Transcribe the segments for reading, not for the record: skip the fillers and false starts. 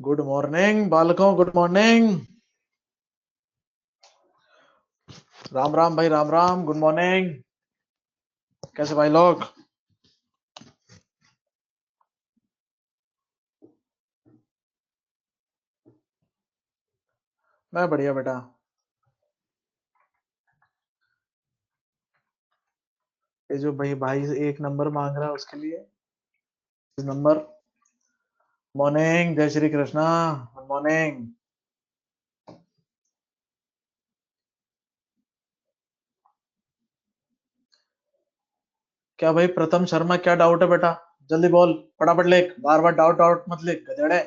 Good morning बालकों, good morning. Ram Ram भाई, Ram Ram, good morning. कैसे भाई लोग? मैं बढ़िया बेटा। ये जो भाई भाई एक नंबर मांग रहा है उसके लिए नंबर। मॉर्निंग, जय श्री कृष्णा। Good morning. क्या भाई प्रथम शर्मा, क्या डाउट है बेटा? जल्दी बोल, फटाफट लिख, बार बार डाउट डाउट मत लिख गधेड़े।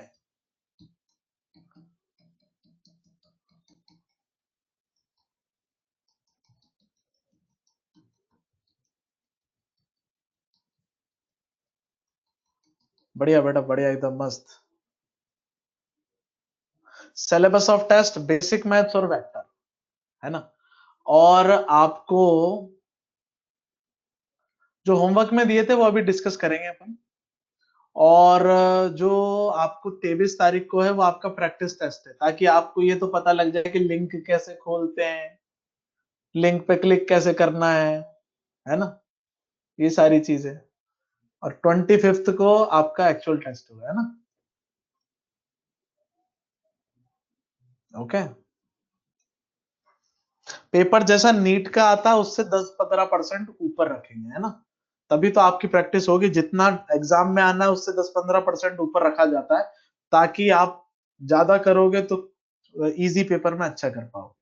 बढ़िया बेटा, बढ़िया, एकदम मस्त। Syllabus of test basic maths और वेक्टर, है ना? और आपको जो होमवर्क में दिए थे वो अभी डिस्कस करेंगे अपन। और जो आपको 23 तारीख को है वो आपका प्रैक्टिस टेस्ट है, ताकि आपको ये तो पता लग जाए कि लिंक कैसे खोलते हैं, लिंक पे क्लिक कैसे करना है ना? ये सारी चीजें। और 25 को आपका एक्चुअल टेस्ट होगा, है ना? ओके। पेपर जैसा नीट का आता है उससे 10-15% ऊपर रखेंगे, है ना? तभी तो आपकी प्रैक्टिस होगी। जितना एग्जाम में आना है उससे 10-15% ऊपर रखा जाता है, ताकि आप ज्यादा करोगे तो इजी पेपर में अच्छा कर पाओ।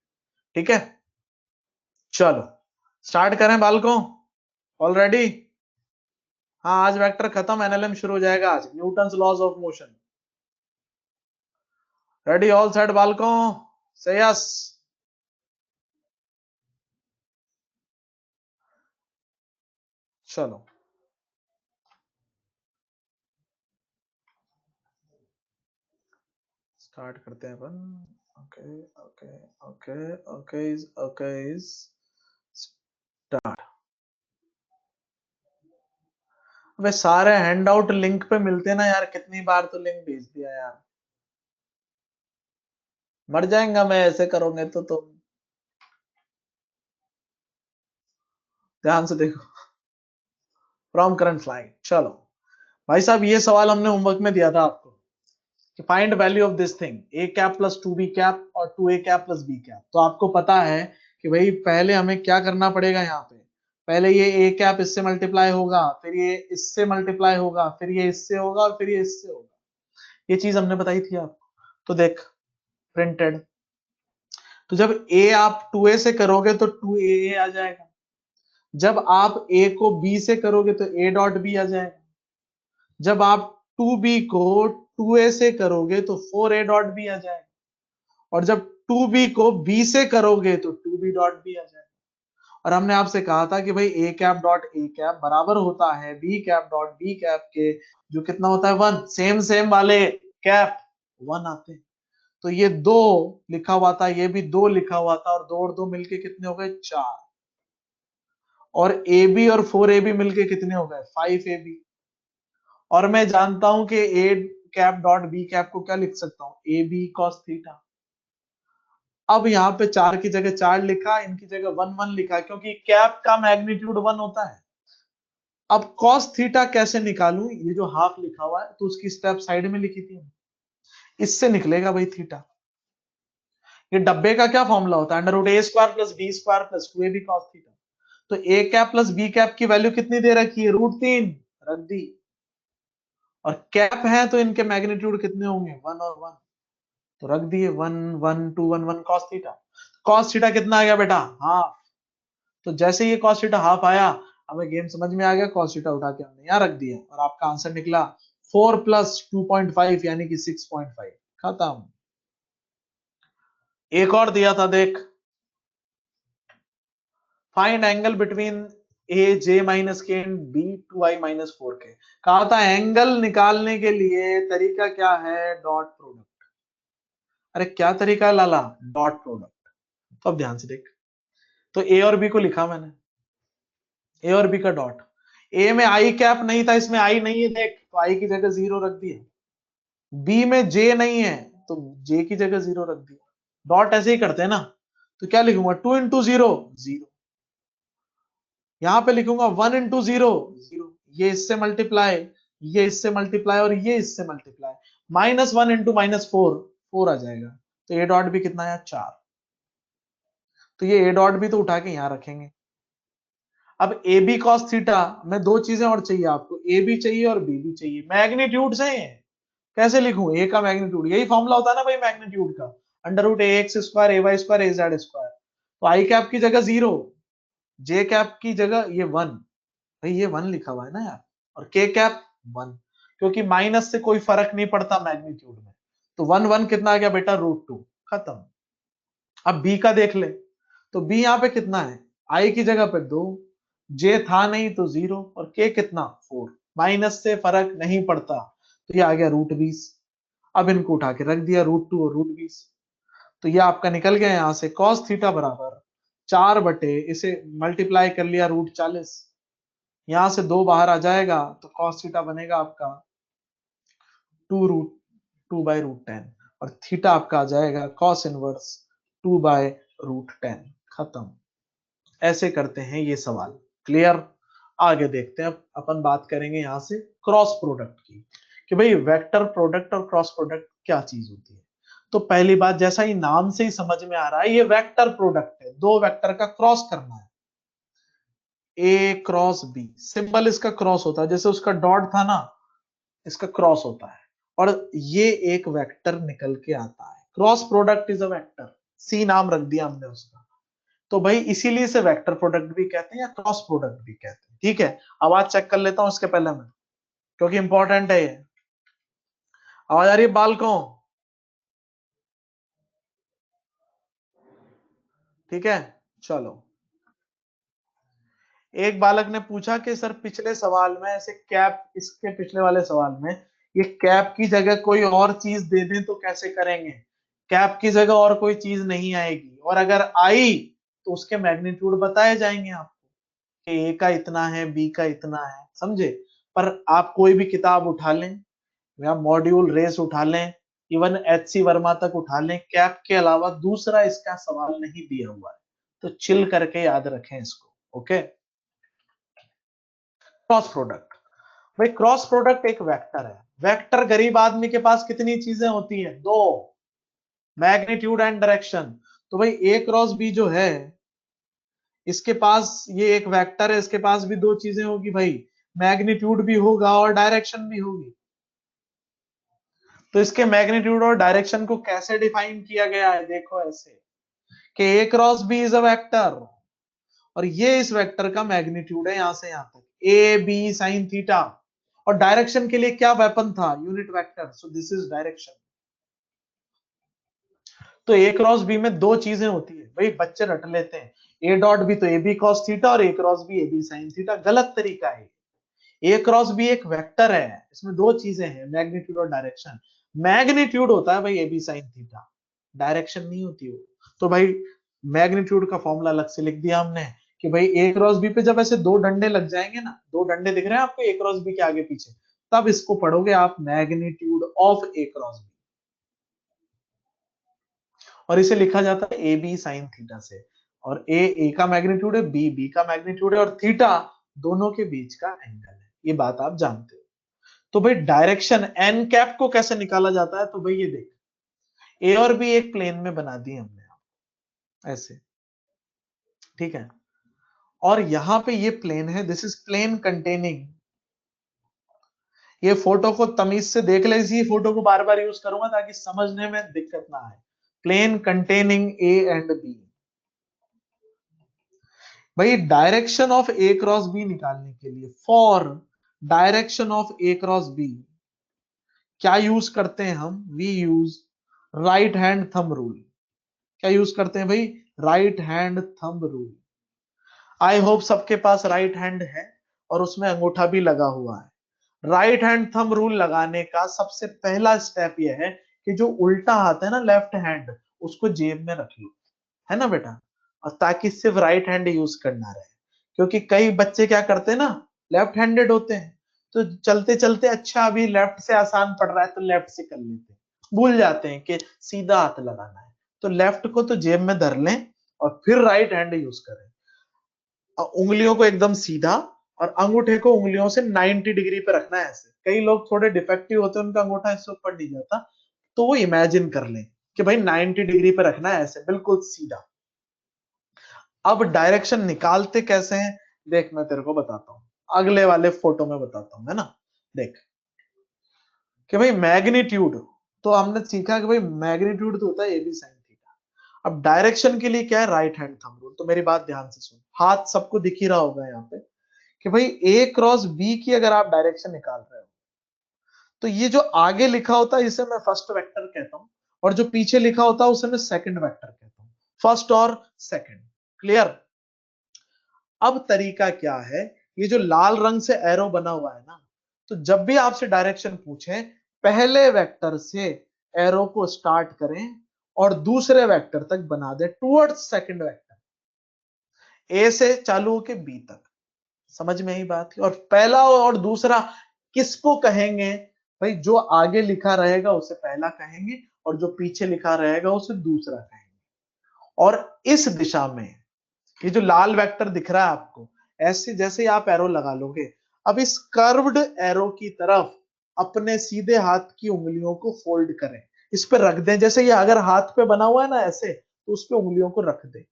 ठीक है, चलो स्टार्ट करें बालकों। ऑलरेडी? हाँ, आज वेक्टर खत्म, एनएलएम शुरू हो जाएगा आज, Newton's laws of motion. Ready, all set बालकों? से यस। चलो स्टार्ट करते हैं अपन। Okay okay okay okay okay, start. वे सारे हैंडआउट लिंक पे मिलते ना यार, कितनी बार तो लिंक भेज दिया यार। मर जाएगा मैं ऐसे करोगे तो तुम। ध्यान से देखो, फ्रॉम करंट स्लाइड। चलो भाई साहब, ये सवाल हमने होमवर्क में दिया था आपको कि find value of this thing, a cap plus 2 b cap और 2 a cap plus B cap. तो आपको पता है कि भाई पहले हमें क्या करना पड़ेगा यहाँ पे। पहले ये ए कैप इससे मल्टीप्लाई होगा, फिर ये इससे मल्टीप्लाई होगा, फिर ये इससे होगा और फिर ये इससे होगा। ये चीज हमने बताई थी आपको। तो देख, प्रिंटेड। तो जब ए आप 2a से करोगे तो 2a आ जाएगा। जब आप a को b से करोगे तो a डॉट b आ जाएगा। जब आप 2b को 2a से करोगे तो 4a डॉट b आ जाएगा। और जब 2b को b से करोगे तो 2b डॉट b आ जाएगा। और हमने आपसे कहा था कि भाई a cap dot a cap बराबर होता है b cap dot b cap के, जो कितना होता है 1। सेम सेम वाले कैप 1 आते हैं। तो ये 2 लिखा हुआ था, ये भी 2 लिखा हुआ था, और 2 मिलके कितने हो गए 4। और ए बी और 4ab मिलके कितने हो गए 5ab। और मैं जानता हूं कि A cap dot B cap को क्या लिख सकता हूं, ए बी कॉस थीटा। अब यहाँ पे 4 की जगह 4 लिखा, इनकी जगह 1 1 लिखा, क्योंकि कैप का मैग्नीट्यूड 1 होता है। अब कॉस थीटा कैसे निकालूं, ये जो हाफ लिखा हुआ है तो उसकी स्टेप साइड में लिखी थी, इससे निकलेगा भाई थीटा। ये डब्बे का क्या फॉर्मूला होता है, under root A square plus B square plus 2ab cos theta. तो A cap plus B cap की वैल्यू कितनी दे रखी है, √3 रख दी। और कैप है तो इनके मैग्नीट्यूड कितने होंगे 1 और 1, तो रख दिए 1 1 2 1 1 कॉस थीटा। कॉस थीटा कितना आ गया बेटा, हाफ। तो जैसे ये कॉस थीटा हाफ आया, हमें गेम समझ में आ गया, कॉस थीटा उठा के हमने यहाँ रख दिया और आपका आंसर निकला 4 प्लस 2.5 यानी कि 6.5। खत्म। एक और दिया था देख, फाइंड एंगल बिटवीन ए जे माइनस के एंड बी 2i-4k। कहा था एंगल निकालने के लिए तरीका क्या है, डॉट प्रोडक्ट। अरे क्या तरीका है लाला, डॉट प्रोडक्ट। तो अब ध्यान से देख, तो ए और बी को लिखा मैंने, ए और बी का डॉट। ए में आई कैप नहीं था, इसमें आई नहीं है देख, तो आई की जगह 0 रख दिया। बी में जे नहीं है तो जे की जगह 0 रख दिया। डॉट ऐसे ही करते हैं ना, तो क्या लिखूंगा 2 इंटू 0 0, यहां पे लिखूंगा 1 इंटू 0 0, ये इससे मल्टीप्लाई, ये इससे मल्टीप्लाई और ये इससे मल्टीप्लाई, -1 इंटू -4 4 आ जाएगा। तो ए डॉट भी कितना है 4, तो ये ए डॉट भी तो उठा के यहां रखेंगे। अब ए बी कॉस थीटा में दो चीजें और चाहिए आपको, ए भी चाहिए और बी भी चाहिए, मैग्नीट्यूड से है। कैसे लिखूं ए का मैग्नीट्यूड, यही फॉर्मूला होता है ना भाई मैग्नीट्यूड का, अंडर रूट ए एक्स स्क्वायर ए वाई स्क्वायर ए जेड स्क्वायर। तो आई कैप की जगह 0, जे कैप की जगह ये 1, भाई ये 1 लिखा हुआ है ना यार, और के कैप 1, क्योंकि माइनस से कोई फर्क नहीं पड़ता मैग्नीट्यूड में। तो 1 1 कितना आ गया बेटा √2, खत्म। अब बी का देख ले, तो बी यहाँ पे कितना है, आई की जगह पे 2, जे था नहीं तो 0, और के कितना 4, माइनस से फर्क नहीं पड़ता, तो ये आ गया √20। अब इनको उठा के रख दिया √2 और √20, तो ये आपका निकल गया यहां से cos थीटा बराबर 4 बटे, इसे मल्टीप्लाई कर लिया √40, यहां से 2 बाहर आ जाएगा तो cos थीटा बनेगा आपका 2√2/√10, और थीटा आपका आ जाएगा cos इनवर्स 2/√10, खत्म। ऐसे करते हैं ये सवाल, क्लियर। आगे देखते हैं, अब अपन बात करेंगे यहां से क्रॉस प्रोडक्ट की, कि भाई वेक्टर प्रोडक्ट और क्रॉस प्रोडक्ट क्या चीज होती है। तो पहली बात, जैसा ही नाम से ही समझ में आ रहा है, ये वेक्टर प्रोडक्ट है, दो वेक्टर का क्रॉस करना है। ए क्रॉस बी, सिंबल इसका क्रॉस होता है, जैसे उसका डॉट था ना, इसका क्रॉस होता है, और ये एक वेक्टर निकल के आता है। Cross product is a vector, C नाम रख दिया हमने उसका। तो भाई इसीलिए इसे वेक्टर प्रोडक्ट भी कहते हैं या क्रॉस प्रोडक्ट भी कहते हैं। ठीक है, आवाज चेक कर लेता हूं उसके पहले मैं, क्योंकि इंपॉर्टेंट है ये। आवाज आ रही है बालकों? ठीक है, चलो। एक बालक ने पूछा कि सर पिछले सवाल में ऐसे कैप, इसके पिछले वाले सवाल में ये कैप की जगह कोई और चीज दे दें तो कैसे करेंगे। कैप की जगह और कोई चीज नहीं आएगी, और अगर आई तो उसके मैग्नीट्यूड बताए जाएंगे आपको, कि ए का इतना है, बी का इतना है, समझे। पर आप कोई भी किताब उठा लें या मॉड्यूल रेस उठा लें, इवन HC वर्मा तक उठा लें, कैप के अलावा दूसरा इसका सवाल नहीं दिया हुआ है, तो चिल करके याद रखें इसको। ओके, क्रॉस प्रोडक्ट, भाई क्रॉस प्रोडक्ट एक वेक्टर है। वेक्टर गरीब आदमी के पास कितनी चीजें होती हैं, दो, मैग्नीट्यूड एंड डायरेक्शन। तो भाई ए क्रॉस बी जो है, इसके पास ये एक वेक्टर है, इसके पास भी दो चीजें होगी भाई, मैग्नीट्यूड भी होगा और डायरेक्शन भी होगी। तो इसके मैग्नीट्यूड और डायरेक्शन को कैसे डिफाइन किया गया है, देखो ऐसे, कि A cross B is a vector, और ये इस वेक्टर का मैग्नीट्यूड है यहां से यहां तक, ए बी साइन थीटा। और डायरेक्शन के लिए क्या वेपन था, unit vector, so this is direction. तो ए क्रॉस बी में दो चीजें होती है भाई, बच्चे रट लेते हैं, ए डॉट बी तो ए बी कॉस थीटा और A cross B A B sine theta, गलत तरीका है। ए क्रॉस बी एक वेक्टर है, इसमें दो चीजें हैं, मैग्नीट्यूड और डायरेक्शन। मैग्नीट्यूड होता है भाई a B sine theta, direction नहीं होती वो। तो भाई मैग्नीट्यूड का फॉर्मूला अलग से लिख दिया हमने, कि भाई ए क्रॉस बी पे जब ऐसे दो डंडे लग जाएंगे ना, दो डंडे दिख रहे हैं आपको ए क्रॉस बी के आगे पीछे, तब इसको पढ़ोगे आप magnitude of A cross b, और इसे लिखा जाता है ए बी साइन थीटा से। और ए का मैग्नीट्यूड है, बी का मैग्नीट्यूड है, और थीटा दोनों के बीच का एंगल है, ये बात आप जानते हो। तो भाई डायरेक्शन एन कैप को कैसे निकाला जाता है, तो भाई ये देख, ए और बी एक प्लेन में बना दी हमने ऐसे, ठीक है, और यहां पे ये प्लेन है, दिस इज प्लेन कंटेनिंग, ये फोटो को तमीज से देख ले, इसी फोटो को बार बार यूज करूंगा ताकि समझने में दिक्कत ना आए। Plane containing A and B, भाई direction of A cross B निकालने के लिए, for direction of A cross B क्या यूज करते हैं हम, we use right hand thumb rule. क्या यूज करते हैं भाई, right hand thumb rule. I hope सबके पास राइट हैंड है और उसमें अंगूठा भी लगा हुआ है। राइट हैंड थंब रूल लगाने का सबसे पहला स्टेप यह है कि जो उल्टा हाथ है ना, लेफ्ट हैंड, उसको जेब में रख लो, है ना बेटा, और ताकि सिर्फ राइट हैंड यूज करना रहे। क्योंकि कई बच्चे क्या करते हैं ना, लेफ्ट हैंडेड होते हैं, तो चलते चलते अच्छा अभी लेफ्ट से आसान पड़ रहा है तो लेफ्ट से कर लेते हैं, भूल जाते हैं कि सीधा हाथ लगाना है। तो लेफ्ट को तो जेब में धर लें और फिर राइट हैंड यूज करें। उंगलियों को एकदम सीधा और अंगूठे को उंगलियों से 90 डिग्री पे रखना है ऐसे। कई लोग थोड़े डिफेक्टिव होते हैं, उनका अंगूठा इससे ऊपर नहीं जाता, तो वो इमेजिन कर लें कि भाई 90 डिग्री पे रखना है ऐसे बिल्कुल सीधा। अब डायरेक्शन निकालते कैसे हैं देख, मैं तेरे को बताता हूं, अगले वाले फोटो में बताता हूं, है ना। देख कि भाई मैग्नीट्यूड, तो हमने सीखा कि भाई मैग्नीट्यूड तो होता है ए बी साइन थीटा। अब डायरेक्शन के लिए क्या है, राइट हैंड थंब रूल। तो मेरी बात ध्यान से सुन, हाथ सबको दिख ही रहा होगा यहाँ पे कि भाई ए क्रॉस बी की अगर आप डायरेक्शन निकाल रहे हो तो ये जो आगे लिखा होता है इसे मैं फर्स्ट वेक्टर कहता हूं, और जो पीछे लिखा होता है उसे मैं सेकंड वेक्टर कहता हूं, फर्स्ट और सेकंड। क्लियर। अब तरीका क्या है, ये जो लाल रंग से एरो बना हुआ है ना, तो जब भी आपसे डायरेक्शन पूछे पहले वेक्टर से एरो को स्टार्ट करें और दूसरे वेक्टर तक बना दे टुवर्ड्स सेकंड वेक्टर, ए से चालू होके बी तक। समझ में ही बात है। और पहला और दूसरा किसको कहेंगे, भाई जो आगे लिखा रहेगा उसे पहला कहेंगे और जो पीछे लिखा रहेगा उसे दूसरा कहेंगे। और इस दिशा में ये जो लाल वेक्टर दिख रहा है आपको, ऐसे जैसे ही आप एरो लगा लोगे, अब इस कर्व्ड एरो की तरफ अपने सीधे हाथ की उंगलियों को फोल्ड करें, इस पे रख दें। जैसे ये अगर हाथ पे बना हुआ है ना ऐसे, तो उस पे उंगलियों को रख दे,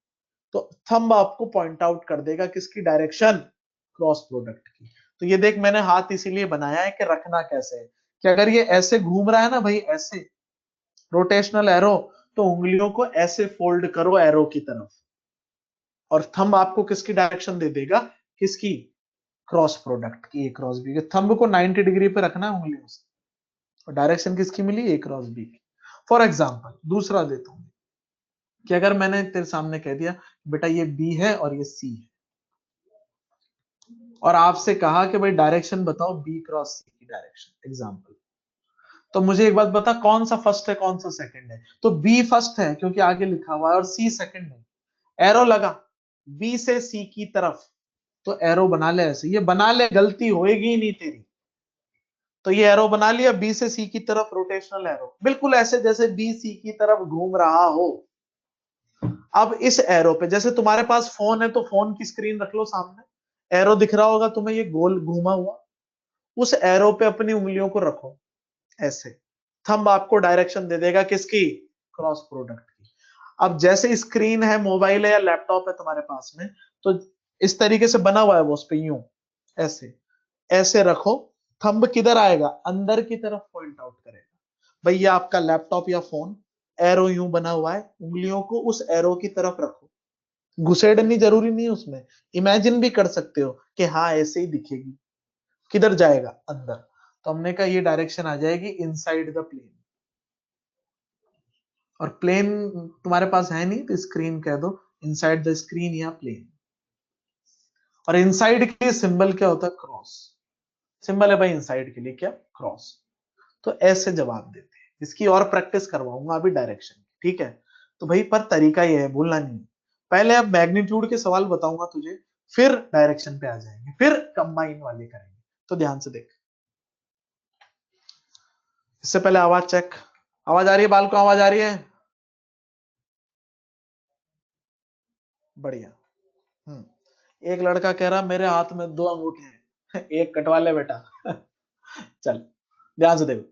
तो थंब आपको पॉइंट आउट कर देगा किसकी डायरेक्शन, क्रॉस प्रोडक्ट की। तो ये देख मैंने हाथ इसीलिए बनाया है कि रखना कैसे है, कि अगर ये ऐसे घूम रहा है ना भाई ऐसे रोटेशनल एरो, तो उंगलियों को ऐसे फोल्ड करो एरो की तरफ, और थंब आपको किसकी डायरेक्शन दे देगा, किसकी, क्रॉस प्रोडक्ट की, ए क्रॉस बी। थंब को 90 डिग्री पे रखना है उंगलियों से, और डायरेक्शन किसकी मिली, ए क्रॉस बी की। फॉर एग्जाम्पल दूसरा देता हूं कि अगर मैंने तेरे सामने कह दिया बेटा ये बी है और ये सी है, और आपसे कहा कि भाई डायरेक्शन बताओ बी क्रॉस सी की डायरेक्शन, एग्जाम्पल, तो मुझे एक बात बता कौन सा फर्स्ट है कौन सा सेकंड है। तो बी फर्स्ट है क्योंकि आगे लिखा हुआ है, और सी सेकंड है। एरो लगा बी से सी की तरफ, तो एरो बना ले ऐसे, ये बना ले, गलती होएगी ही नहीं तेरी। तो ये एरो बना लिया बी से सी की तरफ, रोटेशनल एरो बिल्कुल ऐसे जैसे बी सी की तरफ घूम रहा हो। अब इस एरो पे, जैसे तुम्हारे पास फोन है तो फोन की स्क्रीन रख लो सामने, एरो दिख रहा होगा तुम्हें ये गोल घूमा हुआ, उस एरो पे अपनी उंगलियों को रखो ऐसे। थंब आपको डायरेक्शन दे देगा किसकी, क्रॉस प्रोडक्ट की। अब जैसे स्क्रीन है, मोबाइल है या लैपटॉप है तुम्हारे पास में, तो इस तरीके से बना हुआ है वो, उस पे यूं ऐसे ऐसे रखो। थंब किधर आएगा, अंदर की तरफ पॉइंट आउट करेगा। भैया आपका लैपटॉप या फोन, एरो यूं बना हुआ है, उंगलियों को उस एरो की तरफ रखो, घुसेड़नी जरूरी नहीं उसमें, इमेजिन भी कर सकते हो कि हाँ ऐसे ही दिखेगी। किधर जाएगा, अंदर। तो हमने कहा ये डायरेक्शन आ जाएगी इनसाइड द प्लेन। और प्लेन तुम्हारे पास है नहीं तो स्क्रीन कह दो, इनसाइड द स्क्रीन या प्लेन। और इनसाइड के लिए सिंबल क्या होता है, क्रॉस। सिंबल है भाई इनसाइड के लिए क्या, क्रॉस। तो ऐसे जवाब देते हैं। इसकी और प्रैक्टिस करवाऊंगा अभी डायरेक्शन, ठीक है। तो भाई पर तरीका ये है, भूलना नहीं। पहले अब मैग्नीट्यूड के सवाल बताऊंगा तुझे, फिर डायरेक्शन पे आ जाएंगे, फिर कंबाइन वाले करेंगे। तो ध्यान से देख, इससे पहले आवाज चेक, आवाज आ रही है बाल को, आवाज आ रही है, बढ़िया। एक लड़का कह रहा मेरे हाथ में 2 अंगूठे हैं एक कटवा ले बेटा चल ध्यान से देखो,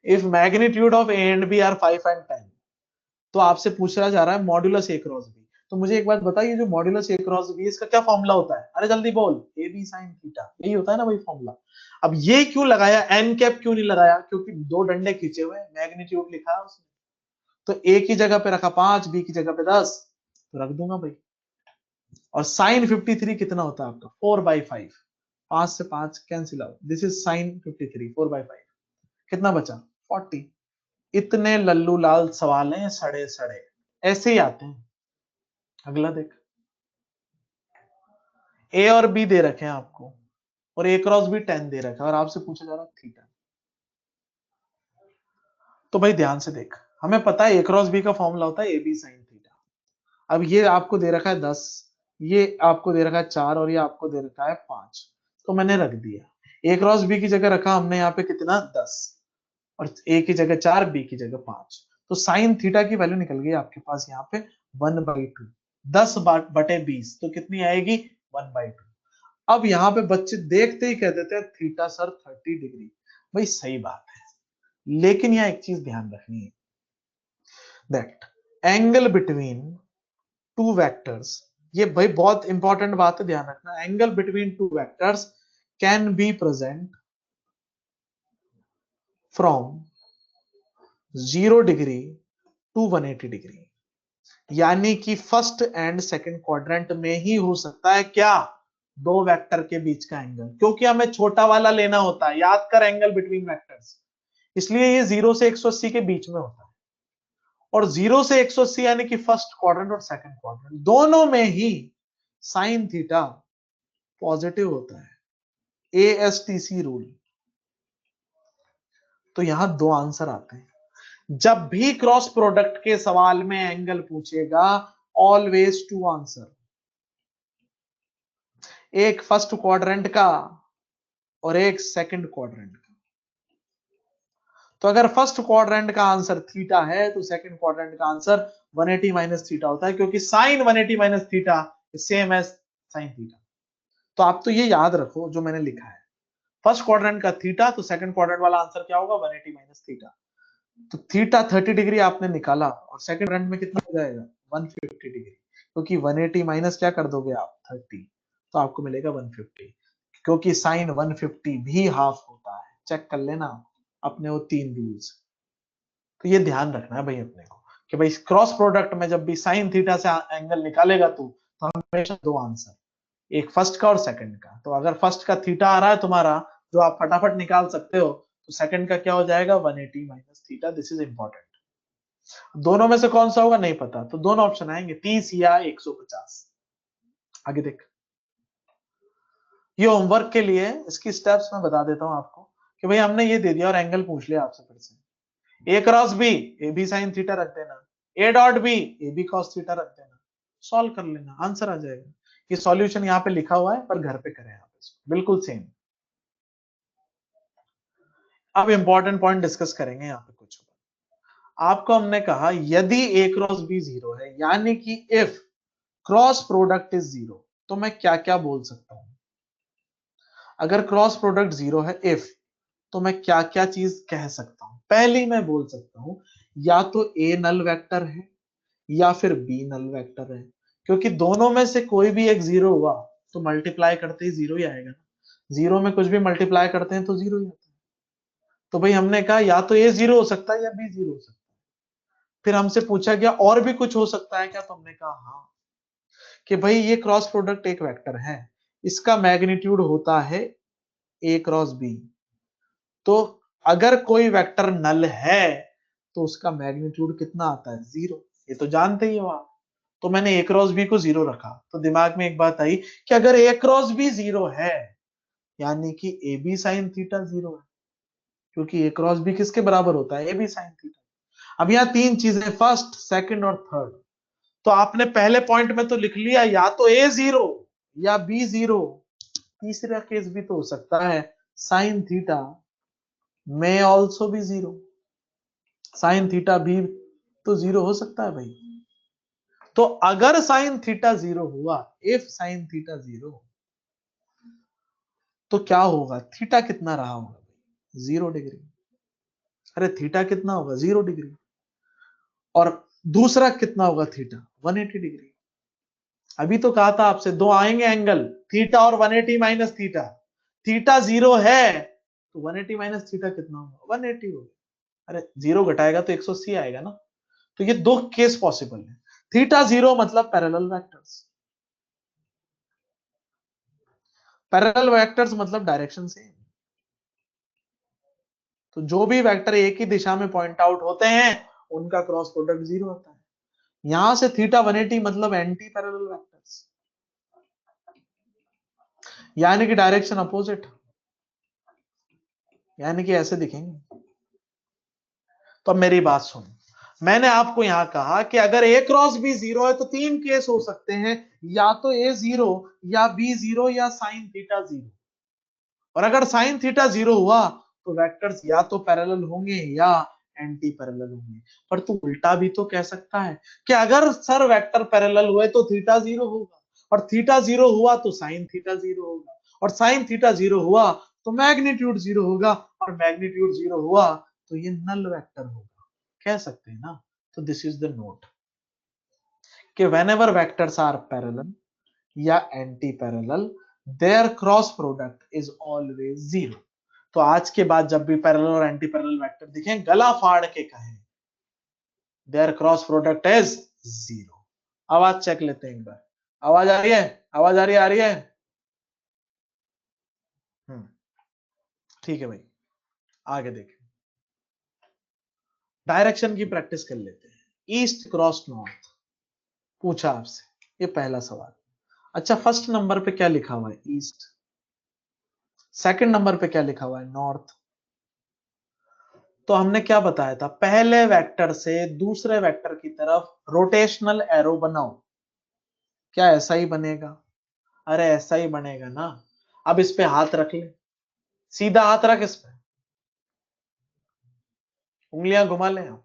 if magnitude of a and b are 5 and 10, तो आपसे पूछा जा रहा है मॉड्यूलस ए क्रॉस बी। तो मुझे एक बात बताइए, जो मॉड्यूलस ए क्रॉस बी इसका क्या फॉर्मूला होता है, अरे जल्दी बोल, ए बी साइन थीटा, यही होता है ना भाई फॉर्मूला। अब ये क्यों लगाया, एन कैप क्यों नहीं लगाया, क्योंकि 2 डंडे खींचे हुए, मैग्नीट्यूड लिखा है उसने, तो ए की जगह पे रखा 5, बी की जगह पे 10, तो रख दूंगा भाई। और साइन 53 कितना होता है आपका, 4/5, 5 से 5 cancel out, this is sine 53, 4/5, कितना बचा, 40। इतने लल्लू लाल सवाल हैं सड़े सड़े, ऐसे ही आते हैं। अगला देख, ए और बी दे रखे हैं आपको, और ए क्रॉस बी 10 दे रखा है, और आपसे पूछा जा रहा है थीटा। तो भाई ध्यान से देख, हमें पता है ए क्रॉस बी का फॉर्मूला होता है ए बी साइन थीटा। अब ये आपको दे रखा है 10, ये आपको दे रखा है 4, और ये आपको दे रखा है 5, तो मैंने रख दिया। ए क्रॉस बी की जगह रखा हमने यहाँ पे कितना 10, और ए की जगह 4, बी की जगह 5, तो साइन थीटा की वैल्यू निकल गई आपके पास यहाँ पे 1/2, 10/20, तो कितनी आएगी 1/2। अब यहाँ पे बच्चे देखते ही कह देते हैं थीटा सर 30 डिग्री। भाई सही बात है, लेकिन यहाँ एक चीज ध्यान रखनी है, that angle between two vectors, ये भाई बहुत इंपॉर्टेंट बात है, ध्यान रखना, angle between two vectors can be present from 0 degree to 180 degree, यानी कि फर्स्ट एंड सेकंड क्वाड्रेंट में ही हो सकता है क्या, दो वेक्टर के बीच का एंगल, क्योंकि हमें छोटा वाला लेना होता है, याद कर एंगल बिटवीन वेक्टर्स, इसलिए ये 0 से 180 के बीच में होता है, और 0 से 180 यानी कि फर्स्ट क्वाड्रेंट और सेकंड क्वाड्रेंट दोनों में ही साइन थीटा पॉजिटिव होता है, ASTC रूल। तो यहां दो आंसर आते हैं, जब भी क्रॉस प्रोडक्ट के सवाल में एंगल पूछेगा ऑलवेज टू आंसर, एक फर्स्ट क्वाड्रेंट का और एक सेकंड क्वाड्रेंट का। तो अगर फर्स्ट क्वाड्रेंट का आंसर थीटा है तो सेकंड क्वाड्रेंट का आंसर 180 माइनस थीटा होता है, क्योंकि sine 180 minus theta same as sine theta. तो आप तो ये याद रखो जो मैंने लिखा है, फर्स्ट क्वाड्रेंट का थीटा, तो सेकंड क्वाड्रेंट वाला आंसर क्या होगा 180 माइनस थीटा। तो थीटा 30 डिग्री आपने निकाला, और सेकंड क्वाड्रेंट में कितना हो जाएगा 150 डिग्री, क्योंकि 180 माइनस क्या कर दोगे आप 30, तो आपको मिलेगा 150, क्योंकि साइन 150 भी हाफ होता है, चेक कर लेना अपने वो 3 रूल्स। तो ये ध्यान रखना है भाई अपने को, कि भाई क्रॉस प्रोडक्ट में जब भी साइन थीटा से एंगल निकालेगा तो हमेशा दो आंसर, एक फर्स्ट का और सेकंड का। तो अगर फर्स्ट का थीटा आ रहा है तुम्हारा, जो आप फटाफट निकाल सकते हो, तो सेकंड का क्या हो जाएगा 180 minus theta, this is important. दोनों में से कौन सा होगा नहीं पता, तो दोनों ऑप्शन आएंगे 30 या 150। आगे देख, ये होमवर्क के लिए इसकी स्टेप्स मैं बता देता हूं आपको, कि भाई हमने ये दे दिया और एंगल पूछ लिया आपसे फिर से, A cross B, A B sine theta रख देना, A dot B, A B cos theta रख देना, सॉल्व कर लेना, आंसर आ जाएगा। ये सॉल्यूशन यहाँ पे लिखा हुआ है, पर घर पे करें आप इसको बिल्कुल सेम। अब इंपॉर्टेंट पॉइंट डिस्कस करेंगे यहाँ पे कुछ। आपको हमने कहा यदि ए क्रॉस बी जीरो है, यानी कि if cross product is zero, तो मैं क्या क्या बोल सकता हूं। अगर क्रॉस प्रोडक्ट जीरो है इफ, तो मैं क्या क्या चीज कह सकता हूं। पहली मैं बोल सकता हूं या तो ए नल वेक्टर है या फिर बी नल वेक्टर है, क्योंकि दोनों में से कोई भी एक जीरो हुआ तो मल्टीप्लाई करते ही जीरो ही आएगा, जीरो में कुछ भी मल्टीप्लाई करते हैं तो जीरो ही आता है। तो भाई हमने कहा या तो ए जीरो हो सकता है या बी जीरो हो सकता है। फिर हमसे पूछा गया और भी कुछ हो सकता है क्या, तो हमने कहा हाँ, कि भाई ये क्रॉस प्रोडक्ट एक वेक्टर है, इसका मैग्नीट्यूड होता है ए क्रॉस बी, तो अगर कोई वेक्टर नल है तो उसका मैग्नीट्यूड कितना आता है जीरो, ये तो जानते ही हो आप। तो मैंने ए क्रॉस बी को जीरो रखा, तो दिमाग में एक बात आई कि अगर ए क्रॉस बी जीरो है, यानी कि A B sine theta zero है, क्योंकि ए क्रॉस बी किसके बराबर होता है ए बी साइन थीटा। अब यहाँ तीन चीजें, फर्स्ट सेकंड और थर्ड, तो आपने पहले पॉइंट में तो लिख लिया या तो ए जीरो या बी जीरो, तीसरा केस भी तो हो सकता है साइन थीटा में ऑल्सो भी जीरो, साइन थीटा भी तो जीरो हो सकता है भाई। तो अगर साइन थीटा जीरो हुआ, इफ साइन थीटा जीरो, तो क्या होगा, थीटा कितना रहा होगा 0 डिग्री। अरे थीटा कितना होगा 0 डिग्री, और दूसरा कितना होगा थीटा 180 डिग्री। अभी तो कहा था आपसे दो आएंगे एंगल, थीटा और 180 माइनस थीटा, थीटा जीरो है तो 180 माइनस थीटा कितना होगा 180 होगा। अरे जीरो घटाएगा तो 180 आएगा ना। तो ये दो केस पॉसिबल है, थीटा जीरो मतलब पैरेलल वेक्टर्स, पैरेलल वेक्टर्स मतलब डायरेक्शन सेम। तो जो भी वेक्टर एक ही दिशा में पॉइंट आउट होते हैं उनका क्रॉस प्रोडक्ट जीरो होता है। यहां से थीटा 180 मतलब एंटी पैरेलल वेक्टर्स, यानी कि डायरेक्शन अपोजिट, यानी कि ऐसे दिखेंगे। तो अब मेरी बात सुन, मैंने आपको यहां कहा कि अगर ए क्रॉस बी जीरो है तो तीन केस हो सकते हैं, या तो ए जीरो या बी जीरो या साइन थीटा जीरो। और अगर साइन थीटा 0 हुआ तो वेक्टर्स या तो पैरेलल होंगे या एंटी पैरेलल होंगे। पर तू उल्टा भी तो कह सकता है कि अगर सर वेक्टर पैरेलल हुए तो थीटा 0 होगा, और थीटा 0 हुआ तो साइन थीटा 0 होगा, और साइन थीटा 0 हुआ तो मैग्नीट्यूड 0 होगा, और मैग्नीट्यूड 0 हुआ तो ये नल वेक्टर होगा। कह सकते हैं ना। तो दिस इज द नोट कि व्हेनेवर वेक्टर्स आर पैरेलल या anti parallel, their cross product is always 0। तो आज के बाद जब भी पैरेलल और एंटी पैरेलल वेक्टर दिखें, गला फाड़ के कहें देयर क्रॉस प्रोडक्ट इज 0। आवाज चेक लेते हैं एक बार। आवाज आ रही है? आवाज आ रही है? आ रही है? ठीक है भाई, आगे देखें। डायरेक्शन की प्रैक्टिस कर लेते हैं। ईस्ट क्रॉस नॉर्थ पूछा आपसे, ये पहला सवाल। अच्छा, फर्स्ट नंबर पे क्या लिखा हुआ है? ईस्ट। सेकंड नंबर पे क्या लिखा हुआ है? नॉर्थ। तो हमने क्या बताया था? पहले वेक्टर से दूसरे वेक्टर की तरफ रोटेशनल एरो बनाओ। क्या ऐसा ही बनेगा? अरे ऐसा ही बनेगा ना। अब इस पे हाथ रख ले, सीधा हाथ रख इस पे, उंगलियां घुमा ले आप।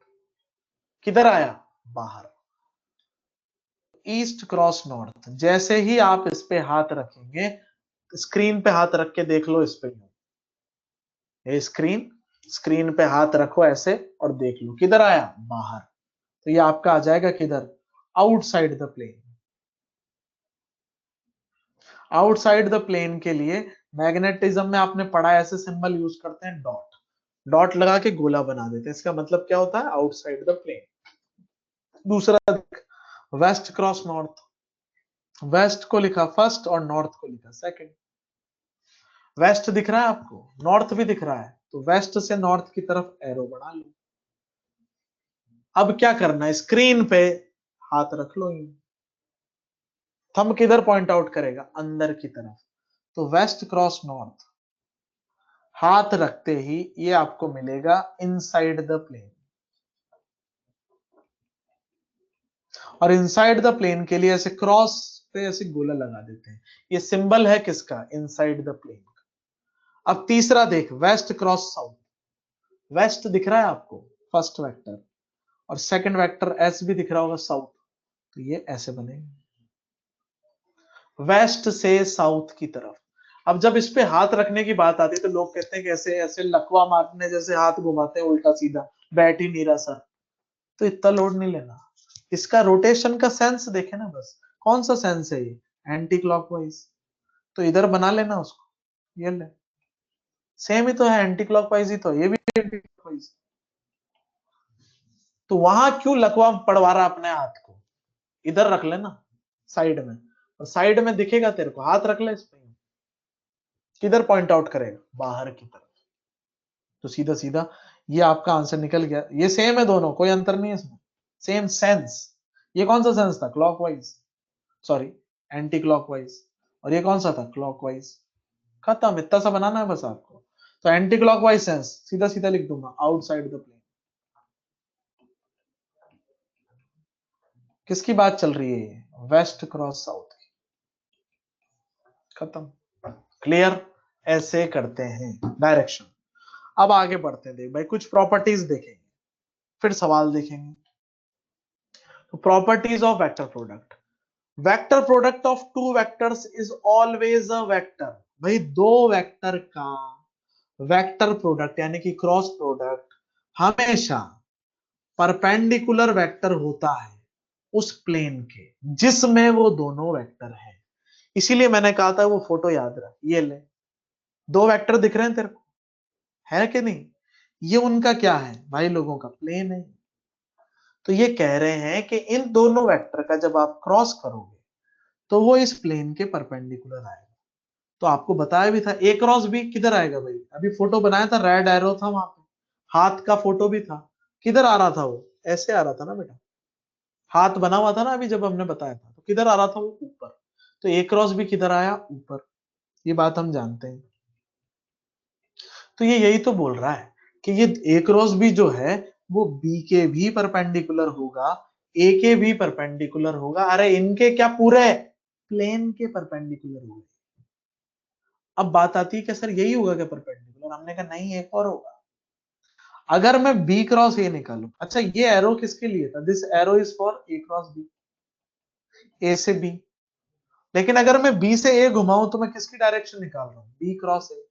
किधर आया? बाहर। ईस्ट क्रॉस नॉर्थ, जैसे ही आप इस पे हाथ रखेंगे, स्क्रीन पे हाथ रख के देख लो इस पे, ये स्क्रीन, स्क्रीन पे हाथ रखो ऐसे और देख लो किधर आया? बाहर। तो ये आपका आ जाएगा किधर? Outside the plane. Outside the plane के लिए मैग्नेटिज्म में आपने पढ़ा, ऐसे सिंबल यूज करते हैं, डॉट। डॉट लगा के गोला बना देते हैं। इसका मतलब क्या होता है? Outside the plane. दूसरा, वेस्ट क्रॉस नॉर्थ। वेस्ट को लिखा फर्स्ट और नॉर्थ को लिखा सेकंड। वेस्ट दिख रहा है आपको, नॉर्थ भी दिख रहा है, तो वेस्ट से नॉर्थ की तरफ एरो बना लो। अब क्या करना है? स्क्रीन पे हाथ रख लो। थंब किधर पॉइंट आउट करेगा? अंदर की तरफ। तो वेस्ट क्रॉस नॉर्थ, हाथ रखते ही ये आपको मिलेगा इनसाइड द प्लेन। और इनसाइड द प्लेन के लिए ऐसे क्रॉस पे ऐसे गोला लगा देते हैं। ये सिंबल है किसका? Inside the plane. अब तीसरा देख, वेस्ट क्रॉस साउथ। वेस्ट दिख रहा है आपको, फर्स्ट वेक्टर, और सेकंड वेक्टर एस भी दिख रहा होगा, साउथ। तो ये ऐसे बनेगा, वेस्ट से साउथ की तरफ। अब जब इस पे हाथ रखने की बात आती है तो लोग कहते हैं कि ऐसे ऐसे लकवा मारने जैसे हाथ घुमाते हैं उल्टा सीधा, बैठ ही नहीं रहा सर। तो इतना लोड नहीं लेना, इसका रोटेशन का सेंस देखे ना बस। कौन सा सेंस है ये? Anti clockwise. तो इधर बना लेना उसको, ये ले, सेम ही तो है, एंटी क्लॉकवाइज ही तो, ये भी एंटी क्लॉकवाइज। तो वहां क्यों लकवा पड़वा रहा अपने हाथ को? इधर रख लेना साइड में, और साइड में दिखेगा तेरे को, हाथ रख ले इस पे। किधर पॉइंट आउट करेगा? बाहर की तरफ। तो सीधा सीधा ये आपका आंसर निकल गया। ये सेम है दोनों, कोई अंतर नहीं है इसमें, सेम सेंस। ये कौन सा सेंस था? Clockwise, sorry anti clockwise. और ये कौन सा था? क्लॉकवाइज। खत्म, इतना सा बनाना है बस आपको। तो एंटी क्लॉकवाइज सेंस सीधा सीधा लिख दूंगा, आउटसाइड द प्लेन। किसकी बात चल रही है? वेस्ट क्रॉस साउथ की। खत्म, क्लियर? ऐसे करते हैं डायरेक्शन। अब आगे बढ़ते हैं, देख भाई कुछ प्रॉपर्टीज देखेंगे, फिर सवाल देखेंगे। तो properties of vector product. Vector product of two vectors is always a vector. भाई दो वेक्टर का वेक्टर प्रोडक्ट यानी कि क्रॉस प्रोडक्ट हमेशा परपेंडिकुलर वेक्टर होता है उस प्लेन के जिसमें वो दोनों वेक्टर हैं। इसीलिए मैंने कहा था वो फोटो याद रख, ये ले, दो वेक्टर दिख रहे हैं तेरे को, है कि नहीं? ये उनका क्या है भाई? लोगों का प्लेन है। तो ये कह रहे हैं कि इन दोनों वेक्टर का जब आप क्रॉस करोगे तो वो इस प्लेन के परपेंडिकुलर आएगा। तो आपको बताया भी था ए क्रॉस बी किधर आएगा भाई? अभी फोटो बनाया था, रेड एरो था वहां पे, हाथ का फोटो भी था। किधर आ रहा था वो? ऐसे आ रहा था ना बेटा, हाथ बना हुआ था ना अभी जब हमने बताया था, तो किधर आ रहा था वो? ऊपर। तो ए क्रॉस भी किधर आया? ऊपर। ये बात हम जानते हैं। तो ये यही तो बोल रहा है कि ये ए क्रॉस बी जो है वो बी के भी परपेंडिकुलर होगा, ए के भी परपेंडिकुलर होगा। अरे इनके क्या, पूरे प्लेन के परपेंडिकुलर होगा। अब बात आती है कि सर यही होगा क्या परपेंडिकुलर, हमने कहा नहीं एक और होगा। अगर मैं बी क्रॉस ए निकालू, अच्छा ये एरो किसके लिए था, this arrow is for A cross B, A से बी, लेकिन अगर मैं बी से ए घुमाऊं तो मैं किसकी डायरेक्शन निकाल रहा हूं, बी क्रॉस ए।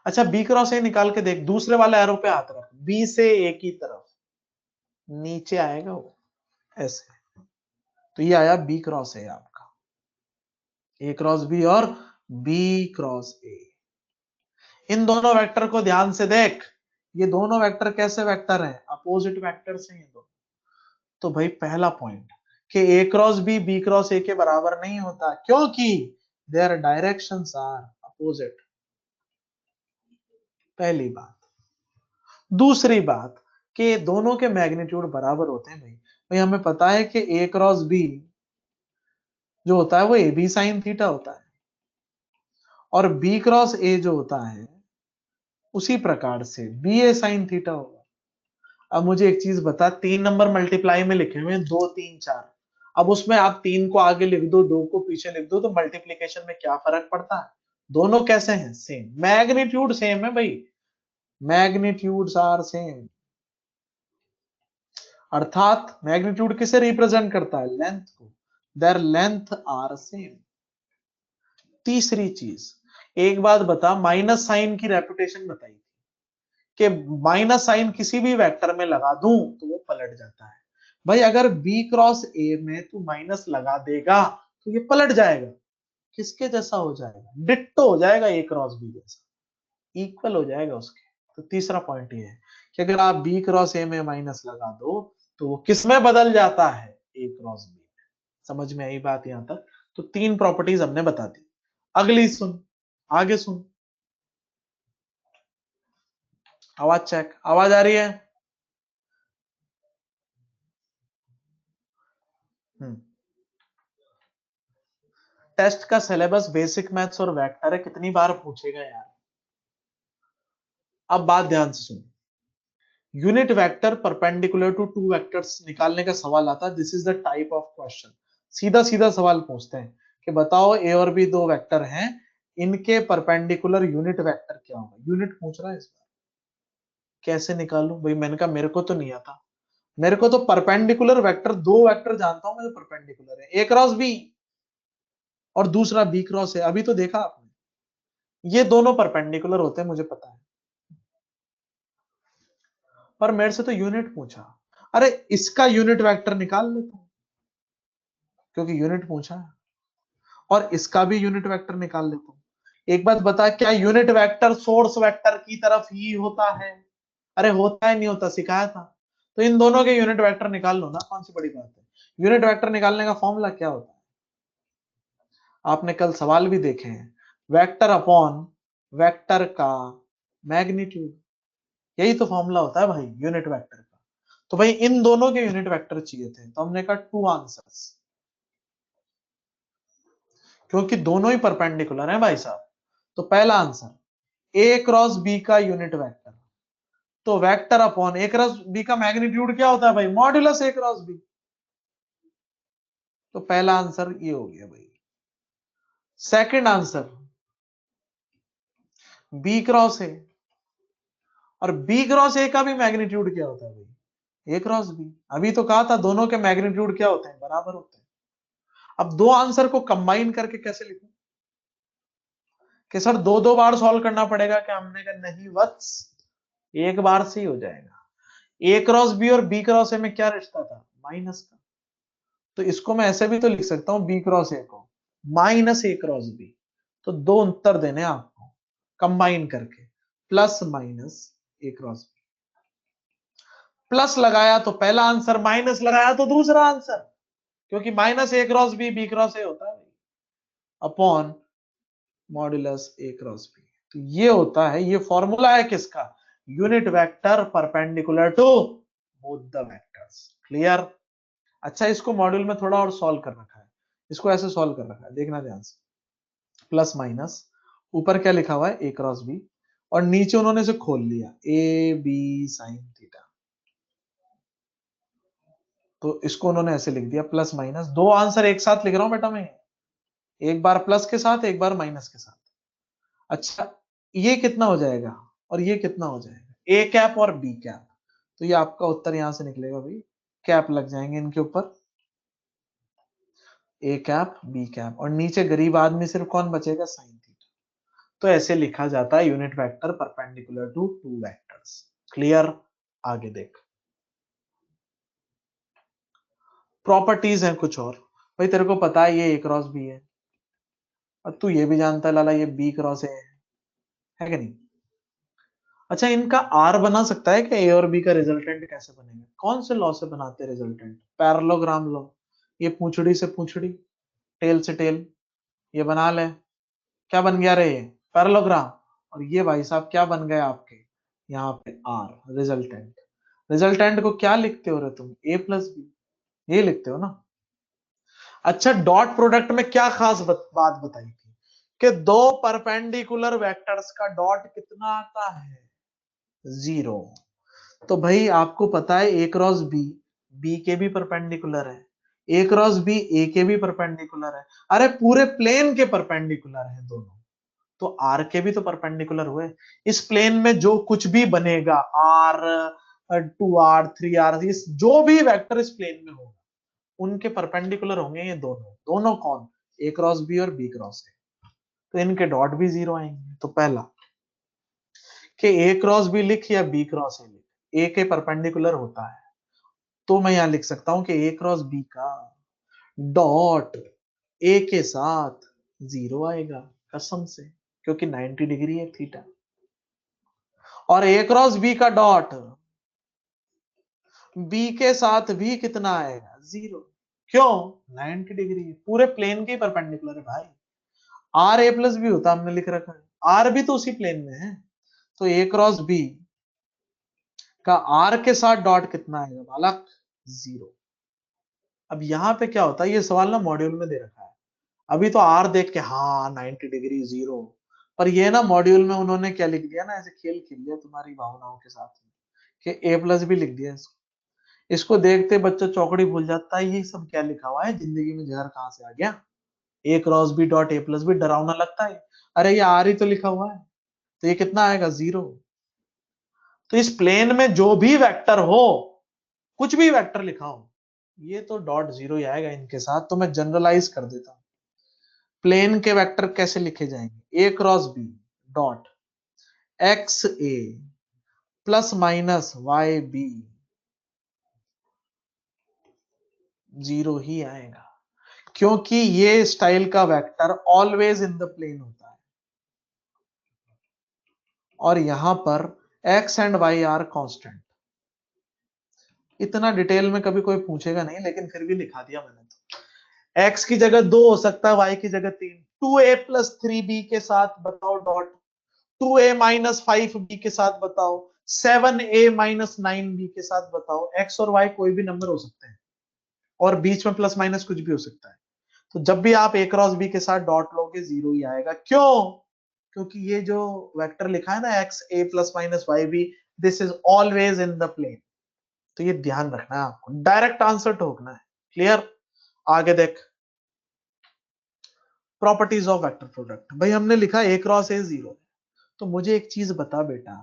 अच्छा बी क्रॉस ए निकाल के देख, दूसरे वाले एरो पे हाथ रख, बी से ए की तरफ नीचे आएगा वो ऐसे, तो ये आया बी क्रॉस ए आपका, ए क्रॉस बी और बी क्रॉस ए। इन दोनों वेक्टर को ध्यान से देख, ये दोनों वेक्टर कैसे वेक्टर हैं, अपोजिट वेक्टर्स हैं ये दो। तो भाई पहला पॉइंट कि ए क्रॉस बी क्रॉस ए के बराबर नहीं होता, क्योंकि देयर डायरेक्शंस आर अपोजिट, पहली बात। दूसरी बात कि दोनों के मैग्नीट्यूड बराबर होते हैं भाई। भाई हमें पता है कि ए क्रॉस बी जो होता है वो ए बी साइन थीटा होता है, और बी क्रॉस ए जो होता है उसी प्रकार से बी ए साइन थीटा होगा। अब मुझे एक चीज बता, 3 नंबर मल्टीप्लाई में लिखे हुए हैं 2 3 4, अब उसमें आप 3 को आगे लिख दो 2 को पीछे लिख दो, तो मल्टीप्लीकेशन में क्या फर्क पड़ता है, दोनों कैसे हैं, सेम, मैग्नीट्यूड सेम है भाई, मैग्नीट्यूड्स आर सेम। अर्थात मैग्नीट्यूड किसे रिप्रेजेंट करता है, लेंथ को, देयर लेंथ आर सेम। तीसरी चीज, एक बात बता, माइनस साइन की रेपुटेशन बताई कि माइनस साइन किसी भी वेक्टर में लगा दूं तो वो पलट जाता है। भाई अगर बी क्रॉस ए में तू माइनस लगा देगा तो ये पलट जाएगा, किसके जैसा हो जाएगा, डिट्टो हो जाएगा ए क्रॉस बी जैसा, इक्वल हो जाएगा उसके। तो तीसरा पॉइंट ये है कि अगर आप बी क्रॉस ए में माइनस लगा दो तो वो किस में बदल जाता है, ए क्रॉस बी में। समझ में आई बात यहां तक, तो 3 प्रॉपर्टीज हमने बता दी। अगली सुन, आगे सुन, आवाज चेक, आवाज आ रही है। टेस्ट का सिलेबस बेसिक मैथ्स और वेक्टर है, कितनी बार पूछेगा यार। अब बात ध्यान से सुन, unit vector perpendicular to two vectors निकालने का सवाल आता है, this is the type of question. सीधा सीधा सवाल पूछते हैं कि बताओ ए और बी दो वेक्टर हैं, इनके परपेंडिकुलर यूनिट वेक्टर क्या होगा, यूनिट पूछ रहा है इस बार। कैसे निकालूं भाई, मैंने कहा मेरे को तो नहीं आता, मेरे को तो परपेंडिकुलर वेक्टर, दो वेक्टर जानता हूं मैं जो परपेंडिकुलर है, ए क्रॉस बी और दूसरा बी क्रॉस है, अभी तो देखा आपने, ये दोनों परपेंडिकुलर होते हैं मुझे पता है, पर मेरे से तो यूनिट पूछा। अरे इसका यूनिट वेक्टर निकाल लेता हूं क्योंकि यूनिट पूछा है, और इसका भी यूनिट वेक्टर निकाल लेता हूं। एक बात बता, क्या यूनिट वेक्टर सोर्स वेक्टर की तरफ ही होता है, अरे होता है नहीं होता, सिखाया था। तो इन दोनों के यूनिट वेक्टर निकाल लो ना, कौन सी बड़ी बात है। यूनिट वेक्टर निकालने का फॉर्मूला क्या होता है, आपने कल सवाल भी देखे हैं, वेक्टर अपॉन वेक्टर का मैग्नीट्यूड, यही तो फॉर्मूला होता है भाई यूनिट वेक्टर का। तो भाई इन दोनों के यूनिट वेक्टर चाहिए थे, तो हमने कहा 2 आंसर्स, क्योंकि दोनों ही परपेंडिकुलर हैं भाई साहब। तो पहला आंसर ए क्रॉस बी का यूनिट वेक्टर, तो वेक्टर अपॉन ए क्रॉस बी का मैग्नीट्यूड क्या होता है भाई, मॉड्यूलस ए क्रॉस बी। तो पहला आंसर ये हो गया भाई। Second answer B cross A, और बी क्रॉस ए का भी मैग्नीट्यूड क्या होता है भाई, ए क्रॉस बी। अभी तो कहा था दोनों के मैग्नीट्यूड क्या होते हैं, बराबर होते हैं। अब दो आंसर को कंबाइन करके कैसे लिखूं, कि सर दो दो बार सॉल्व करना पड़ेगा क्या, हमने कहा नहीं वत्स, एक बार से ही हो जाएगा। ए क्रॉस बी और बी क्रॉस ए में क्या रिश्ता था, माइनस का, तो इसको मैं ऐसे भी तो लिख सकता हूं, बी क्रॉस ए को माइनस ए क्रॉस बी। तो दो उत्तर देने आपको कंबाइन करके, plus minus A cross B, plus लगाया तो पहला आंसर, माइनस लगाया तो दूसरा आंसर, क्योंकि minus A cross B cross A होता है upon modulus A cross B. तो ये होता है, ये फॉर्मूला है किसका, unit vector perpendicular to both the vectors. Clear. अच्छा इसको मॉड्यूल में थोड़ा और सॉल्व कर रखा है, इसको ऐसे सॉल्व कर रखा है, देखना ध्यान से, प्लस माइनस, ऊपर क्या लिखा हुआ है ए क्रॉस बी, और नीचे उन्होंने इसे खोल लिया ए बी साइन थीटा, तो इसको उन्होंने ऐसे लिख दिया प्लस माइनस, दो आंसर एक साथ लिख रहा हूं बेटा मैं, एक बार प्लस के साथ, एक बार माइनस के साथ। अच्छा, ये कितना हो जाएगा और ये कितना हो जाएगा, ए कैप और बी कैप। तो ये आपका उत्तर यहां से निकलेगा भाई, कैप लग जाएंगे इनके ऊपर, ए कैप बी कैप, और नीचे गरीब आदमी सिर्फ कौन बचेगा, साइन थीटा। तो ऐसे लिखा जाता है unit vector perpendicular to two vectors. Clear? आगे देख, प्रॉपर्टीज हैं कुछ और। भाई तेरे को पता है ये ए क्रॉस बी है, और तू ये भी जानता है लाला ये बी क्रॉस है कि नहीं? अच्छा, इनका आर बना सकता है कि ए और बी का रिजल्टेंट कैसे बनेगा? कौन से लॉ से बनाते हैं रिजल्टेंट? Parallelogram law. ये पूंछड़ी से पूंछड़ी, टेल से टेल, ये बना ले। क्या बन गया रे? पैरेललोग्राम। और ये भाई साहब क्या बन गए आपके यहाँ पे, आर रिजल्टेंट। रिजल्टेंट को क्या लिखते हो रे तुम, ए प्लस बी, ये लिखते हो ना। अच्छा, डॉट प्रोडक्ट में क्या खास बात बताई थी कि दो परपेंडिकुलर वेक्टर्स का डॉट कितना आता है, 0। तो भाई आपको पता है ए क्रॉस बी, बी के भी परपेंडिकुलर है, ए क्रॉस बी ए के भी परपेंडिकुलर है, अरे पूरे प्लेन के परपेंडिकुलर है दोनों। तो आर के भी तो परपेंडिकुलर हुए। इस प्लेन में जो कुछ भी बनेगा, आर 2r 3r, जो भी वेक्टर इस प्लेन में होगा उनके परपेंडिकुलर होंगे ये दोनों। दोनों कौन? ए क्रॉस बी और बी क्रॉस ए। तो इनके डॉट भी 0 आएंगे। तो पहला कि ए क्रॉस बी लिख या बी क्रॉस ए लिख, ए के परपेंडिकुलर होता है। तो मैं यहां लिख सकता हूं कि ए क्रॉस बी का डॉट ए के साथ 0 आएगा, कसम से, क्योंकि 90 डिग्री है थीटा। और ए क्रॉस बी का डॉट बी के साथ भी कितना आएगा, 0। क्यों? 90 डिग्री, पूरे प्लेन के परपेंडिकुलर है भाई। आर ए प्लस बी होता, हमने लिख रखा है, आर भी तो उसी प्लेन में है। तो ए क्रॉस बी का आर के साथ डॉट कितना आएगा बालक, 0। अब यहां पे क्या होता है, ये सवाल ना मॉड्यूल में दे रखा है, अभी तो आर देख के हाँ 90 डिग्री 0, पर ये ना मॉड्यूल में उन्होंने क्या लिख दिया ना, ऐसे खेल खेल लिया तुम्हारी भावनाओं के साथ में, कि ए प्लस भी लिख दिया इसको। इसको देखते बच्चा चौकड़ी भूल जाता है, ये सब क्या लिखा हुआ है, जिंदगी में जहर कहां से आ गया। A cross B dot A plus B, डरावना लगता है, अरे ये आर ही तो लिखा हुआ है। तो ये कितना आएगा, 0। तो इस प्लेन में जो भी वेक्टर हो, कुछ भी वेक्टर लिखा हो, ये तो डॉट 0 ही आएगा इनके साथ। तो मैं जनरलाइज कर देता हूं, प्लेन के वेक्टर कैसे लिखे जाएंगे, A cross B dot X A plus minus Y B, 0 ही आएगा, क्योंकि ये स्टाइल का vector always in the plane होता है। और यहां पर X and Y are constant. इतना डिटेल में कभी कोई पूछेगा नहीं, लेकिन फिर भी लिखा दिया मैंने। तो एक्स की जगह 2 हो सकता है, वाई की जगह 3। 2a प्लस 3b के साथ बताओ डॉट, 2a माइनस 5b के साथ बताओ, 7a माइनस 9b के साथ बताओ। एक्स और वाई कोई भी नंबर हो सकते हैं, और बीच में प्लस माइनस कुछ भी हो सकता है। तो जब भी आप ए क्रॉस बी के साथ डॉट लोगे, 0 ही आएगा। क्यों? क्योंकि ये जो वेक्टर लिखा है ना, X A plus minus Y B, this is always in the plane. तो ये ध्यान रखना है आपको, डायरेक्ट आंसर ठोकना है। क्लियर? आगे देख, प्रॉपर्टीज ऑफ वेक्टर प्रोडक्ट। भाई हमने लिखा ए क्रॉस ए 0, तो मुझे एक चीज बता बेटा,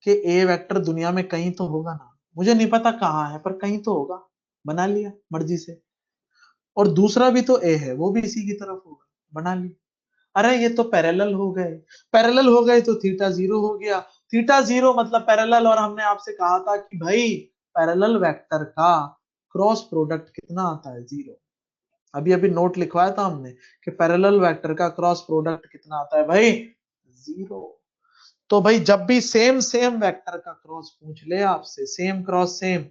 कि ए वेक्टर दुनिया में कहीं तो होगा ना, मुझे नहीं पता कहाँ है, पर कहीं तो होगा, बना लिया मर्जी से। और दूसरा भी तो ए है, वो भी इसी की तरफ होगा, बना लिया। अरे ये तो पैरेलल हो गए, पैरेलल हो गए तो थीटा 0 हो गया, थीटा 0 मतलब पैरेलल। और हमने आपसे कहा था कि भाई पैरेलल वेक्टर का क्रॉस प्रोडक्ट कितना आता है, 0। अभी अभी नोट लिखवाया था हमने कि पैरेलल वेक्टर का क्रॉस प्रोडक्ट कितना आता है भाई, 0। तो भाई जब भी सेम सेम वेक्टर का क्रॉस पूछ ले आपसे, सेम क्रॉस सेम,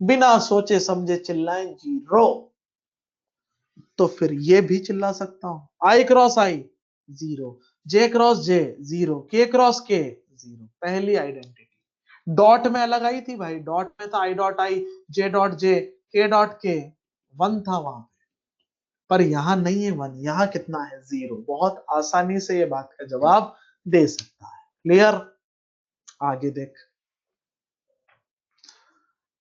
बिना सोचे समझे चिल्लाएं 0, तो फिर ये भी चिल्ला सकता हूं। आई क्रॉस आई 0, जे क्रॉस जे 0, के क्रॉस के 0। पहली आइडेंटिटी डॉट में अलग आई थी भाई, डॉट में था I dot I, J dot J, के डॉट के, 1 था वहां पे। पर यहां नहीं है 1, यहां कितना है, 0। बहुत आसानी से ये बात का जवाब दे सकता है। क्लियर? आगे देख,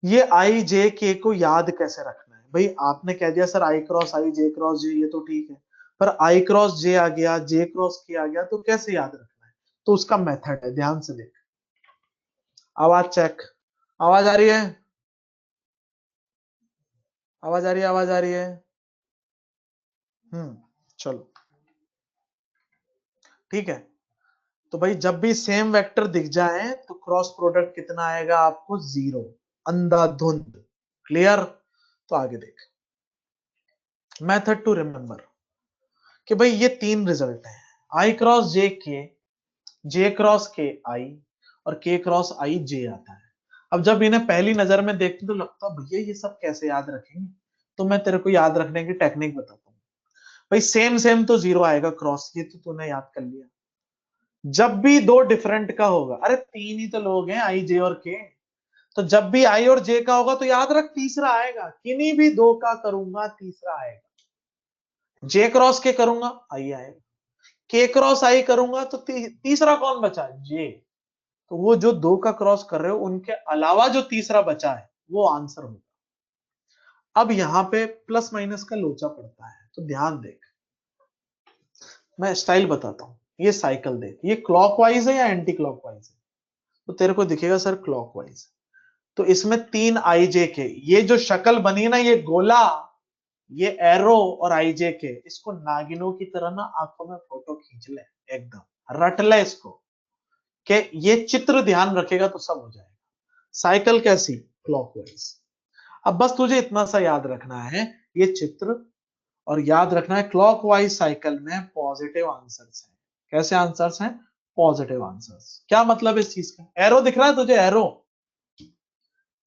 ये आई जे के को याद कैसे रखना है? भाई आपने कह दिया sir I cross I J cross J, ये तो ठीक है, पर आई क्रॉस जे आ गया, जे क्रॉस के आ गया, तो कैसे याद रखना है? तो उसका मेथड है, ध्यान से देख। आवाज चेक, आवाज आ रही है? आवाज आ रही है? आवाज आ रही है? चलो ठीक है। तो भाई जब भी सेम वेक्टर दिख जाए तो क्रॉस प्रोडक्ट कितना आएगा आपको? 0, अंधाधुंध। क्लियर? तो आगे देख, मेथड टू रिमेंबर कि भाई ये 3 रिजल्ट है, आई क्रॉस जे क्रॉस के आई, और के क्रॉस आई जे आता है। अब जब इन्हें पहली नजर में देखते तो लगता भैया ये सब कैसे याद रखेंगे, तो मैं तेरे को याद रखने की टेक्निक बताता हूँ। भाई सेम सेम तो 0 आएगा क्रॉस, ये तो तूने याद कर लिया। जब भी दो डिफरेंट का होगा, अरे 3 ही तो लोग हैं, आई जे और के, तो जब भी आई और जे का होगा तो याद रख तीसरा आएगा, किन्हीं भी दो का करूंगा तीसरा आएगा। जे क्रॉस के करूंगा आई आएगा, के क्रॉस आई करूंगा तो तीसरा कौन बचा? जे। तो वो जो दो का क्रॉस कर रहे हो उनके अलावा जो तीसरा बचा है वो आंसर होगा। अब यहां पे प्लस माइनस का लोचा पड़ता है, तो ध्यान देख, मैं स्टाइल बताता हूं। ये साइकिल देख, ये क्लॉकवाइज है या एंटी क्लॉकवाइज है? तो तेरे को दिखेगा सर क्लॉकवाइज। तो इसमें 3 आईजे के, ये जो शक्ल बनी ना, ये गोला, ये एरो और आईजे के, इसको नागिनों की तरह ना आंखों में फोटो खींच ले, एकदम रट ले इसको, कि ये चित्र ध्यान रखेगा तो सब हो जाएगा। साइकिल कैसी? क्लॉकवाइज। अब बस तुझे इतना सा याद रखना है, ये चित्र, और याद रखना है क्लॉकवाइज साइकिल में पॉजिटिव आंसर्स हैं। कैसे आंसर्स हैं? Positive answers. क्या मतलब इस चीज का? एरो दिख रहा है तुझे? एरो,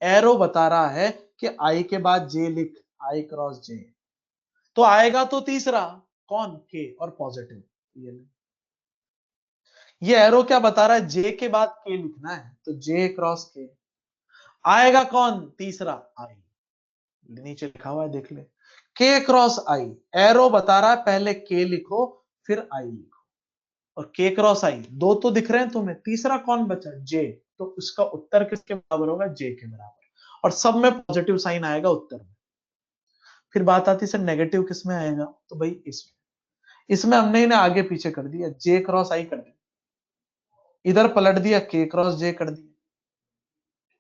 एरो बता रहा है कि आई के बाद जे लिख, आई क्रॉस जे, तो आएगा तो तीसरा कौन? के, और पॉजिटिव। ये एरो क्या बता रहा है? जे के बाद के लिखना है, तो जे क्रॉस के आएगा कौन? तीसरा आई। नीचे लिखा हुआ है देख ले, के क्रॉस आई। एरो बता रहा है पहले के लिखो फिर आई लिखो, और के क्रॉस आई दो तो दिख रहे हैं तुम्हें, तीसरा कौन बचा? जे। तो उसका उत्तर किसके बराबर होगा? जे के बराबर। और सब में पॉजिटिव साइन आएगा उत्तर में। फिर बात आती है सर नेगेटिव किस में आएगा? तो भाई इसमें हमने इन्हें आगे पीछे कर दिया, जे क्रॉस आई कर दिया, इधर पलट दिया के क्रॉस जे कर दिया,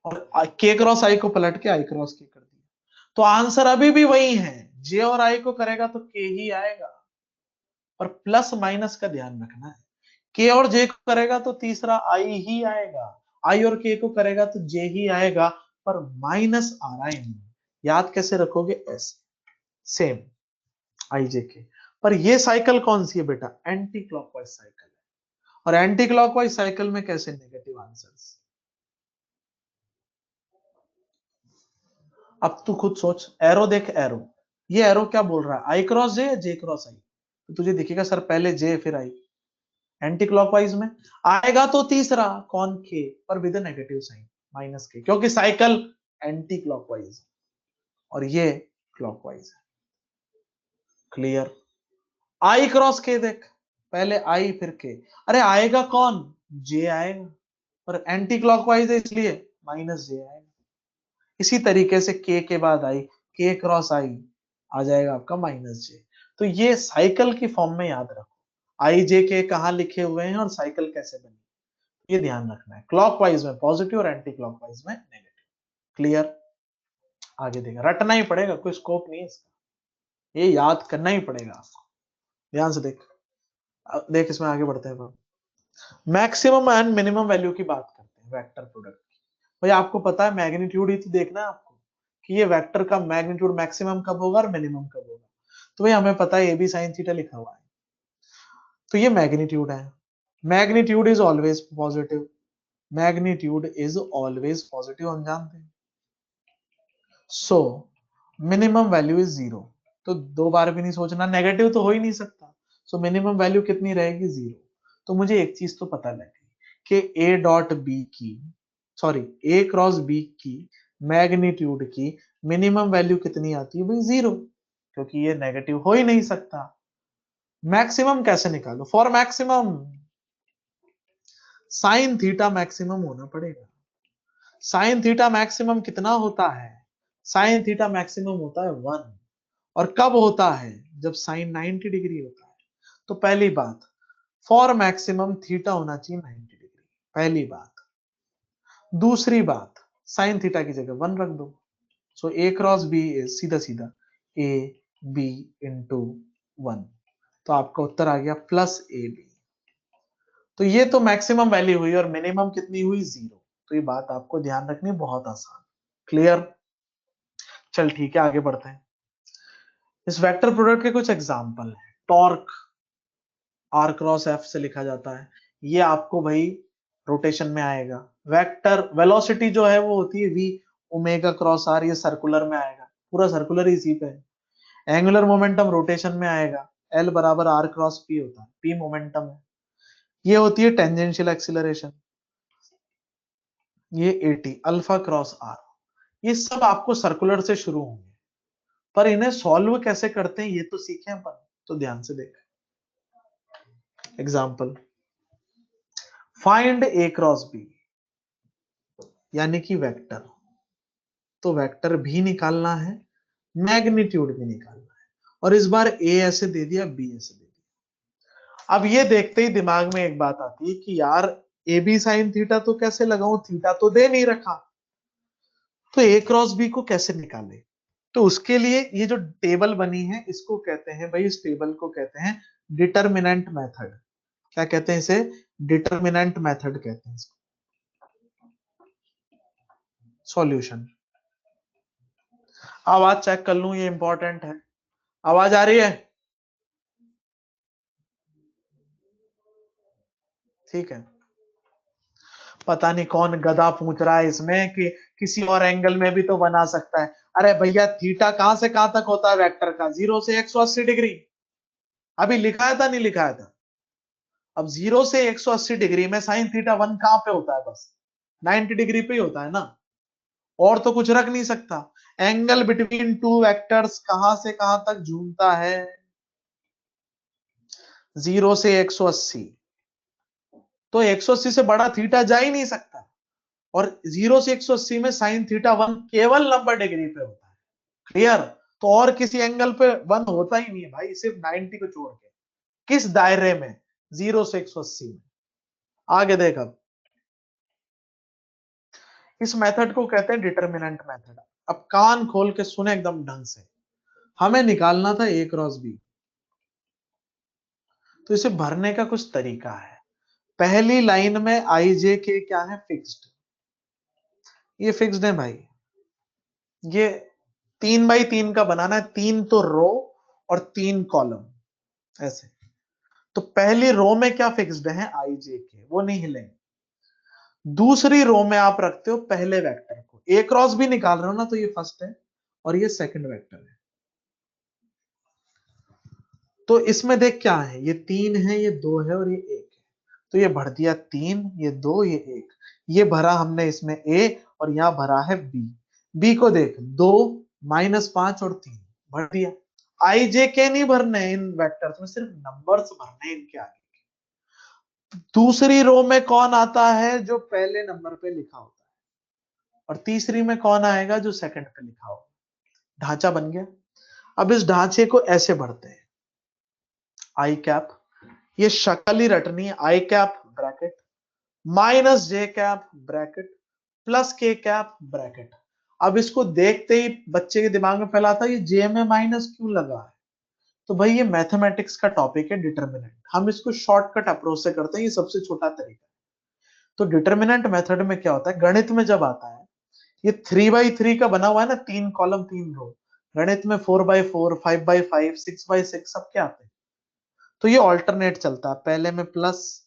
और के क्रॉस आई को पलट के आई क्रॉस के कर दिया। तो आंसर अभी भी वही है, जे और आई को करेगा तो के ही आएगा। पर प्लस माइनस का ध्यान रखना है, के और जे को करेगा तो तीसरा आई ही आएगा, आई और के को करेगा तो जे ही आएगा, पर माइनस आ रहा है इनमें। याद कैसे रखोगे? ऐसे सेम आई जे के। पर ये साइकिल कौन सी है बेटा? एंटी क्लॉकवाइज साइकिल है। और एंटी क्लॉकवाइज साइकिल में कैसे नेगेटिव आंसर्स? अब तू खुद सोच, एरो देख, एरो, ये एरो क्या बोल रहा है? आई क्रॉस जे या जे क्रॉस आई? तो तुझे दिखेगा सर पहले जे फिर आई। एंटी क्लॉकवाइज में आएगा तो तीसरा कौन? के, पर विद नेगेटिव साइन, माइनस के, क्योंकि साइकिल एंटी क्लॉकवाइज और ये क्लॉकवाइज है। क्लियर? आई क्रॉस के देख, पहले आई फिर के, अरे आएगा कौन? जे आएगा, पर एंटी क्लॉकवाइज है इसलिए माइनस जे आएगा। इसी तरीके से के बाद आई, के क्रॉस आई आ जाएगा आपका माइनस जे। तो ये साइकिल की फॉर्म में याद रखो, आई जे के कहां लिखे हुए हैं और साइकिल कैसे बनी, ये ध्यान रखना है। क्लॉकवाइज में पॉजिटिव और एंटी क्लॉकवाइज में नेगेटिव। क्लियर? आगे देखें, रटना ही पड़ेगा, कोई स्कोप नहीं है इसका, ये याद करना ही पड़ेगा आपको। ध्यान से देख, देख इसमें आगे बढ़ते हैं। मैक्सिमम एंड मिनिमम वैल्यू की बात करते हैं वेक्टर प्रोडक्ट की। भाई आपको पता है मैग्नीट्यूड ही तो देखना है आपको, कि ये वेक्टर का मैग्नीट्यूड मैक्सिमम कब होगा और मिनिमम कब होगा। तो भाई हमें पता है ए बी साइन थीटा लिखा हुआ है, तो ये मैग्नीट्यूड है। Magnitude is always positive, magnitude is always positive, हम जानते हैं। सो मिनिमम वैल्यू इज 0, तो दो बार भी नहीं सोचना, नेगेटिव तो हो ही नहीं सकता। सो मिनिमम वैल्यू कितनी रहेगी? 0। तो मुझे एक चीज तो पता लगी कि ए डॉट बी की, सॉरी, ए क्रॉस बी की मैग्नीट्यूड की मिनिमम वैल्यू कितनी आती है? भाई 0, क्योंकि ये नेगेटिव हो ही नहीं सकता। मैक्सिमम कैसे निकालो? For maximum sine theta maximum होना पड़ेगा। साइन थीटा मैक्सिमम कितना होता है? साइन थीटा मैक्सिमम होता है 1। और कब होता है? जब साइन 90 डिग्री होता है। तो पहली बात, फॉर मैक्सिमम थीटा होना चाहिए 90 डिग्री, पहली बात। दूसरी बात, साइन थीटा की जगह 1 रख दो। सो ए क्रॉस बी इज सीधा सीधा ए बी इंटू 1, तो आपका उत्तर आ गया प्लस ए बी। तो ये तो मैक्सिमम वैल्यू हुई और मिनिमम कितनी हुई 0। तो ये बात आपको ध्यान रखनी, बहुत आसान। क्लियर? चल ठीक है, आगे बढ़ते हैं। इस वेक्टर प्रोडक्ट के कुछ एग्जांपल हैं। टॉर्क आर क्रॉस एफ से लिखा जाता है, ये आपको भाई रोटेशन में आएगा। वेक्टर वेलोसिटी जो है वो होती है वी ओमेगा क्रॉस आर, ये सर्कुलर में आएगा, पूरा सर्कुलर ही इसी पे है। एंगुलर मोमेंटम रोटेशन में आएगा, एल बराबर आर क्रॉस पी होता है, पी मोमेंटम है। ये होती है टेंजेंशियल एक्सीलरेशन, ये एटी अल्फा क्रॉस आर। ये सब आपको सर्कुलर से शुरू होंगे, पर इन्हें सॉल्व कैसे करते हैं ये तो सीखे अपन, तो ध्यान से देखें। एग्जाम्पल, फाइंड ए क्रॉस बी, यानी कि वेक्टर। तो वेक्टर भी निकालना है, मैग्नीट्यूड भी निकालना है, और इस बार ए ऐसे दे दिया, बी ऐसे दे दिया। अब ये देखते ही दिमाग में एक बात आती है कि यार ए बी साइन थीटा तो कैसे लगाऊं, थीटा तो दे नहीं रखा, तो ए क्रॉस बी को कैसे निकाले। तो उसके लिए ये जो टेबल बनी है इसको कहते हैं भाई, इस टेबल को कहते हैं डिटरमिनेंट मेथड। क्या कहते हैं इसे? डिटरमिनेंट मेथड कहते हैं इसको। सॉल्यूशन, आवाज चेक कर लूं, ये इंपॉर्टेंट है। आवाज आ रही है? ठीक है। पता नहीं कौन गधा पूछ रहा है इसमें कि किसी और एंगल में भी तो बना सकता है। अरे भैया थीटा कहां से कहां तक होता है वेक्टर का? 0 से 180 डिग्री। अभी लिखाया था नहीं लिखाया था? अब 0 से 180 डिग्री में साइन थीटा 1 कहां पे होता है? बस 90 डिग्री पे ही होता है ना, और तो कुछ रख नहीं सकता। एंगल बिटवीन टू वेक्टर्स कहां से कहां तक झूमता है? 0 से 180। तो 180 से बड़ा थीटा जा ही नहीं सकता, और 0 से 180 में साइन थीटा 1 केवल 90 डिग्री पे होता है। क्लियर? तो और किसी एंगल पे 1 होता ही नहीं है भाई, सिर्फ 90 को छोड़ के। किस दायरे में? 0 से 180 में। आगे देख, अब इस मेथड को कहते हैं डिटरमिनेंट मेथड। अब कान खोल के सुने एकदम ढंग से। हमें निकालना था ए क्रॉस बी, तो इसे भरने का कुछ तरीका है। पहली लाइन में आई जे के क्या है? फिक्स्ड। ये फिक्स्ड है भाई। ये 3x3 का बनाना है, 3 तो रो और 3 कॉलम ऐसे। तो पहली रो में क्या फिक्स्ड है? आई जे के, वो नहीं हिलेंगे। दूसरी रो में आप रखते हो पहले वेक्टर को, ए क्रॉस भी निकाल रहे हो ना, तो ये फर्स्ट है और ये सेकंड वेक्टर है। तो इसमें देख क्या है, ये 3 है, ये 2 है और ये 1 है। तो ये भर दिया 3, ये 2, ये 1। ये भरा हमने इसमें ए, और यहां भरा है बी। बी को देख, 2 -5 और 3 भर दिया। आई जे के नहीं भरने इन वेक्टर्स में, सिर्फ नंबर्स भरने इनके आगे। दूसरी रो में कौन आता है? जो पहले नंबर पे लिखा होता है, और तीसरी में कौन आएगा? जो सेकंड पे लिखा होगा। ढांचा बन गया। अब इस ढांचे को ऐसे भरते हैं, आई कैप, ये शक्ल ही रटनी है, आई कैप ब्रैकेट माइनस जे कैप ब्रैकेट प्लस के कैप ब्रैकेट। अब इसको देखते ही बच्चे के दिमाग में पहला आता है, ये जे में माइनस क्यों लगा है? तो भाई ये मैथमेटिक्स का टॉपिक है डिटरमिनेंट, हम इसको शॉर्टकट अप्रोच से करते हैं, ये सबसे छोटा तरीका। तो डिटरमिनेंट मेथड में क्या होता है, गणित में जब आता है, ये 3x3 का बना हुआ है ना, 3 कॉलम 3 रो। गणित में 4x4, 5x5, 6x6 सब क्या आते हैं। तो ये ऑल्टरनेट चलता है, पहले में प्लस,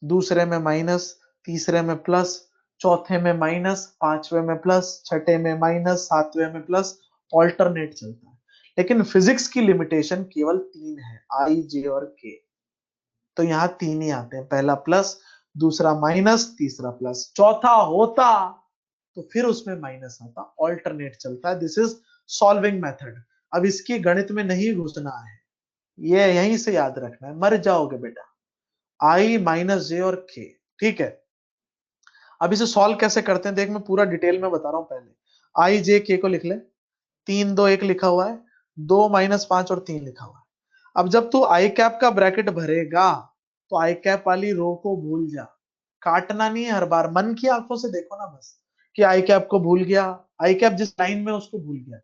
दूसरे में माइनस, तीसरे में प्लस, चौथे में माइनस, पांचवे में प्लस, छठे में माइनस, सातवें में प्लस। ऑल्टरनेट चलता है। लेकिन फिजिक्स की लिमिटेशन केवल 3 है, आई जे और के। तो यहाँ 3 ही आते हैं, पहला प्लस, दूसरा माइनस, तीसरा प्लस। चौथा होता तो फिर उसमें माइनस आता। ऑल्टरनेट चलता है। This is solving method. अब इसकी गणित में नहीं घुसना है, ये यहीं से याद रखना है, मर जाओगे बेटा। आई माइनस जे और के, ठीक है। अब इसे सॉल्व कैसे करते हैं देख, मैं पूरा डिटेल में बता रहा हूं। पहले आई जे के को लिख ले, 3 2 1 लिखा हुआ है, 2 -5 और 3 लिखा हुआ है। अब जब तू आई कैप का ब्रैकेट भरेगा तो आई कैप वाली रो को भूल जा, काटना नहीं है हर बार, मन की आंखों से देखो ना बस कि आई कैप को भूल गया, आई कैप जिस लाइन में उसको भूल गया,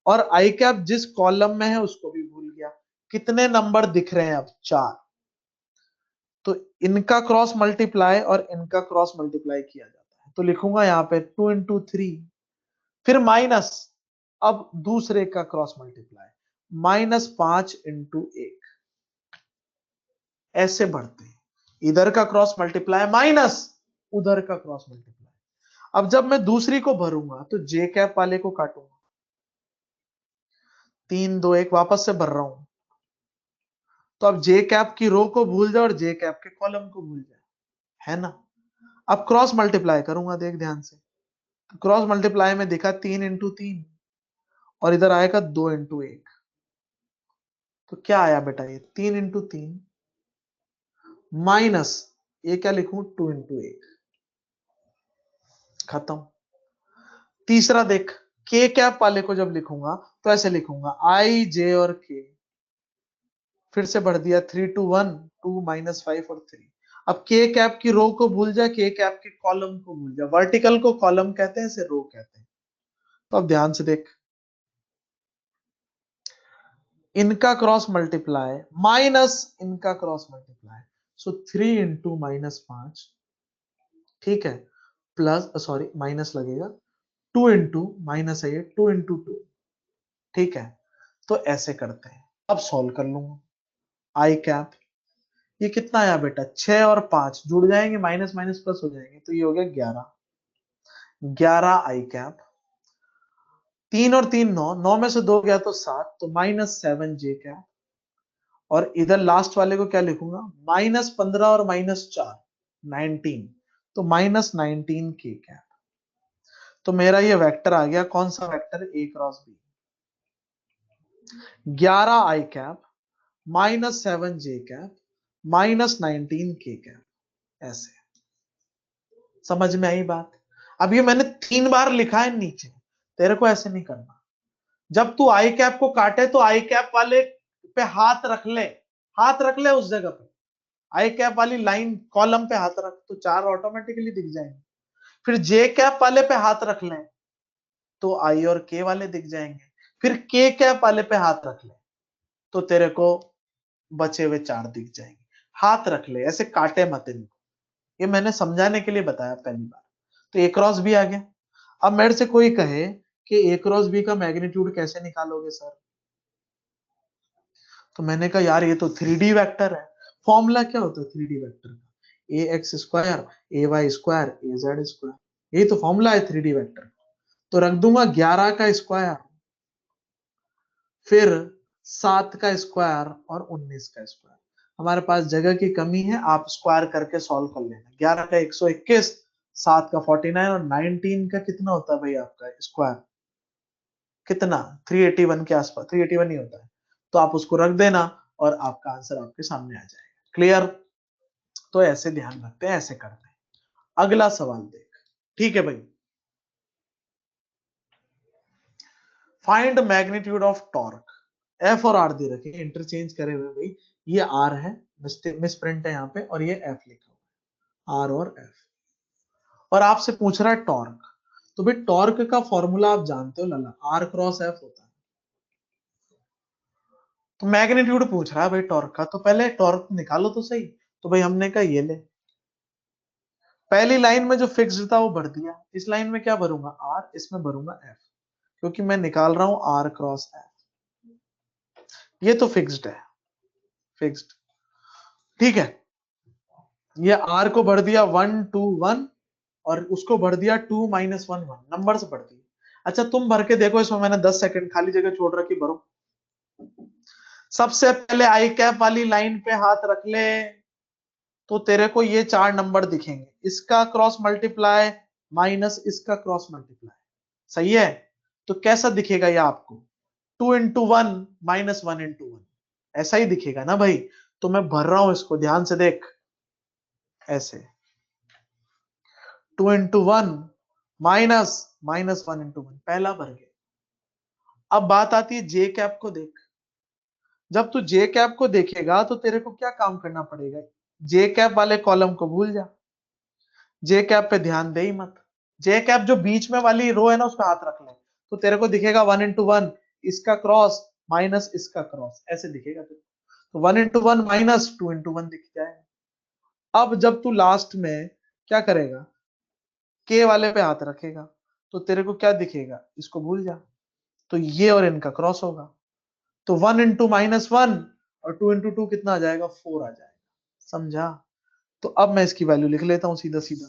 और आई कैप जिस कॉलम में है उसको भी भूल गया। कितने नंबर दिख रहे हैं अब? 4। तो इनका क्रॉस मल्टीप्लाई और इनका क्रॉस मल्टीप्लाई किया जाता है, तो लिखूंगा यहाँ पे 2 × 3, फिर माइनस, अब दूसरे का क्रॉस मल्टीप्लाई, -5 × 1, ऐसे बढ़ते हैं। इधर का क्रॉस मल्टीप्लाई माइनस उधर का क्रॉस मल्टीप्लाई। अब जब मैं दूसरी को भरूंगा तो जे कैप वाले को काटूंगा, 3 2 1 वापस से भर रहा हूं, तो अब जे कैप की रो को भूल जाए और जे कैप के कॉलम को भूल जाए, है ना। अब क्रॉस मल्टीप्लाई करूंगा, देख ध्यान से, तो क्रॉस मल्टीप्लाई में दिखा 3 × 3 और इधर आएगा 2 × 1, तो क्या आया बेटा ये 3 × 3 माइनस ये क्या लिखूं 2 × 1, खत्म। तीसरा देख, के कैप वाले को जब लिखूंगा तो ऐसे लिखूंगा आई जे और के, फिर से बढ़ दिया 3 2 1 2 -5 और 3। अब के कैप की रो को भूल जाए, के कैप के कॉलम को भूल जाए, वर्टिकल को कॉलम कहते हैं, इसे रो कहते हैं। तो अब ध्यान से देख, इनका क्रॉस मल्टीप्लाई माइनस इनका क्रॉस मल्टीप्लाई, सो 3 × -5, ठीक है, प्लस सॉरी माइनस लगेगा, 2 × -8 2 × 2, ठीक है। तो ऐसे करते हैं, अब सॉल्व कर लूंगा। आई कैप ये कितना आया बेटा, 6 और 5 जुड़ जाएंगे, माइनस माइनस प्लस हो जाएंगे, तो ये हो गया 11, 11 आई कैप। 3 और 3 9, 9 में से 2 गया तो 7, तो -7 जे कैप। और इधर लास्ट वाले को क्या लिखूंगा, -15 और -4 19, तो -19 के कैप। तो मेरा ये वेक्टर आ गया, कौन सा वेक्टर, ए क्रॉस बी। 11 आई कैप -7 जे कैप -19 के कैप, ऐसे। समझ में आई बात? अब ये मैंने 3 बार लिखा है नीचे, तेरे को ऐसे नहीं करना। जब तू आई कैप को काटे तो आई कैप वाले पे हाथ रख ले, हाथ रख ले उस जगह पे, आई कैप वाली लाइन कॉलम पे हाथ रख, तो 4 ऑटोमेटिकली दिख जाएंगे। फिर जे कैप वाले पे हाथ रख ले तो आई और के वाले दिख जाएंगे। फिर के कैप वाले पे हाथ रख ले तो तेरे को बचे हुए 4 दिख जाएंगे। हाथ रख ले, ऐसे काटे मत इनको, ये मैंने समझाने के लिए बताया पहली बार। तो ए क्रॉस बी आ गया। अब मेरे से कोई कहे कि ए क्रॉस बी का मैग्नीट्यूड कैसे निकालोगे सर, तो मैंने कहा यार ये तो 3D वेक्टर है। फॉर्मूला क्या होता है 3D वेक्टर का, ए एक्स स्क्वायर ए वाई स्क्वायर ए जेड स्क्वायर, यही तो फॉर्मूला है 3D वेक्टर। तो रख दूंगा 11 का स्क्वायर, फिर 7 का स्क्वायर और 19 का स्क्वायर। हमारे पास जगह की कमी है, आप स्क्वायर करके सॉल्व कर लेना। 11 का 121, 7 का 49 और 19 का कितना होता है भाई आपका स्क्वायर, कितना 381 के आसपास, 381 ही होता है। तो आप उसको रख देना और आपका आंसर आपके सामने आ जाएगा। क्लियर? तो ऐसे ध्यान रखते हैं, ऐसे करते हैं। अगला सवाल देख, ठीक है भाई। Find magnitude of torque. F और आर दे रखे, इंटरचेंज करे हुए भाई, ये आर है, मिस प्रिंट है यहाँ पे, और ये एफ लिखा हुआ है, आर और एफ। और आपसे पूछ रहा है टॉर्क, तो भाई टॉर्क का फॉर्मूला आप जानते हो लला, आर क्रॉस एफ होता है। तो मैग्नीट्यूड पूछ रहा है भाई टॉर्क का, तो पहले टॉर्क निकालो तो सही। तो भाई हमने कहा ये ले, पहली लाइन में जो फिक्स्ड था वो भर दिया, इस लाइन में क्या भरूंगा आर, इसमें भरूंगा एफ, क्योंकि मैं निकाल रहा हूं आर क्रॉस एफ। ये तो फिक्स्ड है, फिक्स्ड, ठीक है। ये आर को भर दिया 1 2 1 और उसको भर दिया 2 -1 1, नंबर से भर दिया। अच्छा तुम भर के देखो, इसमें मैंने 10 सेकंड खाली जगह छोड़ रखी, भरो। सबसे पहले आई कैप वाली लाइन पे हाथ रख ले तो तेरे को ये 4 नंबर दिखेंगे, इसका क्रॉस मल्टीप्लाई माइनस इसका क्रॉस मल्टीप्लाई, सही है। तो कैसा दिखेगा ये आपको, 2 × 1 -1 × 1, ऐसा ही दिखेगा ना भाई। तो मैं भर रहा हूं इसको, ध्यान से देख, ऐसे 2 × 1 -1 × 1, पहला भर गया। अब बात आती है जे कैप को देख, जब तू जे कैप को देखेगा तो तेरे को क्या काम करना पड़ेगा, जे कैप वाले कॉलम को भूल जा, जे कैप पे ध्यान दे ही मत। जे कैप जो बीच में वाली रो है ना, उस पर हाथ रख ले, तो तेरे को दिखेगा 1 into 1 इसका क्रॉस माइनस इसका क्रॉस, ऐसे दिखेगा तेरे को। तो 1 into 1 माइनस 2 into 1 दिख जाएगा। अब जब तू लास्ट में क्या करेगा, के वाले पे हाथ रखेगा, तो तेरे को क्या दिखेगा, इसको भूल जा, तो ये और इनका क्रॉस होगा। तो 1 into -1 और 2 into 2 कितना आ जाएगा, 4 आ जाएगा। समझा? तो अब मैं इसकी वैल्यू लिख लेता हूं सीधा सीधा।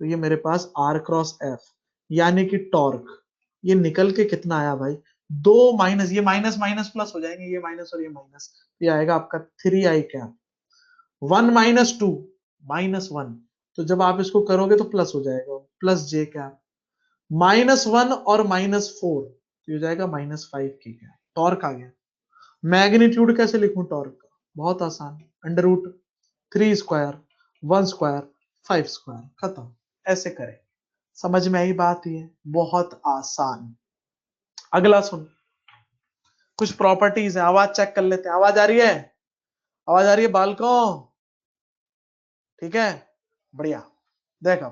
तो ये मेरे पास R क्रॉस F यानी कि टॉर्क, ये निकल के कितना आया भाई, दो माइनस, ये माइनस माइनस प्लस हो जाएंगे, ये माइनस और ये माइनस, ये आएगा आपका 3i कैप। 1 - 2 -1, तो जब आप इसको करोगे तो प्लस हो जाएगा, प्लस जे कैप। -1 और -4 तो हो जाएगा -5 की कैप। टॉर्क आ गया। मैग्नीट्यूड कैसे लिखूं टॉर्क का, बहुत आसान, √3² 1² 5², खत्म। ऐसे करें, समझ में आई बात, ये बहुत आसान। अगला सुन, कुछ प्रॉपर्टीज है, आवाज चेक कर लेते हैं। आवाज आ रही है, आवाज आ रही है बालकों? ठीक है, बढ़िया। देखो,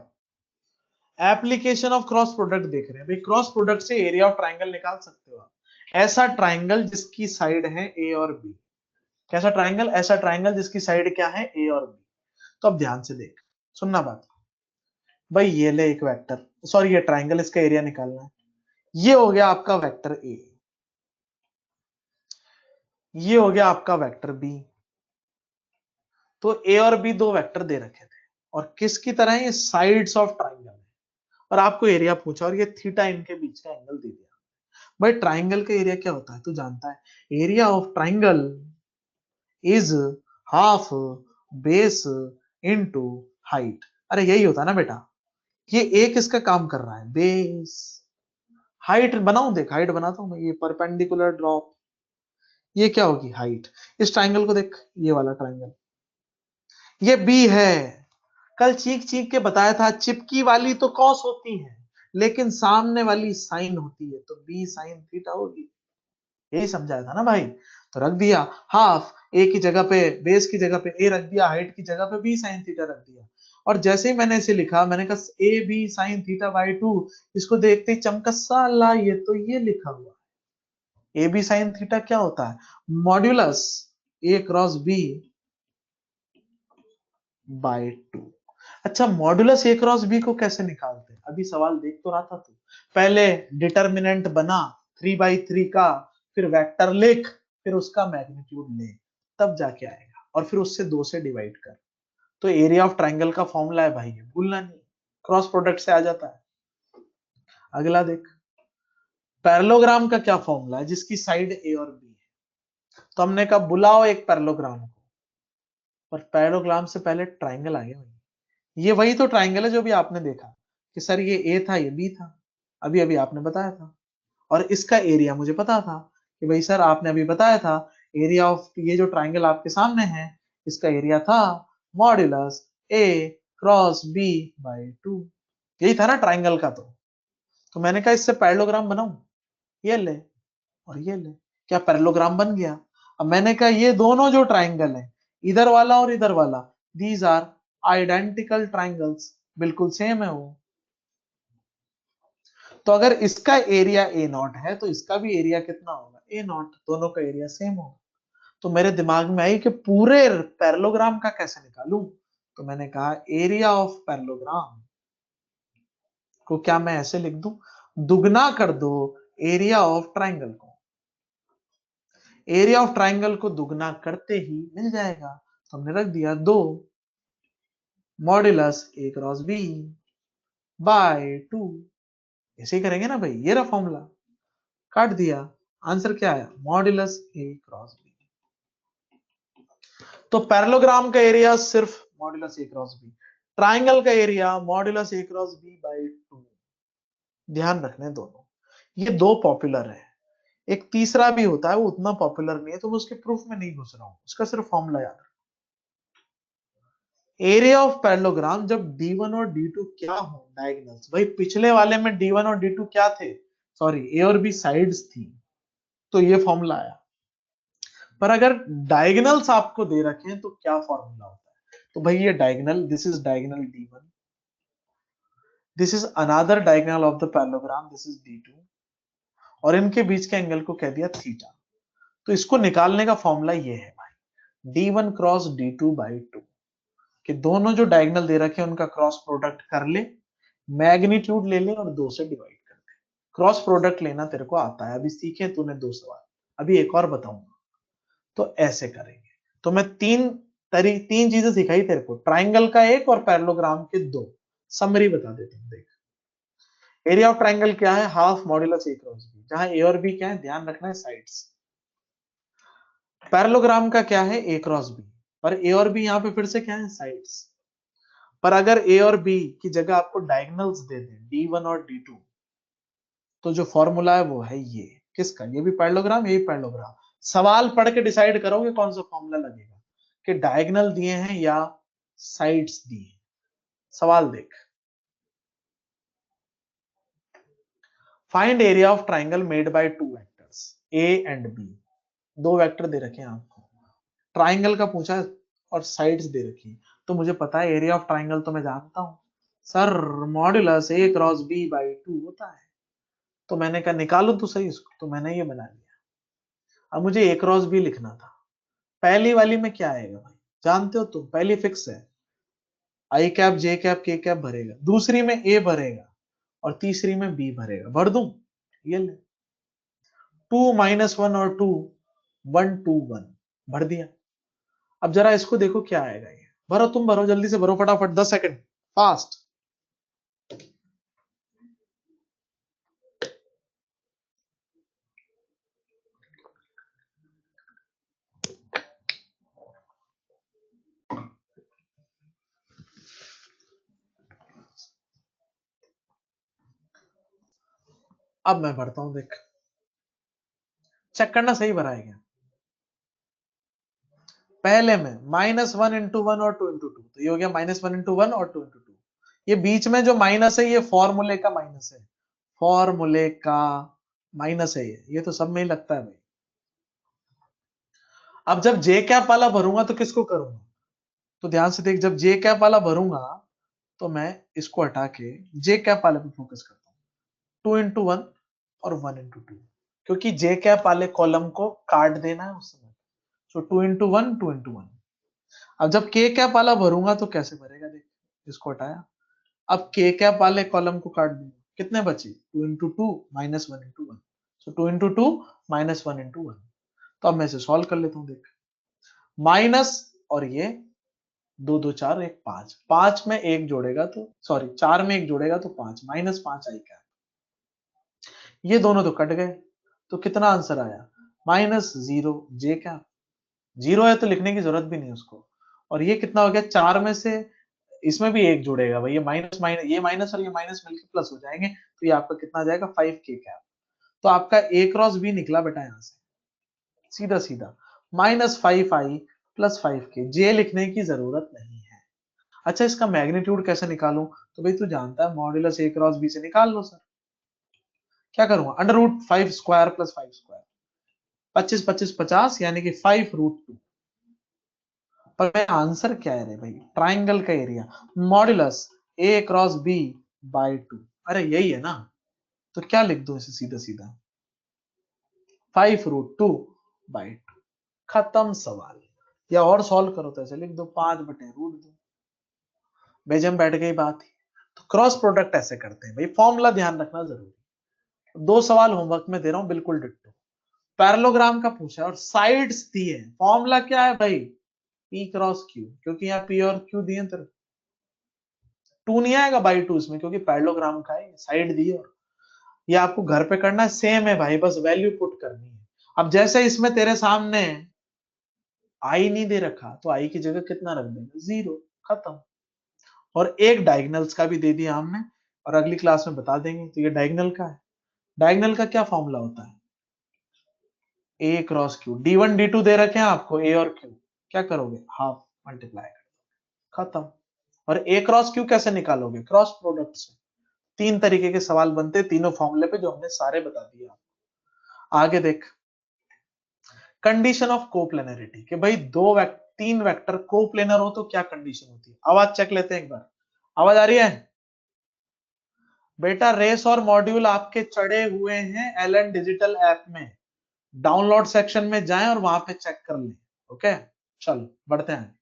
एप्लीकेशन ऑफ क्रॉस प्रोडक्ट देख रहे हैं भाई। क्रॉस प्रोडक्ट से एरिया ऑफ ट्राइंगल निकाल सकते हो आप। ऐसा ट्राइंगल जिसकी साइड है ए और बी। कैसा ट्राइंगल? ऐसा ट्राइंगल जिसकी साइड क्या है, ए और बी। तो अब ध्यान से देख, सुनना बात भाई। ये ले एक वेक्टर, सॉरी ये ट्राइंगल, इसका एरिया निकालना है। ये हो गया आपका वेक्टर ए, ये हो गया आपका वेक्टर बी। तो ए और बी दो वेक्टर दे रखे थे, और किसकी तरह है, ये साइड्स ऑफ ट्राइंगल है। और आपको एरिया पूछा, और ये थीटा इनके बीच का एंगल दे दिया। भाई ट्राइंगल का एरिया क्या होता है तू जानता है? Area of triangle is half base into height. अरे यही होता है ना बेटा। ये एक इसका काम कर रहा है, बेस। हाइट बनाऊं, देख हाइट बनाता हूं मैं, ये परपेंडिकुलर ड्रॉप, ये क्या होगी, हाइट। इस ट्राइंगल को देख, ये वाला ट्राइंगल, ये बी है। कल चीख चीख के बताया था, चिपकी वाली तो कॉस होती है, लेकिन सामने वाली साइन होती है, तो बी साइन थीटा होगी। यही समझाया था ना भाई। तो रख दिया हाफ, ए की जगह पे, बेस की जगह पे ए रख दिया, हाइट की जगह पे बी साइन थीटा रख दिया। और जैसे ही मैंने इसे लिखा, मैंने कहा A B sine theta by 2, इसको देखते ही चमका, साला ये तो ये लिखा हुआ है। ए बी साइन थीटा क्या होता है, modulus A cross B bye 2। अच्छा, मॉड्यूलस ए क्रॉस बी को कैसे निकालते हैं, अभी सवाल देख तो रहा था तू। पहले डिटर्मिनेंट बना 3/3 का, फिर वेक्टर लिख, फिर उसका मैग्नीट्यूड ले, तब जाके आएगा, और फिर उससे 2 से डिवाइड कर। तो एरिया ऑफ ट्राइंगल का फॉर्मूला है भाई, भूलना नहीं, क्रॉस प्रोडक्ट से आ जाता है। अगला देख, पैरेललोग्राम का क्या फॉर्मूला है, जिसकी साइड ए और बी है। तो हमने कहा बुलाओ एक पैरेललोग्राम को, पर पैरेललोग्राम से पहले ट्राइंगल आ गया। ये वही तो ट्राइंगल है जो भी आपने देखा कि सर ये ए था, ये बी था, अभी अभी आपने बताया था। और इसका एरिया मुझे पता था कि भाई सर आपने अभी बताया था, एरिया ऑफ ये जो ट्राइंगल आपके सामने है, इसका एरिया था modulus A cross B bye 2। यही था ना ट्राइंगल का। तो मैंने कहा इससे पैरेललोग्राम बनाऊं, ये ले और ये ले, क्या पैरेललोग्राम बन गया। अब मैंने कहा ये दोनों जो ट्राइंगल है, इधर वाला और इधर वाला, दीज आर आइडेंटिकल ट्राइंगल्स, बिल्कुल सेम है वो। तो अगर इसका एरिया ए नॉट है, तो इसका भी एरिया कितना होगा, ए नॉट, दोनों का एरिया सेम होगा। तो मेरे दिमाग में आई कि पूरे पैरेललोग्राम का कैसे निकालूं। तो मैंने कहा एरिया ऑफ पैरेललोग्राम को क्या मैं ऐसे लिख दूं, दुगना कर दो एरिया ऑफ ट्राइंगल को। एरिया ऑफ ट्राइंगल को दुगना करते ही मिल जाएगा। तो हमने रख दिया 2 modulus A cross B bye 2। ऐसे ही करेंगे ना भाई, ये रहा फॉर्मूला, काट दिया, आंसर क्या आया, मॉड्यूलस ए क्रॉस बी। तो पैरेललोग्राम का एरिया सिर्फ modulus A cross B, triangle का area modulus A cross B bye 2। ध्यान रखने दोनों, ये दो पॉपुलर है। एक तीसरा भी होता है, वो उतना पॉपुलर नहीं है, तो मैं उसके प्रूफ में नहीं घुस रहा हूं, उसका सिर्फ फॉर्मूला याद। एरिया ऑफ पैरेललोग्राम जब D1 और D2 क्या हो डायगोनल्स, भाई पिछले वाले में D1 और D2 क्या थे, सॉरी ए और बी साइड्स थी, तो ये फॉर्मूला आया। पर अगर डायगोनल्स आपको दे रखे हैं तो क्या फॉर्मूला होता है? तो भाई ये diagonal, this is diagonal D1, this is another diagonal of the parallelogram, this is D2, और इनके बीच के एंगल को कह दिया थीटा। तो इसको निकालने का फॉर्मूला ये है भाई, D1 क्रॉस D2 बाई 2, कि दोनों जो डायगोनल दे रखे हैं उनका क्रॉस प्रोडक्ट कर ले, मैग्नीट्यूड ले ले और 2 से डिवाइड कर दे। क्रॉस प्रोडक्ट लेना तेरे को आता है, अभी सीखे तूने 2 सवाल, अभी एक और बताऊंगा। तो ऐसे करेंगे। तो मैं तीन चीजें सिखाई तेरे को, ट्राइंगल का एक और पैरेललोग्राम के 2। समरी बता देता हूं, देख। एरिया ऑफ ट्राइंगल क्या है? Half modulus A cross B, जहां ए और बी क्या है, ध्यान रखना है, साइड्स। पैरेललोग्राम का क्या है? ए क्रॉस बी, पर ए और बी यहां पे फिर से क्या है, साइड्स। पर अगर ए और बी की जगह आपको डायगोनल्स दे दें, D1 और D2, तो जो फॉर्मूला है वो है ये। किसका? ये भी पैरेललोग्राम, ये भी पैरेललोग्राम। सवाल पढ़ के डिसाइड करोगे कौन सा फॉर्मूला लगेगा, कि डायगोनल दिए हैं या साइड्स दिए हैं। सवाल देख, find area of triangle made by two vectors A and B. दो वेक्टर दे रखे हैं आपको, ट्राइंगल का पूछा है और साइड्स दे रखी है। तो मुझे पता है एरिया ऑफ ट्राइंगल, तो मैं जानता हूं sir, modulus A cross B by 2 होता है। तो मैंने कहा निकालो तो सही इसको, तो मैंने ये बना लिया। अब मुझे ए क्रॉस बी लिखना था। पहली वाली में क्या आएगा भाई, जानते हो तुम, पहली फिक्स है, आई कैप जे कैप के कैप भरेगा, दूसरी में ए भरेगा और तीसरी में बी भरेगा। भर दूं? ये ले, 2 - 1 और 2, 1 2 1, भर दिया। अब जरा इसको देखो क्या आएगा। ये भरो, तुम भरो, जल्दी से भरो, फटाफट, 10 सेकंड, फास्ट। अब मैं भरता हूं, देख, चेक करना सही भरा है क्या। पहले में -1 × 1 और 2 × 2, तो ये हो गया -1 × 1 और 2 × 2। ये बीच में जो माइनस है ये फॉर्मूले का माइनस है, फॉर्मूले का माइनस है ये तो सब में ही लगता है भाई। अब जब जे कैप वाला भरूंगा तो किसको करूंगा, तो ध्यान से देख, जब जे कैप वाला भरूंगा तो मैं इसको हटा के जे कैप वाले पे फोकस करता हूँ। 2 × 1 और 1 × 2, क्योंकि जे कैप वाले कॉलम को काट देना है उस समय। सो 2 × 1, 2 × 1। अब जब के कैप वाला भरूंगा तो कैसे भरेगा, देख, इसको हटाया, अब के कैप वाले कॉलम को काट दूंगा, कितने बचे, 2 × 2 -1 × 1, सो 2 × 2 -1 × 1। तो अब मैं इसे सॉल्व कर लेता हूं, देख, माइनस, और ये 2 2 4 1 5, 5 में एक जोड़ेगा तो, सॉरी, 4 में एक जोड़ेगा तो 5, -5 आई क्या, ये दोनों तो कट गए। तो कितना आंसर आया, -0 जे क्या, 0 है तो लिखने की जरूरत भी नहीं उसको। और ये कितना हो गया, 4 में से इसमें भी एक जुड़ेगा भाई, ये माइनस माइनस, ये माइनस और ये माइनस मिलकर प्लस हो जाएंगे, तो ये आपका कितना आ जाएगा, 5k कैप। तो आपका ए क्रॉस बी निकला बेटा यहां से, सीधा सीधा, -5i + 5k, जे लिखने की जरूरत नहीं है। अच्छा, इसका मैग्नीट्यूड कैसे निकालूं, तो भाई तू जानता है, मॉड्यूलस ए क्रॉस बी से निकाल लो सर। क्या करूंगा, √5 स्क्वायर + 5 स्क्वायर, 25 25 50, यानी कि 5√2। पर आंसर क्या है रे भाई, ट्राइंगल का area, modulus A cross B by 2, अरे यही है ना। तो क्या लिख दो इसे, सीधा सीधा 5√2/2, खत्म सवाल। या और सॉल्व करो तो ऐसे लिख दो, 5/√2, बेजम बैठ गई बात ही। तो क्रॉस प्रोडक्ट ऐसे करते हैं भाई, फॉर्मूला ध्यान रखना जरूरी। 2 सवाल होमवर्क में दे रहा हूं, बिल्कुल डिट्टो। पैरेललोग्राम का पूछा है और साइड्स दिए, फॉर्मूला क्या है भाई, P क्रॉस Q, क्योंकि यहाँ P और Q दिए, तो 2 नहीं आएगा बाई 2 इसमें, क्योंकि पैरेललोग्राम का है, साइड दी है। ये आपको घर पे करना है, सेम है भाई, बस वैल्यू पुट करनी है। अब जैसे इसमें तेरे सामने आई नहीं दे रखा, तो आई की जगह कितना रख देंगे, 0, खत्म। और एक डायगोनल्स का भी दे दिया हमने, और अगली क्लास में बता देंगे। तो ये डायगोनल का है, डायगोनल का क्या फॉर्मूला होता है, A cross Q, D1 D2 दे रखे हैं आपको, ए और क्यू, क्या करोगे, हाफ मल्टीप्लाई, खत्म। और ए क्रॉस क्यू कैसे निकालोगे, क्रॉस प्रोडक्ट से। 3 तरीके के सवाल बनते, तीनों फॉर्मूले पे, जो हमने सारे बता दिए। आगे देख, कंडीशन ऑफ कोप्लेनरिटी कि भाई तीन वेक्टर कोप्लेनर हो तो क्या कंडीशन होती है। आवाज चेक लेते हैं एक बार, आवाज आ रही है बेटा? रेस और मॉड्यूल आपके चढ़े हुए हैं एलन डिजिटल ऐप में, डाउनलोड सेक्शन में जाएं और वहां पे चेक कर लें। ओके चलो बढ़ते हैं।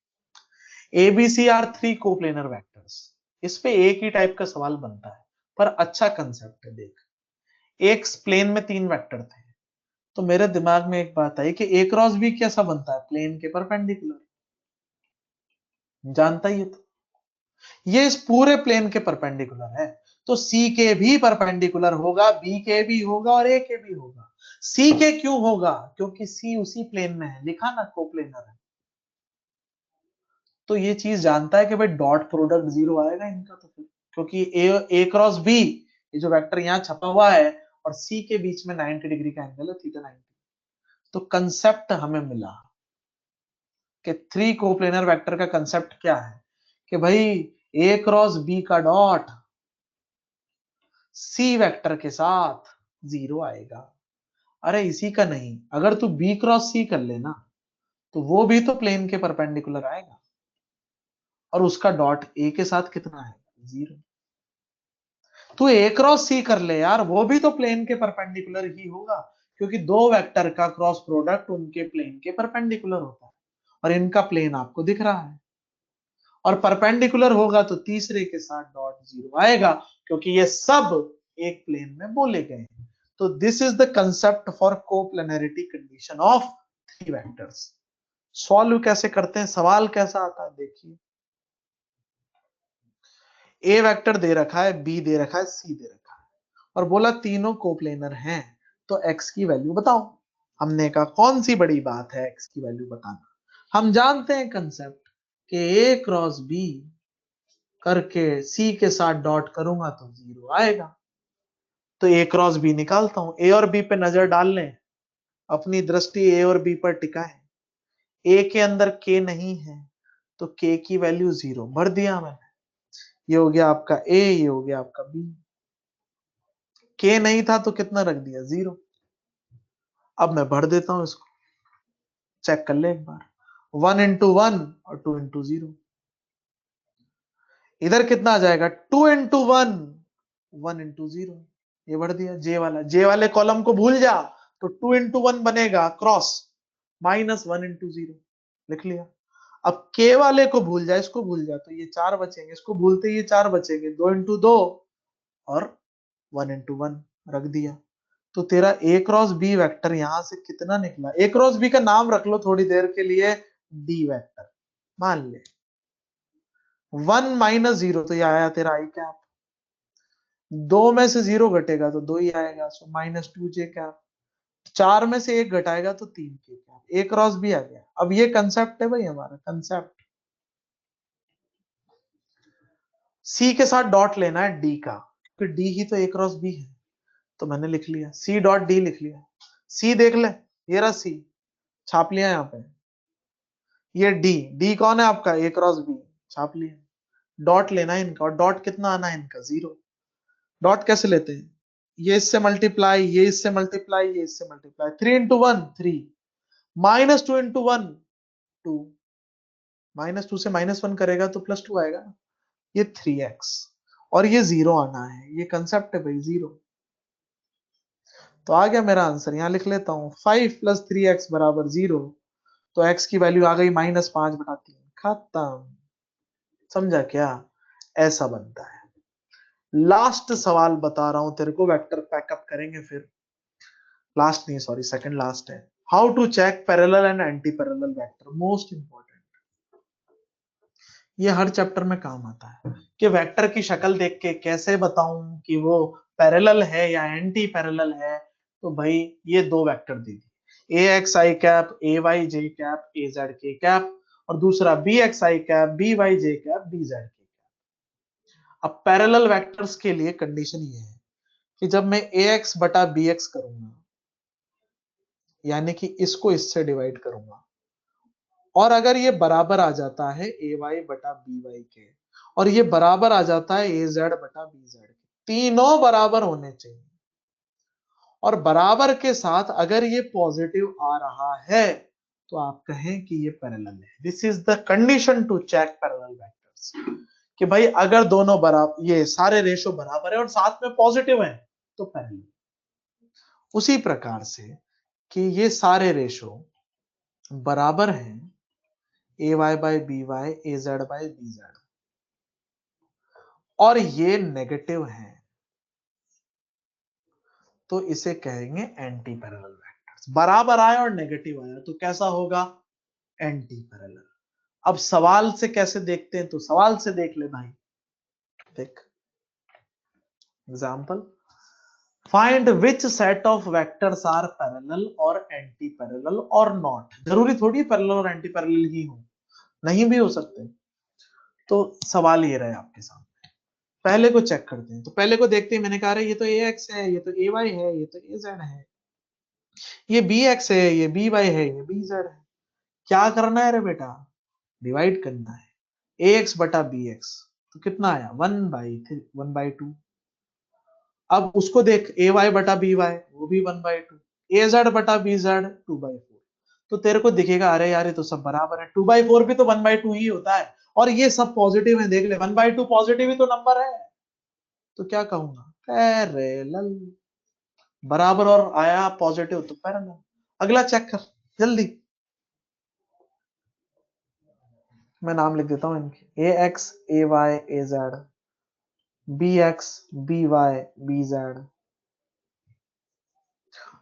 ABC are three coplanar vectors, इस पे एक ही टाइप का सवाल बनता है पर अच्छा कंसेप्ट है। देख, एक प्लेन में तीन वेक्टर थे तो मेरे दिमाग में एक बात आई कि ए क्रॉस बी कैसा बनता है, प्लेन के परपेंडिकुलर, जानता ही है तो ये इस पूरे प्लेन के परपेंडिकुलर है, तो सी के भी परपेंडिकुलर होगा, बी के भी होगा और ए के भी होगा। सी के क्यों होगा? क्योंकि सी उसी प्लेन में है, लिखा ना कोप्लेनर है। तो ये चीज जानता है कि भाई डॉट प्रोडक्ट जीरो आएगा इनका, तो फिर क्योंकि ए क्रॉस बी, ये जो वेक्टर यहाँ छपा हुआ है और सी के बीच में 90 डिग्री का एंगल है, थीटा 90। तो कंसेप्ट हमें मिला कि थ्री कोप्लेनर वेक्टर का कंसेप्ट क्या है कि भाई ए क्रॉस बी का डॉट सी वेक्टर के साथ जीरो आएगा। अरे इसी का नहीं, अगर तू बी क्रॉस सी कर लेना तो वो भी तो प्लेन के परपेंडिकुलर आएगा और उसका डॉट ए के साथ कितना है, जीरो। तू ए क्रॉस सी कर ले यार, वो भी तो प्लेन के परपेंडिकुलर ही होगा, क्योंकि दो वेक्टर का क्रॉस प्रोडक्ट उनके प्लेन के परपेंडिकुलर होता है और इनका प्लेन आपको दिख रहा है और परपेंडिकुलर होगा तो तीसरे के साथ डॉट जीरो आएगा, क्योंकि ये सब एक प्लेन में बोले गए हैं। तो this is the concept for coplanarity condition of three vectors. Solve कैसे करते हैं, सवाल कैसा आता है देखिए। ए वेक्टर दे रखा है, बी दे रखा है, सी दे रखा है और बोला तीनों कोप्लेनर हैं, तो एक्स की वैल्यू बताओ। हमने कहा कौन सी बड़ी बात है एक्स की वैल्यू बताना, हम जानते हैं कंसेप्ट कि ए क्रॉस बी करके सी के साथ डॉट करूंगा तो जीरो आएगा। तो ए क्रॉस बी निकालता हूं, ए और बी पे नजर डाल लें, अपनी दृष्टि ए और बी पर टिकाएं। ए के अंदर के नहीं है तो के की वैल्यू जीरो भर दिया मैंने, ये हो गया आपका ए, ये हो गया आपका बी। के नहीं था तो कितना रख दिया, जीरो। अब मैं भर देता हूं इसको, चेक कर ले एक बार, 1 into 1 और 2 into 0। इधर कितना आ जाएगा, 2 into 1, 1 into 0। ये भर दिया। जे वाले कॉलम को भूल जा, तो 2 into 1 बनेगा क्रॉस, -1 into 0 लिख लिया। अब के वाले को भूल जा, इसको भूल जा, तो ये चार बचेंगे, इसको भूलते ये चार बचेंगे, 2 into 2 और 1 into 1 रख दिया। तो तेरा ए क्रॉस बी वेक्टर यहां से कितना निकला, ए क्रॉस बी का नाम रख लो थोड़ी देर के लिए, डी वेक्टर मान ले। 1 - 0 तो ये आया तेरा आई कैप, दो में से जीरो घटेगा तो दो ही आएगा, सो -2j कैप। चार में से एक घटाएगा तो 3k कैप। ए क्रॉस बी आ गया। अब ये कंसेप्ट है भाई हमारा कंसेप्ट। सी के साथ डॉट लेना है डी का, क्योंकि डी ही तो ए क्रॉस बी है, तो मैंने लिख लिया सी डॉट डी लिख लिया। सी देख ले, ये रहा सी, छाप लिया यहाँ पे। ये डी, डी कौन है आपका, ए क्रॉस बी, छाप लिया। डॉट लेना है इनका, और डॉट कितना आना है इनका, जीरो। डॉट कैसे लेते हैं, ये इससे मल्टीप्लाई, ये इससे मल्टीप्लाई, ये इससे मल्टीप्लाई, 3 into 1 3, -2 into 1 2, -2 से -1 करेगा तो +2 आएगा, ये 3x और ये जीरो आना है, ये कंसेप्ट है भाई, जीरो। तो आ गया मेरा आंसर, यहां लिख लेता हूं 5 + 3x = 0। तो x की वैल्यू आ गई -5/3, खत्म। समझा क्या, ऐसा बनता है। लास्ट सवाल बता रहा हूं तेरे को, वेक्टर पैकअप करेंगे फिर। लास्ट नहीं, सॉरी सेकंड लास्ट है। How to check parallel and anti parallel vector, most important. ये हर चैप्टर में काम आता है कि वेक्टर की शक्ल देख के कैसे बताऊं कि वो पैरेलल है या एंटी पैरेलल है। तो भाई ये दो वेक्टर दे दी, ए एक्स आई कैप, ए वाई जे कैप, ए जेड के कैप, और दूसरा बी एक्स आई कैप, बी वाई जे कैप, बी जेड के कैप। अब पैरेलल वेक्टर्स के लिए कंडीशन ये है कि जब मैं ए एक्स बटा बी एक्स करूंगा, यानी कि इसको इससे डिवाइड करूंगा, और अगर ये बराबर आ जाता है ए वाई बटा बी वाई के, और ये बराबर आ जाता है ए जेड बटा बी जेड के, तीनों बराबर होने चाहिए, और बराबर के साथ अगर ये पॉजिटिव आ रहा है तो आप कहें कि ये पैरेलल है। This is the condition to check parallel vectors, कि भाई अगर दोनों बराबर, ये सारे रेशो बराबर है और साथ में पॉजिटिव है तो पैरेलल। उसी प्रकार से कि ये सारे रेशो बराबर हैं A Y by B Y, A Z by B Z, और ये नेगेटिव है, तो इसे कहेंगे एंटी पैरेलल वेक्टर्स। बराबर आया और नेगेटिव आया तो कैसा होगा? Anti parallel. अब सवाल से कैसे देखते हैं, तो सवाल से देख ले भाई। देख example, find which set of vectors are parallel और एंटी पैरेलल और नॉट। जरूरी थोड़ी पैरेलल और एंटी पैरेलल ही हो, नहीं भी हो सकते। तो सवाल ये रहे आपके सामने, पहले को चेक करते हैं। तो पहले को देखते हैं, मैंने कहा ये तो ए एक्स है, ये तो ए वाई है, ये तो ए जेड है, ये बी एक्स है, ये बी वाई है, ये बी जेड है। क्या करना है रे बेटा? डिवाइड करना है। ए एक्स बटा बी एक्स तो कितना आया? 1/3, 1/2। अब उसको देख, ए वाई बटा बी वाई वो भी 1/2, ए जेड बटा बी जेड 2/4। तो तेरे को दिखेगा अरे यार ये तो सब बराबर है, 2/4 भी तो 1/2 ही होता है, और ये सब पॉजिटिव है। देख ले 1/2 पॉजिटिव ही तो नंबर है, तो क्या कहूंगा? पैरेलल। बराबर और आया पॉजिटिव तो पैरेलल। अगला चेक कर जल्दी, मैं नाम लिख देता हूं इनके, A X A Y A Z, B X B Y B Z.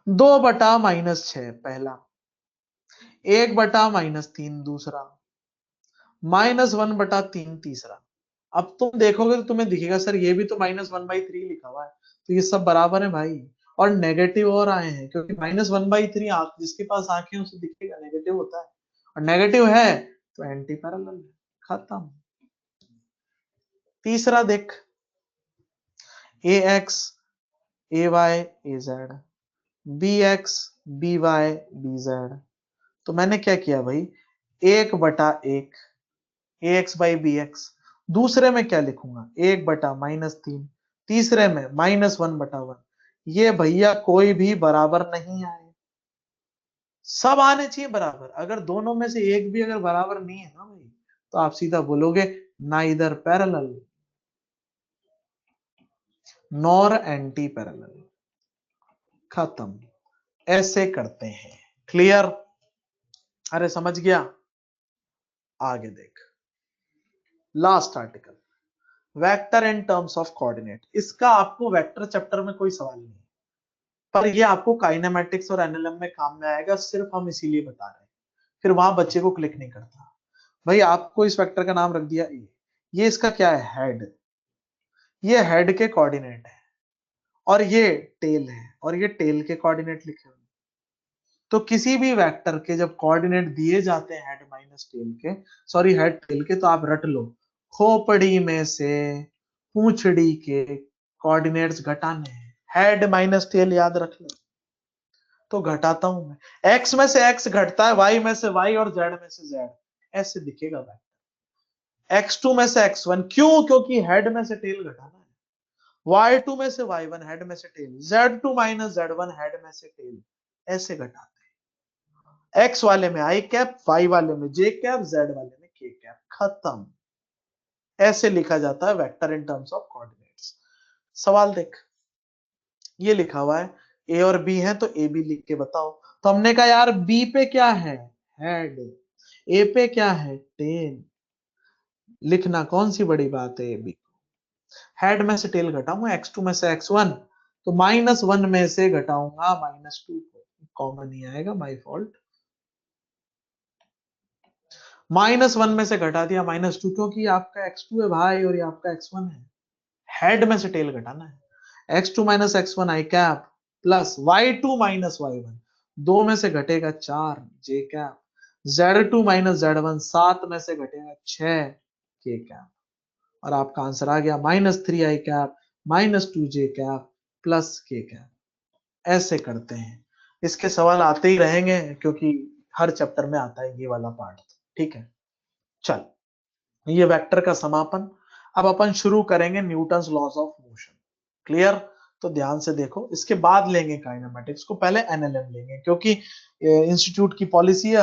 2/-6 पहला, 1/-3 दूसरा, -1/3 तीसरा। अब तुम देखोगे तो तुम्हें दिखेगा सर ये भी तो -1/3 लिखा हुआ है, तो ये सब बराबर है भाई। और नेगेटिव और आए हैं, क्योंकि -1/3 आंख, जिसके पास आंखें उसे दिखेगा नेगेटिव होता है, और नेगेटिव है तो एंटी पैरेलल है। खत्म। तीसरा देख, A X A Y A Z, B X B Y B Z. तो मैंने क्या किया भाई, 1/1 A X by B X. दूसरे में क्या लिखूंगा? 1/-3। तीसरे में -1/1। ये भैया कोई भी बराबर नहीं आए, सब आने चाहिए बराबर। अगर दोनों में से एक भी अगर बराबर नहीं है ना भाई, तो आप सीधा बोलोगे neither parallel nor anti parallel. खत्म। ऐसे करते हैं। क्लियर? अरे समझ गया? आगे देख, last article, vector in terms of coordinate. इसका आपको वेक्टर चैप्टर में कोई सवाल नहीं है, पर ये आपको काइनेमेटिक्स और एनएलएम में काम में आएगा, सिर्फ हम इसीलिए बता रहे हैं, फिर वहां बच्चे को क्लिक नहीं करता। भाई आपको इस वेक्टर का नाम रख दिया ए, ये इसका क्या है? हेड। ये हेड के कोऑर्डिनेट है, और ये टेल है, और ये टेल के कोऑर्डिनेट लिखे हुए। तो किसी भी वेक्टर के जब कोऑर्डिनेट दिए जाते हैं हेड माइनस टेल के, सॉरी हेड टेल के, तो आप रट लो, खोपड़ी में से पूंछड़ी के कोऑर्डिनेट्स घटाने हैं। हेड माइनस टेल याद रख लो, तो घटाता हूं मैं, एक्स में से एक्स घटता है, वाई में से वाई, और जेड में से जेड। ऐसे दिखेगा वेक्टर। x2 में से x1, क्यों? क्योंकि हेड में से टेल घटाना है। y2 में से y1, हेड में से tell, z2 minus z1, head में से टेल। ऐसे घटाते हैं, x वाले में i कैप, y वाले में j कैप, z वाले में k कैप। खत्म। ऐसे लिखा जाता है vector in terms of coordinates. सवाल देख, ये लिखा हुआ है ए और बी है, तो ए बी लिख के बताओ। तो हमने कहा यार बी पे क्या है? हेड। ए पे क्या है? टेल। लिखना कौन सी बड़ी बात है? A B. हेड में से टेल घटाऊंगा, x2 में से x1, तो -1 में से घटाऊंगा -2 को, कॉमन ही आएगा, माय फॉल्ट। -1 में से घटा दिया -2, क्योंकि आपका x2 है भाई और ये आपका x1 है। हेड में से टेल घटाना है, x2 minus x1 I cap plus y2 minus y1, 2 में से घटेगा 4 j cap, z2 minus z1, 7 में से घटेगा 6 k कैप, और आपका आंसर आ गया -3 I cap -2 j cap plus k cap. ऐसे करते हैं। इसके सवाल आते ही रहेंगे, क्योंकि हर चैप्टर में आता है ये वाला पार्ट। ठीक है, चल ये वेक्टर का समापन। अब अपन शुरू करेंगे Newton's laws of motion. Clear? तो ध्यान से देखो, इसके बाद लेंगे काइनेमेटिक्स को, पहले एनएलएम लेंगे, क्योंकि इंस्टीट्यूट की पॉलिसी है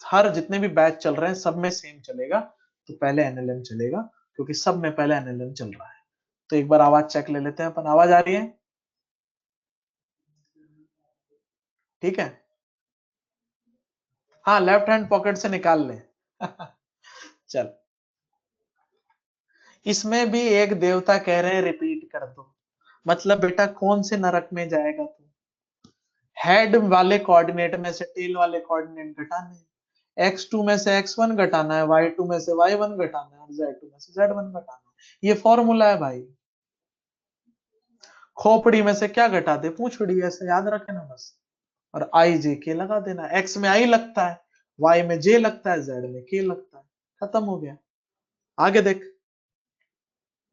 हर जितने भी बैच चल रहे हैं सब में सेम चलेगा, तो पहले एनएलएम चलेगा, क्योंकि सब में पहले एनएलएम चल रहा है। तो एक बार आवाज चेक ले लेते हैं अपन, आवाज आ रही है? ठीक है, हाँ लेफ्ट हैंड पॉकेट से निकाल ले। चल, इसमें भी एक देवता कह रहे हैं रिपीट कर दो, मतलब बेटा कौन से नरक में जाएगा तू? हेड वाले कोऑर्डिनेट में से टेल वाले कोऑर्डिनेट घटाने, x2 में से x1 घटाना है, y2 में से y1 घटाना है, और z2 में से z1 घटाना है। ये फॉर्मूला है भाई। खोपड़ी में से क्या घटा दे, पूंछड़ी, ऐसे याद रखे ना बस। और आई जे के लगा देना, x में आई लगता है, y में j लगता है, z में k लगता है, खत्म हो गया। आगे देख,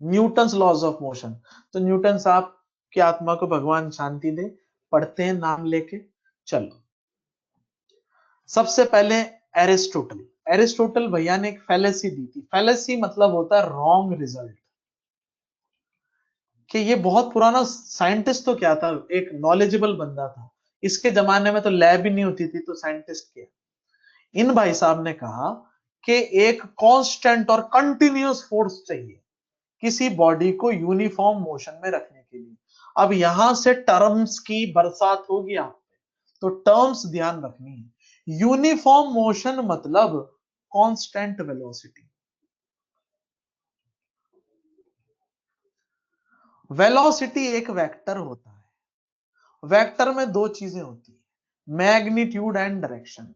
न्यूटन्स लॉज ऑफ मोशन। तो न्यूटन साहब की आत्मा को भगवान शांति दे, पढ़ते हैं नाम लेके। चलो, सबसे पहले एरिस्टोटल। एरिस्टोटल भैया ने एक फैलेसी दी थी। फैलेसी मतलब होता है रॉन्ग रिजल्ट। कि ये बहुत पुराना साइंटिस्ट तो क्या था, एक नॉलेजेबल बंदा था। इसके जमाने में तो लैब ही नहीं होती थी, तो साइंटिस्ट क्या। इन भाई साहब ने कहा कि एक कांस्टेंट और कंटिन्यूअस फोर्स चाहिए किसी बॉडी को यूनिफॉर्म मोशन में रखने के लिए। अब यहां से टर्म्स की बरसात होगी आप पे, तो टर्म्स ध्यान रखनी है। यूनिफॉर्म मोशन मतलब कांस्टेंट वेलोसिटी। वेलोसिटी एक वेक्टर होता है। वेक्टर में दो चीजें होती है, मैग्नीट्यूड एंड डायरेक्शन,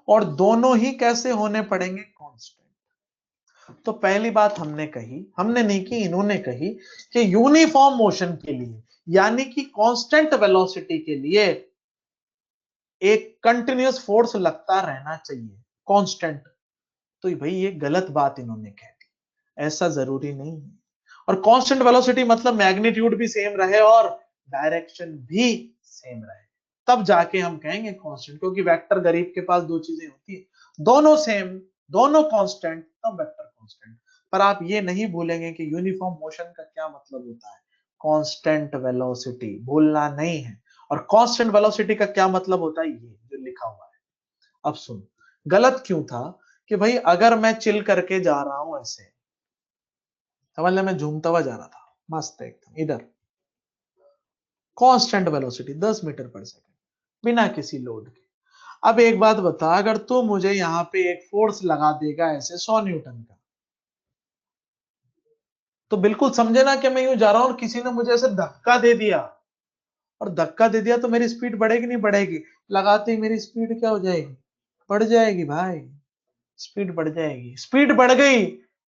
और दोनों ही कैसे होने पड़ेंगे, कांस्टेंट। तो पहली बात हमने कही, हमने नहीं की, इन्होंने कही कि यूनिफॉर्म मोशन के लिए, यानी कि कांस्टेंट वेलोसिटी के लिए एक कंटिन्यूअस फोर्स लगता रहना चाहिए, कांस्टेंट। तो भाई ये गलत बात इन्होंने कह दी, ऐसा जरूरी नहीं है। और कांस्टेंट वेलोसिटी मतलब मैग्नीट्यूड भी सेम रहे और डायरेक्शन भी सेम रहे, तब जाके हम कहेंगे कांस्टेंट। क्योंकि वेक्टर गरीब के पास दो चीजें होती है, दोनों सेम, दोनों कांस्टेंट, तब वेक्टर कांस्टेंट। पर आप ये नहीं भूलेंगे कि यूनिफॉर्म मोशन का क्या मतलब होता है, कांस्टेंट वेलोसिटी भूलना नहीं है। और कांस्टेंट वेलोसिटी का क्या मतलब होता है, ये जो लिखा हुआ है। अब सुन, गलत क्यों था कि भाई अगर मैं चिल करके जा रहा हूं ऐसे, समझ ले मैं झूमता हुआ जा रहा था मस्त एकदम इधर, कांस्टेंट वेलोसिटी 10 मीटर पर सेकंड बिना किसी लोड के। अब एक बात बता, अगर तू मुझे यहाँ पे एक फोर्स लगा देगा ऐसे 100 न्यूटन का, तो बिल्कुल समझे ना कि मैं यूं जा रहा हूं और किसी ने मुझे ऐसे धक्का दे दिया, और धक्का दे दिया तो मेरी स्पीड बढ़ेगी नहीं बढ़ेगी? लगाते ही मेरी स्पीड क्या हो जाएगी, बढ़ जाएगी भाई। स्पीड बढ़ जाएगी, स्पीड बढ़ गई,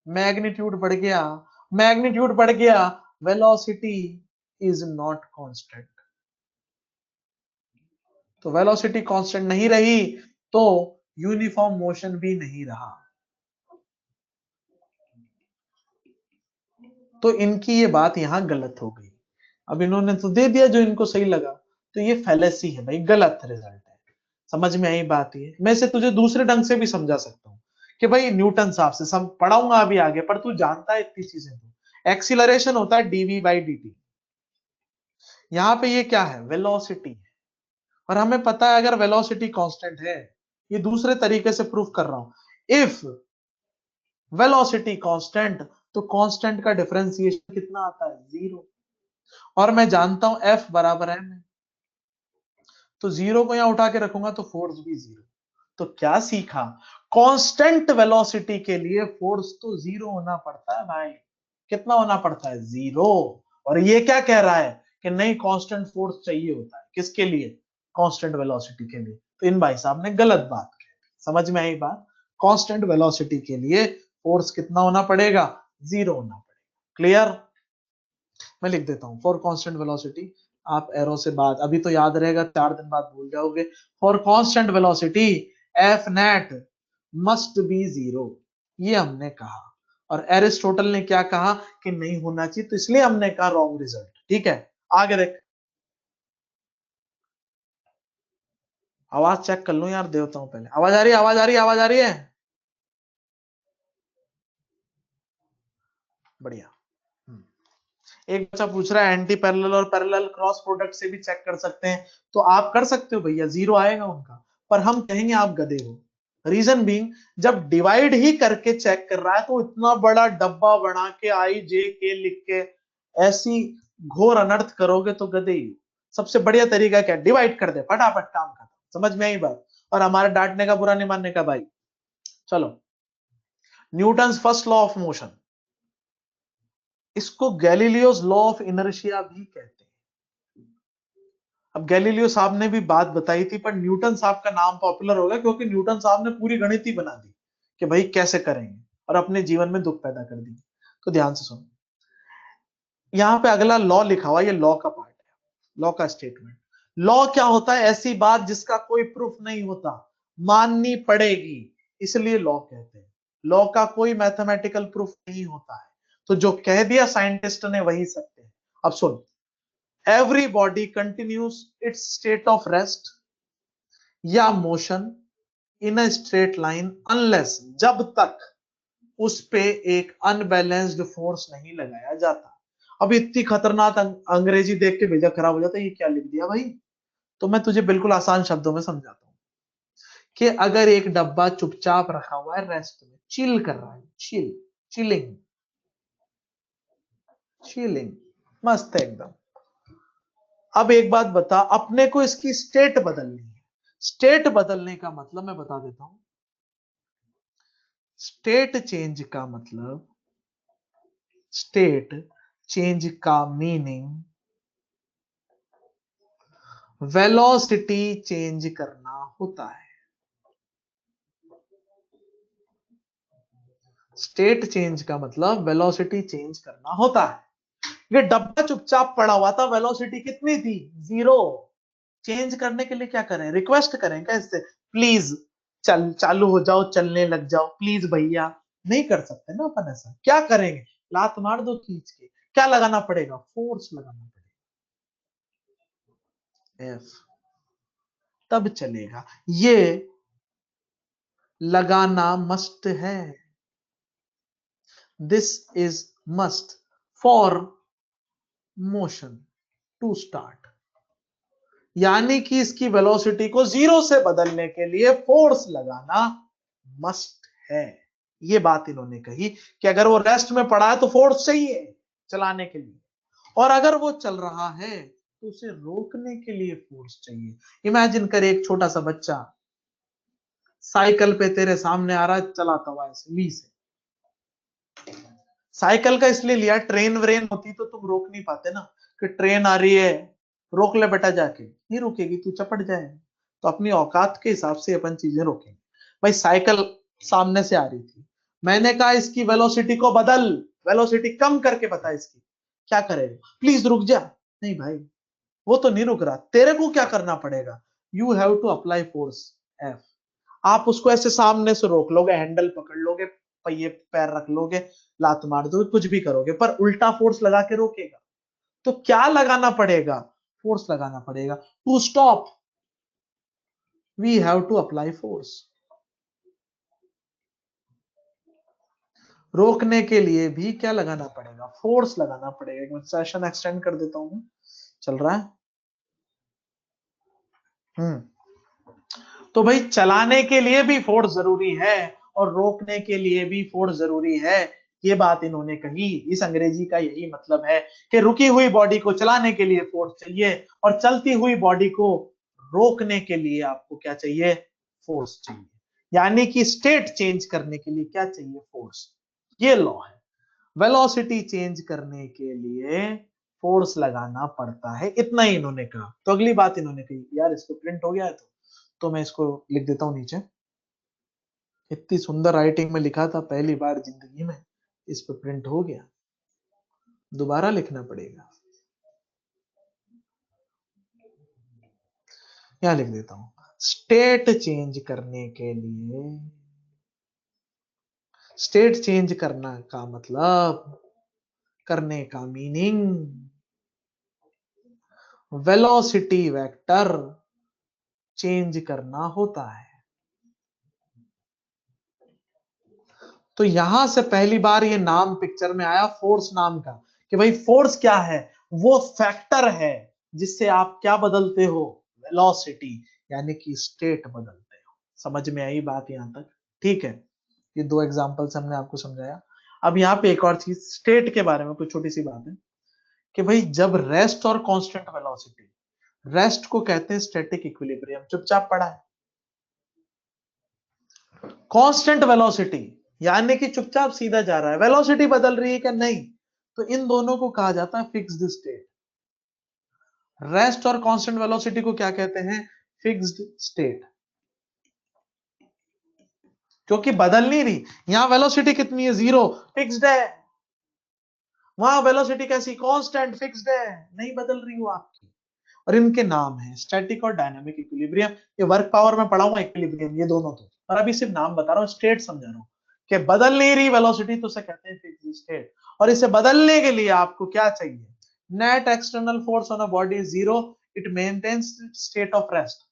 मैग्नीट्यूड बढ़ गया, मैग्नीट्यूड बढ़ गया, वेलोसिटी इज नॉट कांस्टेंट। तो वेलोसिटी कांस्टेंट नहीं रही तो यूनिफॉर्म मोशन भी नहीं रहा। तो इनकी ये बात यहां गलत हो गई। अब इन्होंने तो दे दिया जो इनको सही लगा, तो ये फैलेसी है भाई, गलत रिजल्ट है। समझ में आई बात? ये मैं इसे तुझे दूसरे ढंग से भी समझा सकता हूँ कि भाई न्यूटन साहब से सब पढ़ाऊंगा अभी आगे, पर तू जानता है इतनी चीजें। तो एक्सीलरेशन होता है डीवी बाई डी टी, यहाँ पे ये क्या है, वेलोसिटी है। और हमें पता है अगर वेलोसिटी कांस्टेंट है, ये दूसरे तरीके से प्रूफ कर रहा हूं, इफ वेलोसिटी कांस्टेंट, तो कांस्टेंट का डिफरेंशिएशन कितना आता है, 0। और मैं जानता हूं एफ बराबर एम है, तो 0 को यहां उठा के रखूंगा तो फोर्स भी 0। तो क्या सीखा, कांस्टेंट वेलोसिटी के लिए फोर्स तो 0 होना पड़ता है भाई। कितना होना पड़ता है, 0। और ये क्या कह रहा है कि नहीं, कांस्टेंट फोर्स चाहिए होता है, किसके लिए, कांस्टेंट वेलोसिटी के लिए। तो इन भाई साहब ने गलत बात कही। समझ में आई बात? कांस्टेंट वेलोसिटी के लिए फोर्स कितना होना पड़ेगा, 0 होना पड़ेगा। क्लियर? मैं लिख देता हूं, फॉर कांस्टेंट वेलोसिटी, आप एरो से बाद, अभी तो याद रहेगा, 4 दिन बाद भूल जाओगे। For constant velocity F net must be 0, ये हमने कहा। और एरिस्टोटल ने क्या कहा कि नहीं होना चाहिए, तो इसलिए हमने कहा रॉन्ग रिजल्ट। ठीक है, आगे देख। आवाज चेक कर लो यार देवताओं, पहले आवाज आ रही है, आवाज आ रही है, आवाज आ रही है? बढ़िया। एक बच्चा पूछ रहा है एंटी पैरेलल और पैरेलल क्रॉस प्रोडक्ट से भी चेक कर सकते हैं, तो आप कर सकते हो भैया, 0 आएगा उनका, पर हम कहेंगे आप गधे हो। रीजन बीइंग, जब डिवाइड ही करके चेक कर रहा है तो इतना बड़ा डब्बा बना के आई जे के लिख के ऐसी घोर अनर्थ करोगे तो गधे ही। सबसे बढ़िया तरीका क्या, डिवाइड कर दे, फटाफट काम खत्म। समझ में आई बात? और हमारे डांटने का, बुरा नहीं मानने का भाई। चलो, Newton's first law of motion, इसको गैलीलियोस लॉ ऑफ इनर्शिया भी कहते हैं। अब गैलीलियो साहब ने भी बात बताई थी, पर न्यूटन साहब का नाम पॉपुलर हो गया क्योंकि न्यूटन साहब ने पूरी गणित ही बना दी कि भाई कैसे करेंगे, और अपने जीवन में दुख पैदा कर दी। तो ध्यान से सुनो, यहां पे अगला लॉ लिखा हुआ, ये लॉ का पार्ट है, लॉ का स्टेटमेंट। लॉ क्या होता है, ऐसी बात जिसका कोई प्रूफ नहीं होता, माननी पड़ेगी, इसलिए लॉ कहते हैं। लॉ का कोई मैथमेटिकल प्रूफ नहीं होता है, तो जो कह दिया साइंटिस्ट ने वही सत्य है। अब सुन, everybody continues its state of rest या motion in a straight line unless, जब तक उस पे एक अनबैलेंस्ड फोर्स नहीं लगाया जाता। अब इतनी खतरनाक अंग्रेजी देख के भेजा खराब हो जाता है, ये क्या लिख दिया भाई। तो मैं तुझे बिल्कुल आसान शब्दों में समझाता हूं कि अगर एक डब्बा चुपचाप रखा हुआ है, रेस्ट में चिल कर रहा है, चिलिंग, चिलिंग, मस्त है एकदम। अब एक बात बता, अपने को इसकी स्टेट बदलनी है। स्टेट बदलने का मतलब मैं बता देता हूं, स्टेट चेंज का मतलब, स्टेट चेंज का मीनिंग वेलोसिटी चेंज करना होता है। स्टेट चेंज का मतलब वेलोसिटी चेंज करना होता है। ये डब्बा चुपचाप पड़ा हुआ था, वेलोसिटी कितनी थी, 0। चेंज करने के लिए क्या करें, रिक्वेस्ट करें क्या इससे, प्लीज चल चालू हो जाओ, चलने लग जाओ प्लीज भैया? नहीं कर सकते ना अपन ऐसा। क्या करेंगे, लात मार दो खींच के। क्या लगाना पड़ेगा, फोर्स लगाना पड़ेगा, एफ, तब चलेगा। ये लगाना मस्ट है, this is must for motion to start. यानी कि इसकी वेलोसिटी को 0 से बदलने के लिए फोर्स लगाना मस्ट है। ये बात इन्होंने कही कि अगर वो रेस्ट में पड़ा है तो फोर्स चाहिए चलाने के लिए, और अगर वो चल रहा है तो उसे रोकने के लिए फोर्स चाहिए। इमेजिन कर, एक छोटा सा बच्चा साइकिल पे तेरे सामने आ रहा है, चलाता हुआ ऐसे वी से। साइकिल का इसलिए लिया, ट्रेन व्रेन होती तो तुम रोक नहीं पाते ना, कि ट्रेन आ रही है, रोक ले बेटा जाके, नहीं रुकेगी, तू चपट जाए। तो अपनी औकात के हिसाब से अपन चीजें रोकेंगे। भाई साइकिल सामने से आ रही थी, मैंने कहा इसकी वेलोसिटी को बदल, वेलोसिटी कम करके बता इसकी। क्या करेगा, प्लीज रुक जा। नहीं भाई, वो तो नहीं रुक रहा, तेरे को क्या करना पड़ेगा, you have to apply force, F. आप उसको ऐसे सामने से रोक लोगे, हैंडल पकड़ लोगे, पहिए पैर रख लोगे, लात मार दोगे, कुछ भी करोगे, पर उल्टा फोर्स लगा के रोकेगा। तो क्या लगाना पड़ेगा, फोर्स लगाना पड़ेगा। To stop we have to apply force. रोकने के लिए भी क्या लगाना पड़ेगा, फोर्स लगाना पड़ेगा। सेशन एक्सटेंड कर देता हूं, चल रहा है। तो भाई चलाने के लिए भी फोर्स जरूरी है और रोकने के लिए भी फोर्स जरूरी है। ये बात इन्होंने कही, इस अंग्रेजी का यही मतलब है कि रुकी हुई बॉडी को चलाने के लिए फोर्स चाहिए, और चलती हुई बॉडी को रोकने के लिए आपको क्या चाहिए, फोर्स चाहिए। यानी कि स्टेट चेंज करने के लिए क्या चाहिए, फोर्स। ये लॉ है। वेलोसिटी चेंज करने के लिए फोर्स लगाना पड़ता है, इतना ही इन्होंने कहा। तो अगली बात इन्होंने कही, यार इसको प्रिंट हो गया है, तो मैं इसको लिख देता हूं नीचे। इतनी सुंदर राइटिंग में लिखा था, पहली बार जिंदगी में इस पे प्रिंट हो गया, दोबारा लिखना पड़ेगा। यहां लिख देता हूं, स्टेट चेंज करने के लिए, स्टेट चेंज करना का मतलब, करने का मीनिंग, वेलोसिटी वेक्टर चेंज करना होता है। तो यहां से पहली बार ये नाम पिक्चर में आया फोर्स नाम का, कि भाई फोर्स क्या है, वो फैक्टर है जिससे आप क्या बदलते हो, वेलोसिटी, यानी कि स्टेट बदलते हो। समझ में आई बात यहां तक? ठीक है, ये दो एग्जांपल्स हमने आपको समझाया। अब यहाँ पे एक और चीज स्टेट के बारे में कुछ छोटी सी बात है कि भाई जब रेस्ट और कांस्टेंट वेलोसिटी, रेस्ट को कहते हैं स्टैटिक इक्विलिब्रियम, चुपचाप पढ़ा है। कांस्टेंट वेलोसिटी यानी कि चुपचाप सीधा जा रहा है, वेलोसिटी बदल रही है क्या, नहीं, तो इन दोनों को कहा जाता है फिक्स्ड स्टेट। रेस्ट और कांस्टेंट वेलोसिटी को क्या कहते हैं, फिक्स्ड स्टेट, क्योंकि बदल नहीं रही। यहां वेलोसिटी कितनी है, 0, फिक्स्ड है। वहां वेलोसिटी कैसी, कांस्टेंट, फिक्स्ड है, नहीं बदल रही वो आपकी। और इनके नाम है स्टैटिक और डायनामिक इक्विलिब्रियम। ये वर्क पावर में पढ़ाऊंगा इक्विलिब्रियम, ये दोनों तो, और अभी सिर्फ नाम बता रहा हूँ, स्टेट समझा रहा हूँ कि बदल नहीं रही वेलोसिटी तो उसे कहते हैं फिक्स्ड स्टेट। और इसे बदलने के लिए आपको क्या चाहिए, net external force on a body is 0, it maintains state of rest.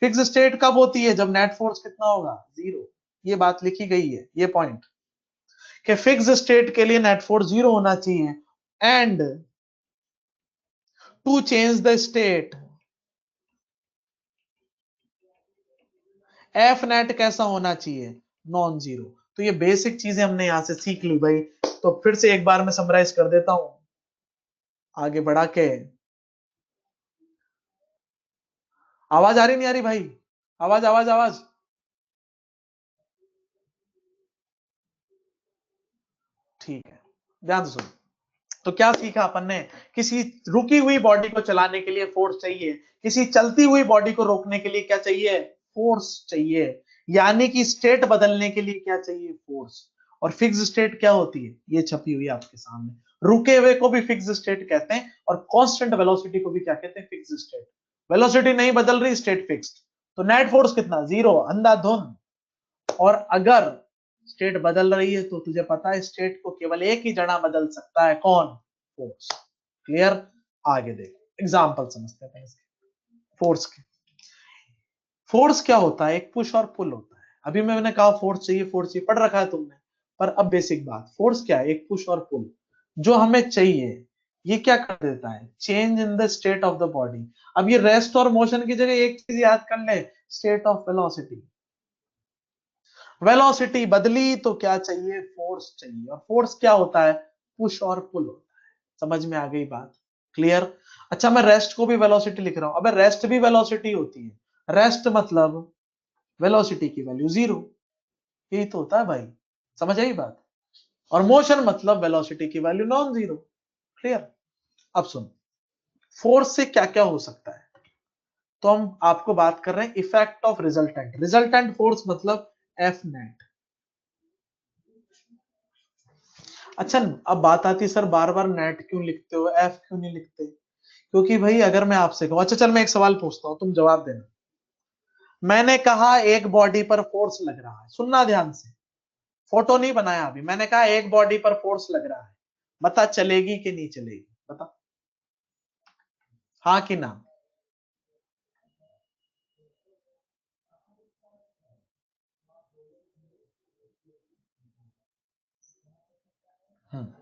Fixed state कब होती है, जब नेट फोर्स कितना होगा, 0। ये बात लिखी गई है, ये पॉइंट कि फिक्स्ड स्टेट के लिए नेट फोर्स 0 होना चाहिए, and to change the state F net कैसा होना चाहिए, नॉन जीरो। तो ये बेसिक चीजें हमने यहां से सीख ली भाई। तो फिर से एक बार मैं समराइज कर देता हूं आगे बढ़ा के। आवाज आ रही नहीं आ रही भाई, आवाज आवाज आवाज। ठीक है, ध्यान से सुनो। तो क्या सीखा अपन ने, किसी रुकी हुई बॉडी को चलाने के लिए फोर्स चाहिए, किसी चलती हुई बॉडी को रोकने के लिए क्या चाहिए, फोर्स चाहिए। यानी कि स्टेट बदलने के लिए क्या चाहिए, फोर्स। और फिक्स स्टेट क्या होती है, ये छपी हुई है आपके सामने। रुके हुए को भी फिक्स स्टेट कहते हैं, और कांस्टेंट वेलोसिटी को भी क्या कहते हैं, फिक्स स्टेट। वेलोसिटी नहीं बदल रही, स्टेट फिक्स्ड, तो नेट फोर्स कितना, 0, अंधाधुंध। और अगर स्टेट बदल रही है तो तुझे पता है स्टेट को केवल एक ही जना बदल सकता है, कौन, फोर्स। क्लियर? आगे देख, एग्जांपल समझते हैं इसके, फोर्स के। फोर्स क्या होता है, एक पुश और पुल होता है। अभी मैंने कहा फोर्स चाहिए, फोर्स चाहिए, पढ़ रखा है तुमने। पर अब बेसिक बात, फोर्स क्या है, एक पुश और पुल जो हमें चाहिए। ये क्या कर देता है, change in the state of the body. अब ये रेस्ट और मोशन की जगह एक चीज याद कर ले, स्टेट ऑफ वेलोसिटी। वेलोसिटी बदली तो क्या चाहिए, फोर्स चाहिए। और फोर्स क्या होता है, पुश और पुल होता है। समझ में आ गई बात? क्लियर? अच्छा, मैं रेस्ट को भी वेलोसिटी लिख रहा हूं, अबे रेस्ट भी वेलोसिटी होती है। रेस्ट मतलब वेलोसिटी की वैल्यू 0, यही तो होता है भाई। समझ आई बात? और मोशन मतलब वेलोसिटी की वैल्यू नॉन जीरो। क्लियर? अब सुन, फोर्स से क्या क्या हो सकता है। तो हम आपको बात कर रहे हैं effect of resultant. Resultant force मतलब एफ नेट। अच्छा, अब बात आती है सर बार बार नेट क्यों लिखते हो, एफ क्यों नहीं लिखते। क्योंकि भाई अगर मैं आपसे कहूं, अच्छा चल मैं एक सवाल पूछता हूं, तुम जवाब देना। मैंने कहा एक बॉडी पर फोर्स लग रहा है, सुनना ध्यान से, फोटो नहीं बनाया अभी। मैंने कहा एक बॉडी पर फोर्स लग रहा है, बता चलेगी कि नहीं चलेगी, बता, हाँ कि ना। हम्म,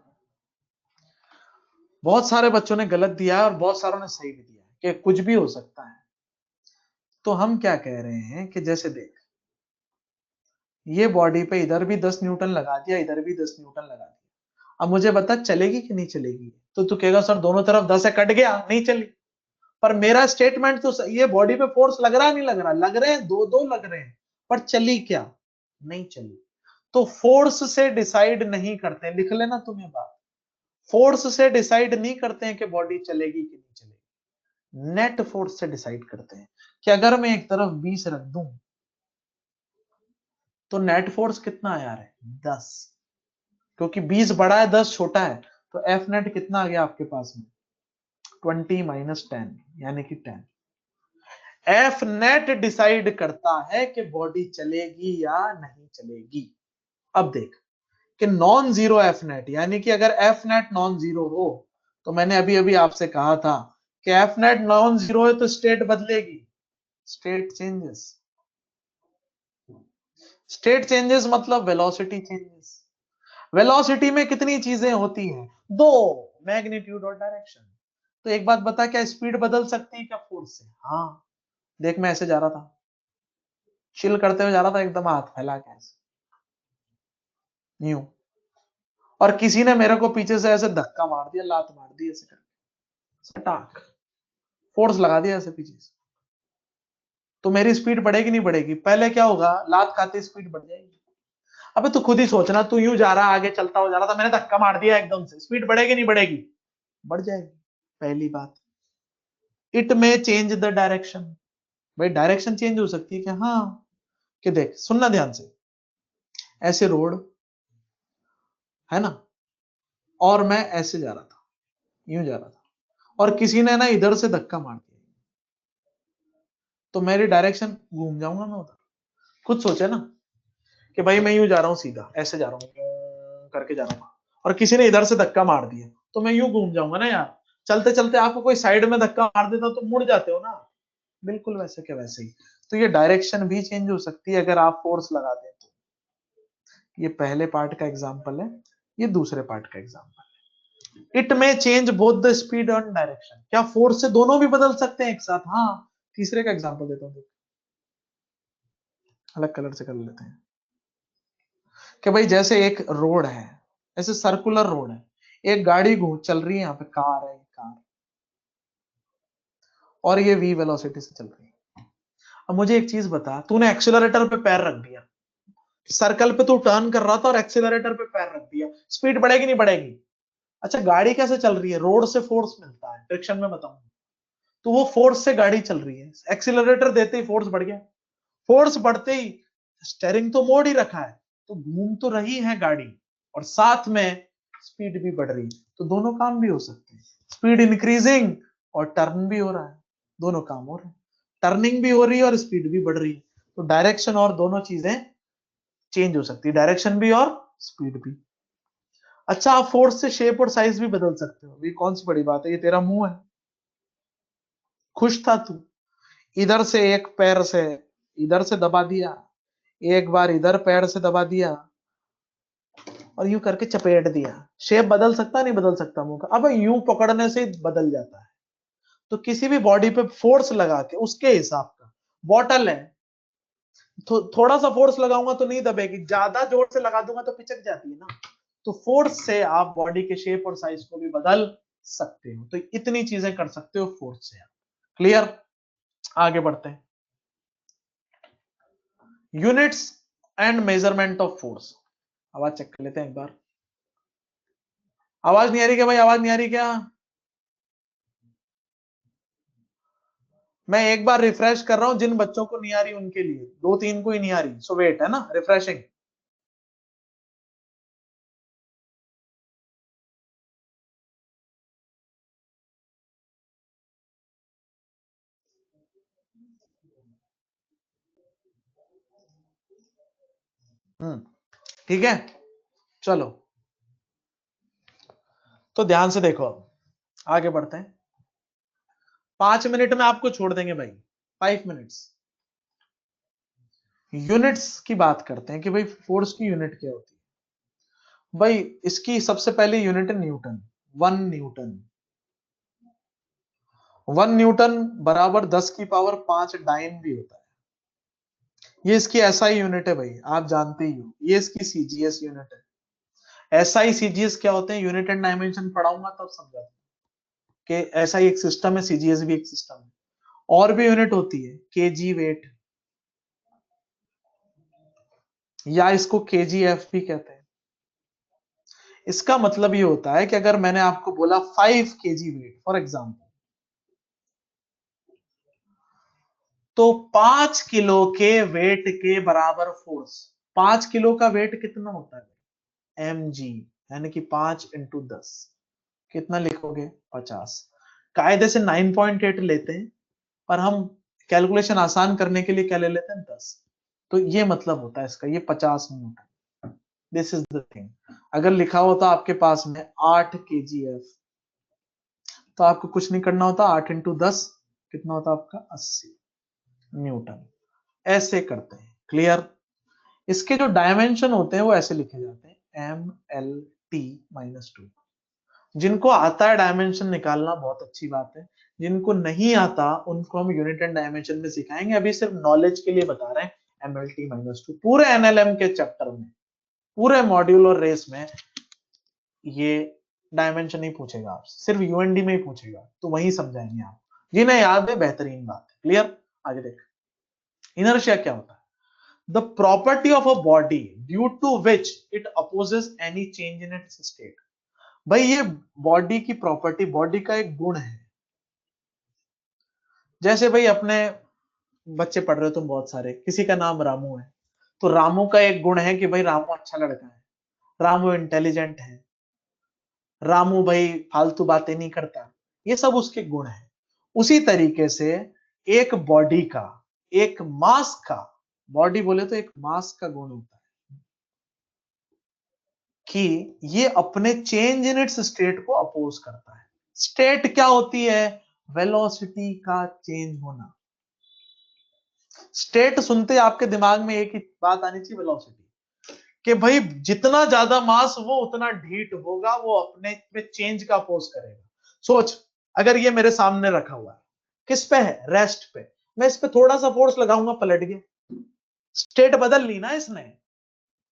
बहुत सारे बच्चों ने गलत दिया है और बहुत सारों ने सही भी दिया है कि कुछ भी हो सकता है। तो हम क्या कह रहे हैं कि जैसे देख, ये बॉडी पे इधर भी 10 न्यूटन लगा दिया, इधर भी 10 न्यूटन लगा दिया। अब मुझे बता चलेगी कि नहीं चलेगी। तो तू कहेगा सर दोनों तरफ 10 है, कट गया, नहीं चली। पर मेरा स्टेटमेंट तो सही है, बॉडी पे फोर्स लग रहा है नहीं लग रहा, लग रहे हैं, दो दो लग रहे हैं, पर चली क्या, नहीं चली। तो फोर्स से डिसाइड नहीं करते, लिख लेना तुम्हें बात, फोर्स से डिसाइड नहीं करते हैं कि बॉडी चलेगी कि नहीं चलेगी। नेट फोर्स से डिसाइड करते हैं कि अगर मैं एक तरफ 20 रख दूं तो नेट फोर्स कितना आया है, 10। क्योंकि 20 बड़ा है, 10 छोटा है, तो एफ नेट कितना आ गया आपके पास में, 20 - 10, यानी कि 10। एफ नेट डिसाइड करता है कि बॉडी चलेगी या नहीं चलेगी। अब देख कि नॉन जीरो एफ नेट, यानी कि अगर एफ नेट नॉन जीरो हो, तो मैंने अभी अभी आपसे कहा था कि एफ नेट नॉन जीरो है तो स्टेट बदलेगी, स्टेट चेंजेस। स्टेट चेंजेस मतलब वेलोसिटी चेंजेस। वेलोसिटी में कितनी चीजें होती हैं, दो। मैग्नीट्यूड और डायरेक्शन। तो एक बात बता, क्या स्पीड बदल सकती है क्या फोर्स से? हाँ, देख मैं ऐसे जा रहा था, चिल करते हुए जा रहा था, एकदम हाथ फैला के ऐसे यूं, और किसी ने मेरे को पीछे से ऐसे धक्का मार दिया, लात मार दी ऐसे करके, सटाक, फोर्स लगा दिया ऐसे पीछे से, तो मेरी स्पीड बढ़ेगी नहीं बढ़ेगी? पहले क्या होगा, लात खाते स्पीड बढ़ जाएगी। अबे तू खुद ही सोचना, तू यूं जा रहा, आगे चलता हो जा रहा था, मैंने धक्का मार दिया एकदम से, स्पीड बढ़ेगी नहीं बढ़ेगी? बढ़ जाएगी। पहली बात, इट में चेंज द डायरेक्शन। भाई डायरेक्शन चेंज हो सकती है क्या? हाँ, कि देख सुनना ध्यान से, ऐसे रोड है ना, और मैं ऐसे जा रहा था, यूं जा रहा था, और किसी ने ना इधर से धक्का मार दिया, तो मेरी डायरेक्शन घूम जाऊंगा मैं उधर। खुद सोचे ना कि भाई मैं यूं जा रहा हूं, सीधा ऐसे जा रहा हूं, यूं करके जा रहा हूं, और किसी ने इधर से धक्का मार दिया, तो मैं यूं घूम जाऊंगा ना यार। चलते चलते आपको कोई साइड में धक्का मार देता तो मुड़ जाते हो ना, बिल्कुल वैसे के वैसे ही। तो ये डायरेक्शन भी चेंज हो सकती है अगर आप फोर्स लगा दें तो। ये पहले पार्ट का एग्जाम्पल है, ये दूसरे पार्ट का एग्जाम्पल है। इट में change both the speed and direction. क्या फोर्स से दोनों भी बदल सकते हैं एक साथ? हाँ। तीसरे का एग्जाम्पल देता हूँ, अलग कलर से कर लेते हैं। कि भाई जैसे एक रोड है, ऐसे सर्कुलर रोड है, एक गाड़ी चल रही है, यहाँ पे कार है, कार, और ये v वेलोसिटी से चल रही है। अब मुझे एक चीज बता, तूने एक्सेलरेटर पे पैर रख दिया, सर्कल पे तू टर्न कर रहा था और एक्सेलरेटर पे पैर रख दिया, स्पीड बढ़ेगी नहीं बढ़ेगी? अच्छा, गाड़ी कैसे चल रही है? रोड से फोर्स मिलता है, फ्रिक्शन में बताऊंगा। तो वो फोर्स से गाड़ी चल रही है, एक्सीलरेटर देते ही फोर्स बढ़ गया, फोर्स बढ़ते ही स्टेयरिंग तो मोड़ ही रखा है, तो घूम तो रही है गाड़ी, और साथ में स्पीड भी बढ़ रही है, तो दोनों काम भी हो सकते हैं, स्पीड इंक्रीजिंग और टर्न भी हो रहा है, दोनों काम हो रहे हैं, टर्निंग भी हो रही है और स्पीड भी बढ़ रही है। तो डायरेक्शन और दोनों चीजें चेंज हो सकती है, डायरेक्शन भी और स्पीड भी। अच्छा, आप फोर्स से शेप और साइज भी बदल सकते हो, ये कौन सी बड़ी बात है, ये तेरा मुंह है, खुश था तू, इधर से एक पैर से इधर से दबा दिया, एक बार इधर पैर से दबा दिया, और यूं करके चपेट दिया, शेप बदल सकता नहीं बदल सकता मुंह का? अब यूं पकड़ने से बदल जाता है। तो किसी भी बॉडी पे फोर्स लगा के उसके हिसाब का, बॉटल है, थोड़ा सा फोर्स लगाऊंगा तो नहीं दबेगी, ज्यादा जोर से लगा दूंगा तो पिचक जाती है ना। तो फोर्स से आप बॉडी के शेप और साइज को भी बदल सकते हो, तो इतनी चीजें कर सकते हो फोर्स से। क्लियर? आगे बढ़ते हैं। Units and measurement of force. आवाज चेक कर लेते हैं एक बार। आवाज नहीं आ रही क्या भाई? आवाज नहीं आ रही क्या? मैं एक बार रिफ्रेश कर रहा हूं, जिन बच्चों को नहीं आ रही उनके लिए, दो तीन को ही नहीं आ रही, सो वेट, है ना, रिफ्रेशिंग। ठीक है, चलो, तो ध्यान से देखो, अब आगे बढ़ते हैं। 5 मिनट में आपको छोड़ देंगे भाई, 5 मिनट्स। यूनिट्स की बात करते हैं कि भाई फोर्स की यूनिट क्या होती है। भाई इसकी सबसे पहले यूनिट है न्यूटन। 1 न्यूटन, 1 न्यूटन बराबर 10 की पावर 5 डाइन भी होता है। ये इसकी एसआई यूनिट है भाई, आप जानते ही हो, ये इसकी सीजीएस यूनिट है। एसआई सीजीएस क्या होते हैं, यूनिट एंड डायमेंशन पढ़ाऊंगा तब समझा कि एसआई एक सिस्टम है, सीजीएस भी एक सिस्टम है। और भी यूनिट होती है, केजी वेट, या इसको केजीएफ भी कहते हैं। इसका मतलब ये होता है कि अगर मैंने आपको बोला 5 केजी वेट फॉर एग्जाम्पल, तो 5 किलो के वेट के बराबर फोर्स, 5 किलो का वेट कितना होता है? mg, यानी कि 5 × 10, कितना लिखोगे? 50। कायदे से 9.8 लेते हैं, पर हम कैलकुलेशन आसान करने के लिए क्या ले लेते हैं? 10। तो ये मतलब होता है इसका, ये 50 Newton. This is the thing. अगर लिखा होता आपके पास में 8 kgf, तो आपको कुछ नहीं करना होता, 8 × 10 कितना होता आपका? 80 न्यूटन। ऐसे करते हैं, क्लियर? इसके जो डायमेंशन होते हैं वो ऐसे लिखे जाते हैं, MLT-2। जिनको आता है डायमेंशन निकालना बहुत अच्छी बात है, जिनको नहीं आता उनको हम यूनिट एंड डायमेंशन में सिखाएंगे, अभी सिर्फ नॉलेज के लिए बता रहे हैं। MLT-2 पूरे NLM के चैप्टर में, पूरे मॉड्यूल और रेस में ये डायमेंशन नहीं पूछेगा आपसे, सिर्फ यूएनडी में ही पूछेगा, तो वही समझाएंगे आप। जिन्हें याद है बेहतरीन बात है। क्लियर? आगे देख, इनर्शिया क्या होता है? The property of a body due to which it opposes any change in its state. भाई ये बॉडी की प्रॉपर्टी, बॉडी का एक गुण है। जैसे भाई अपने बच्चे पढ़ रहे हो तुम बहुत सारे, किसी का नाम रामू है, तो रामू का एक गुण है कि भाई रामू अच्छा लड़का है, रामू इंटेलिजेंट है, रामू भाई फालतू बातें नहीं करता, ये सब उसके गुण है। उसी तरीके से एक बॉडी का, एक मास का, बॉडी बोले तो एक मास का गुण होता है कि ये अपने चेंज इन इट्स स्टेट को अपोज करता है। स्टेट क्या होती है? वेलोसिटी का चेंज होना। स्टेट सुनते आपके दिमाग में एक ही बात आनी चाहिए, वेलोसिटी, कि भाई जितना ज्यादा मास वो उतना ढीठ होगा, वो अपने में चेंज का अपोज करेगा। सोच, अगर ये मेरे सामने रखा हुआ है, किस पे है? रेस्ट पे। मैं इस पे थोड़ा सा फोर्स लगाऊंगा, पलट गया, स्टेट बदल ली ना इसने।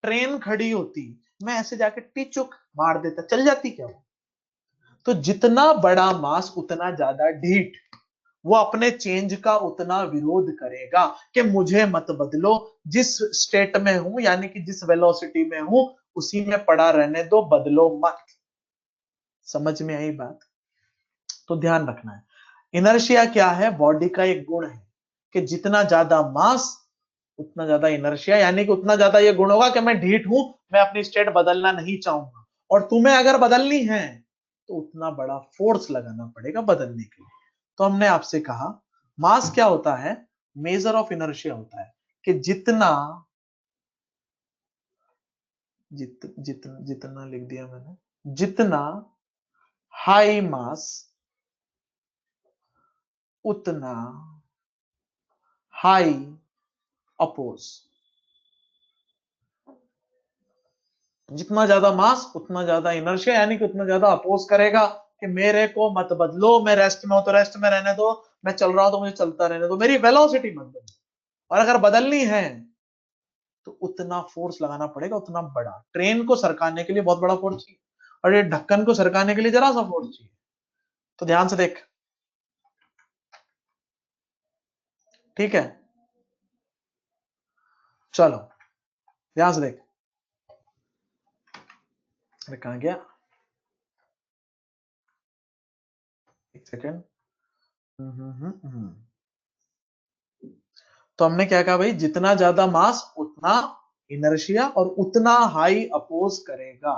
ट्रेन खड़ी होती, मैं ऐसे जाके टिचुक मार देता, चल जाती क्या वो? तो जितना बड़ा मास उतना ज्यादा ढीठ, वो अपने चेंज का उतना विरोध करेगा कि मुझे मत बदलो, जिस स्टेट में हूं यानी कि जिस वेलोसिटी में हूं उसी में पड़ा रहने दो, बदलो मत। समझ में आई बात? तो ध्यान रखना है, इनर्शिया क्या है? बॉडी का एक गुण है कि जितना ज्यादा मास उतना ज्यादा इनर्शिया, यानी कि उतना ज्यादा ये गुण होगा कि मैं ढीठ हूं, मैं अपनी स्टेट बदलना नहीं चाहूंगा, और तुम्हें अगर बदलनी है तो उतना बड़ा फोर्स लगाना पड़ेगा बदलने के लिए। तो हमने आपसे कहा मास क्या होता है? मेजर ऑफ इनर्शिया होता है कि जितना जितना लिख दिया मैंने, जितना हाई मास उतना हाई अपोज। जितना ज्यादा मास उतना ज्यादा इनर्शिया, यानी कि उतना ज्यादा अपोज करेगा कि मेरे को मत बदलो, मैं रेस्ट में हूं तो रेस्ट में रहने दो, मैं चल रहा हूं तो मुझे चलता रहने दो, मेरी वेलोसिटी मत बदलो। और अगर बदलनी है तो उतना फोर्स लगाना पड़ेगा, उतना बड़ा। ट्रेन को सरकाने के लिए बहुत बड़ा फोर्स चाहिए, और ये ढक्कन को सरकाने के लिए जरा सा फोर्स चाहिए। तो ध्यान से देख, ठीक है? चलो ध्यान से देख, अरे कहां गया, एक सेकेंड। तो हमने क्या कहा भाई? जितना ज्यादा मास उतना इनर्शिया, और उतना हाई अपोज करेगा।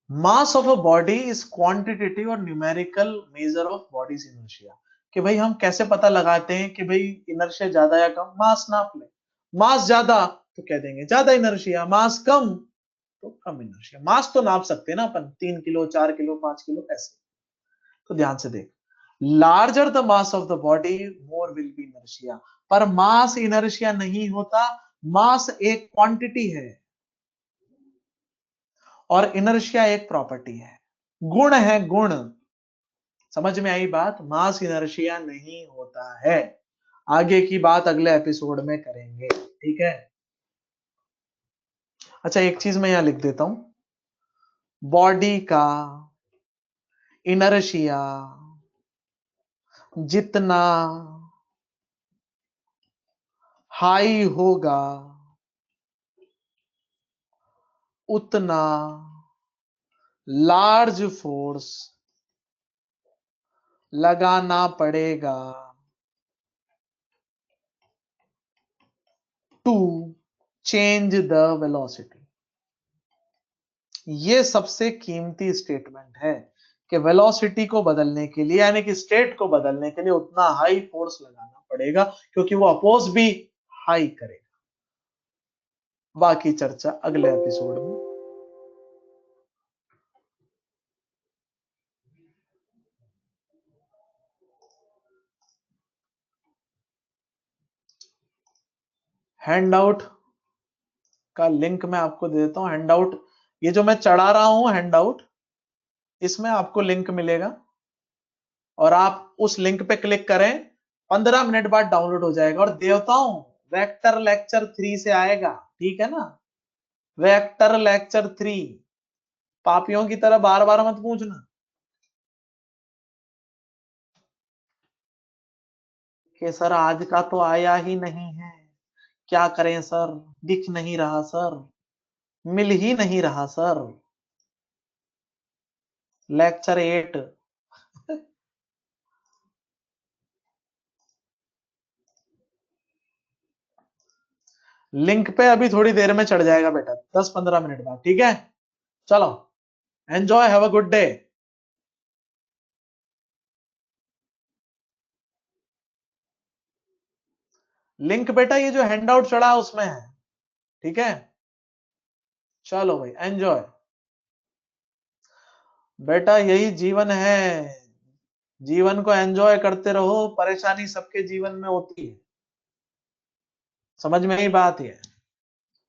Mass of a body is quantitative or numerical measure of body's inertia. कि भाई हम कैसे पता लगाते हैं कि भाई इनर्शिया ज्यादा या कम? मास नाप ले, मास ज्यादा तो कह देंगे ज्यादा इनर्शिया, मास कम तो कम इनर्शिया। मास तो नाप सकते हैं ना अपन, 3 किलो, 4 किलो, 5 किलो, ऐसे। तो ध्यान से देख, larger the mass of the body more will be inertia. पर मास इनर्शिया नहीं होता, मास एक क्वांटिटी है और इनर्शिया एक प्रॉपर्टी है, गुण है, गुण। समझ में आई बात? मास इनर्शिया नहीं होता है। आगे की बात अगले एपिसोड में करेंगे, ठीक है? अच्छा एक चीज मैं यहां लिख देता हूं, बॉडी का इनर्शिया जितना हाई होगा उतना लार्ज फोर्स लगाना पड़ेगा टू चेंज द वेलोसिटी। ये सबसे कीमती स्टेटमेंट है कि वेलोसिटी को बदलने के लिए, यानी कि स्टेट को बदलने के लिए उतना हाई फोर्स लगाना पड़ेगा, क्योंकि वो अपोज भी हाई करेगा। बाकी चर्चा अगले एपिसोड में। हैंड आउट का लिंक मैं आपको दे देता हूं। हैंड आउट ये जो मैं चढ़ा रहा हूं हैंड आउट, इसमें आपको लिंक मिलेगा और आप उस लिंक पे क्लिक करें, 15 मिनट बाद डाउनलोड हो जाएगा। और देवताओं, वेक्टर लेक्चर 3 से आएगा, ठीक है ना? वेक्टर लेक्चर 3, पापियों की तरह बार बार मत पूछना कि सर आज का तो आया ही नहीं है, क्या करें सर, दिख नहीं रहा सर, मिल ही नहीं रहा सर। लेक्चर 8 लिंक पे अभी थोड़ी देर में चढ़ जाएगा बेटा, 10-15 मिनट बाद, ठीक है? चलो, enjoy, have a good day. Link बेटा ये जो हैंड आउट चढ़ा उसमें है, ठीक है? चलो भाई, एंजॉय। बेटा यही जीवन है, जीवन को एंजॉय करते रहो, परेशानी सबके जीवन में होती है, समझ में ही बात है।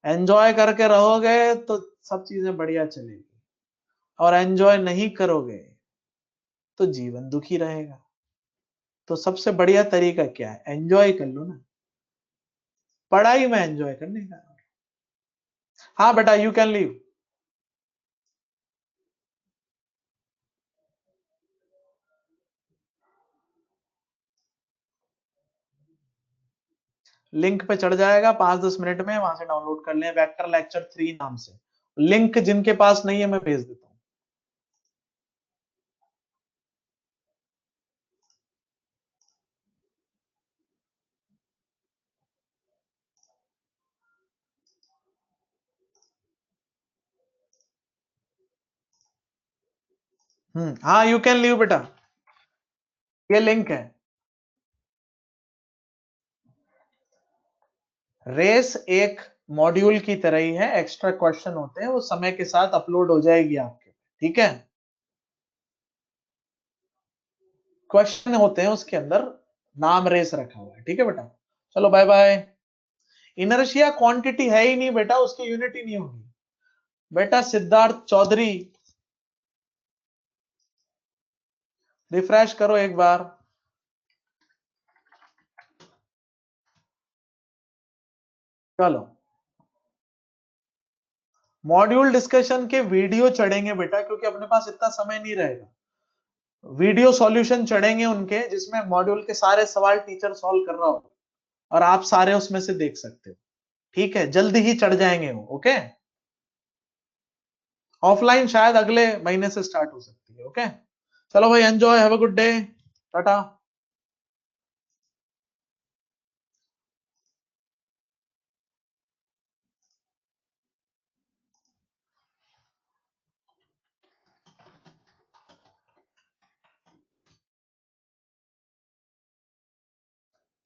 एंजॉय करके रहोगे तो सब चीजें बढ़िया चलेगी, और एंजॉय नहीं करोगे तो जीवन दुखी रहेगा। तो सबसे बढ़िया तरीका क्या है? एंजॉय कर लो ना, पढ़ाई में एंजॉय करने का। हाँ बेटा, यू कैन लीव। लिंक पे चढ़ जाएगा 5-10 मिनट में, वहां से डाउनलोड कर लें, वेक्टर लेक्चर 3 नाम से। लिंक जिनके पास नहीं है मैं भेज देता हूँ। हाँ, यू कैन लीव बेटा, ये लिंक है। रेस एक मॉड्यूल की तरह ही है, एक्स्ट्रा क्वेश्चन होते हैं, वो समय के साथ अपलोड हो जाएगी आपके, ठीक है? क्वेश्चन होते हैं उसके अंदर, नाम रेस रखा हुआ है, ठीक है बेटा? चलो बाय बाय। इनर्शिया क्वांटिटी है ही नहीं बेटा, उसकी यूनिट ही नहीं होगी बेटा। सिद्धार्थ चौधरी, रिफ्रेश करो एक बार। चलो, मॉड्यूल डिस्कशन के वीडियो चढ़ेंगे बेटा, क्योंकि अपने पास इतना समय नहीं रहेगा। वीडियो सॉल्यूशन चढ़ेंगे उनके, जिसमें मॉड्यूल के सारे सवाल टीचर सॉल्व कर रहा हो और आप सारे उसमें से देख सकते हो, ठीक है? जल्दी ही चढ़ जाएंगे वो, ओके? ऑफलाइन शायद अगले महीने से स्टार्ट हो सकती है, ओके? चलो भाई, enjoy, have a good day, Tata.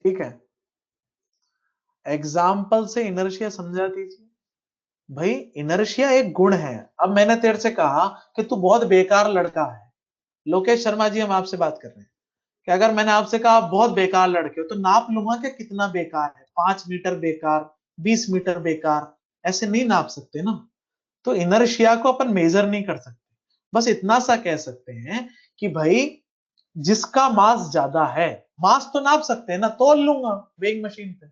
ठीक है, एग्जाम्पल से इनर्शिया समझा दीजिए। भाई इनर्शिया एक गुण है। अब मैंने तेरे से कहा कि तू बहुत बेकार लड़का है, लोकेश शर्मा जी हम आपसे बात कर रहे हैं, कि अगर मैंने आपसे कहा आप बहुत बेकार लड़के हो, तो नाप लूंगा कि कितना बेकार है, 5 मीटर बेकार, 20 मीटर बेकार, ऐसे नहीं नाप सकते ना। तो इनर्शिया को अपन मेजर नहीं कर सकते, बस इतना सा कह सकते हैं कि भाई जिसका मास ज्यादा है, मास तो नाप सकते हैं ना, तोल लूंगा वेइंग मशीन पे,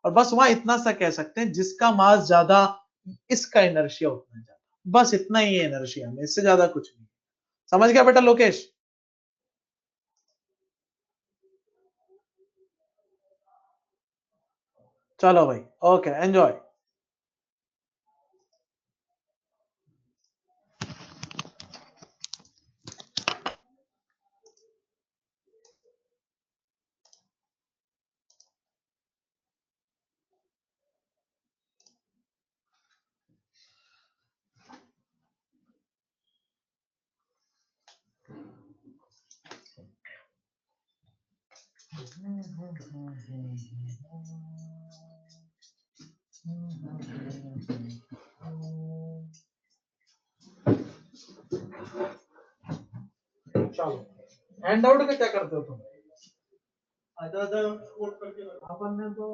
और बस वहां इतना सा कह सकते हैं जिसका मास ज्यादा, इसका इनर्शिया उतना ज्यादा, बस इतना ही है इनर्शिया में, इससे ज्यादा कुछ नहीं। समझ गया बेटा लोकेश? चलो भाई, ओके, एंजॉय। चलो, हैंड आउट का क्या करते हो तुम? अपन ने तो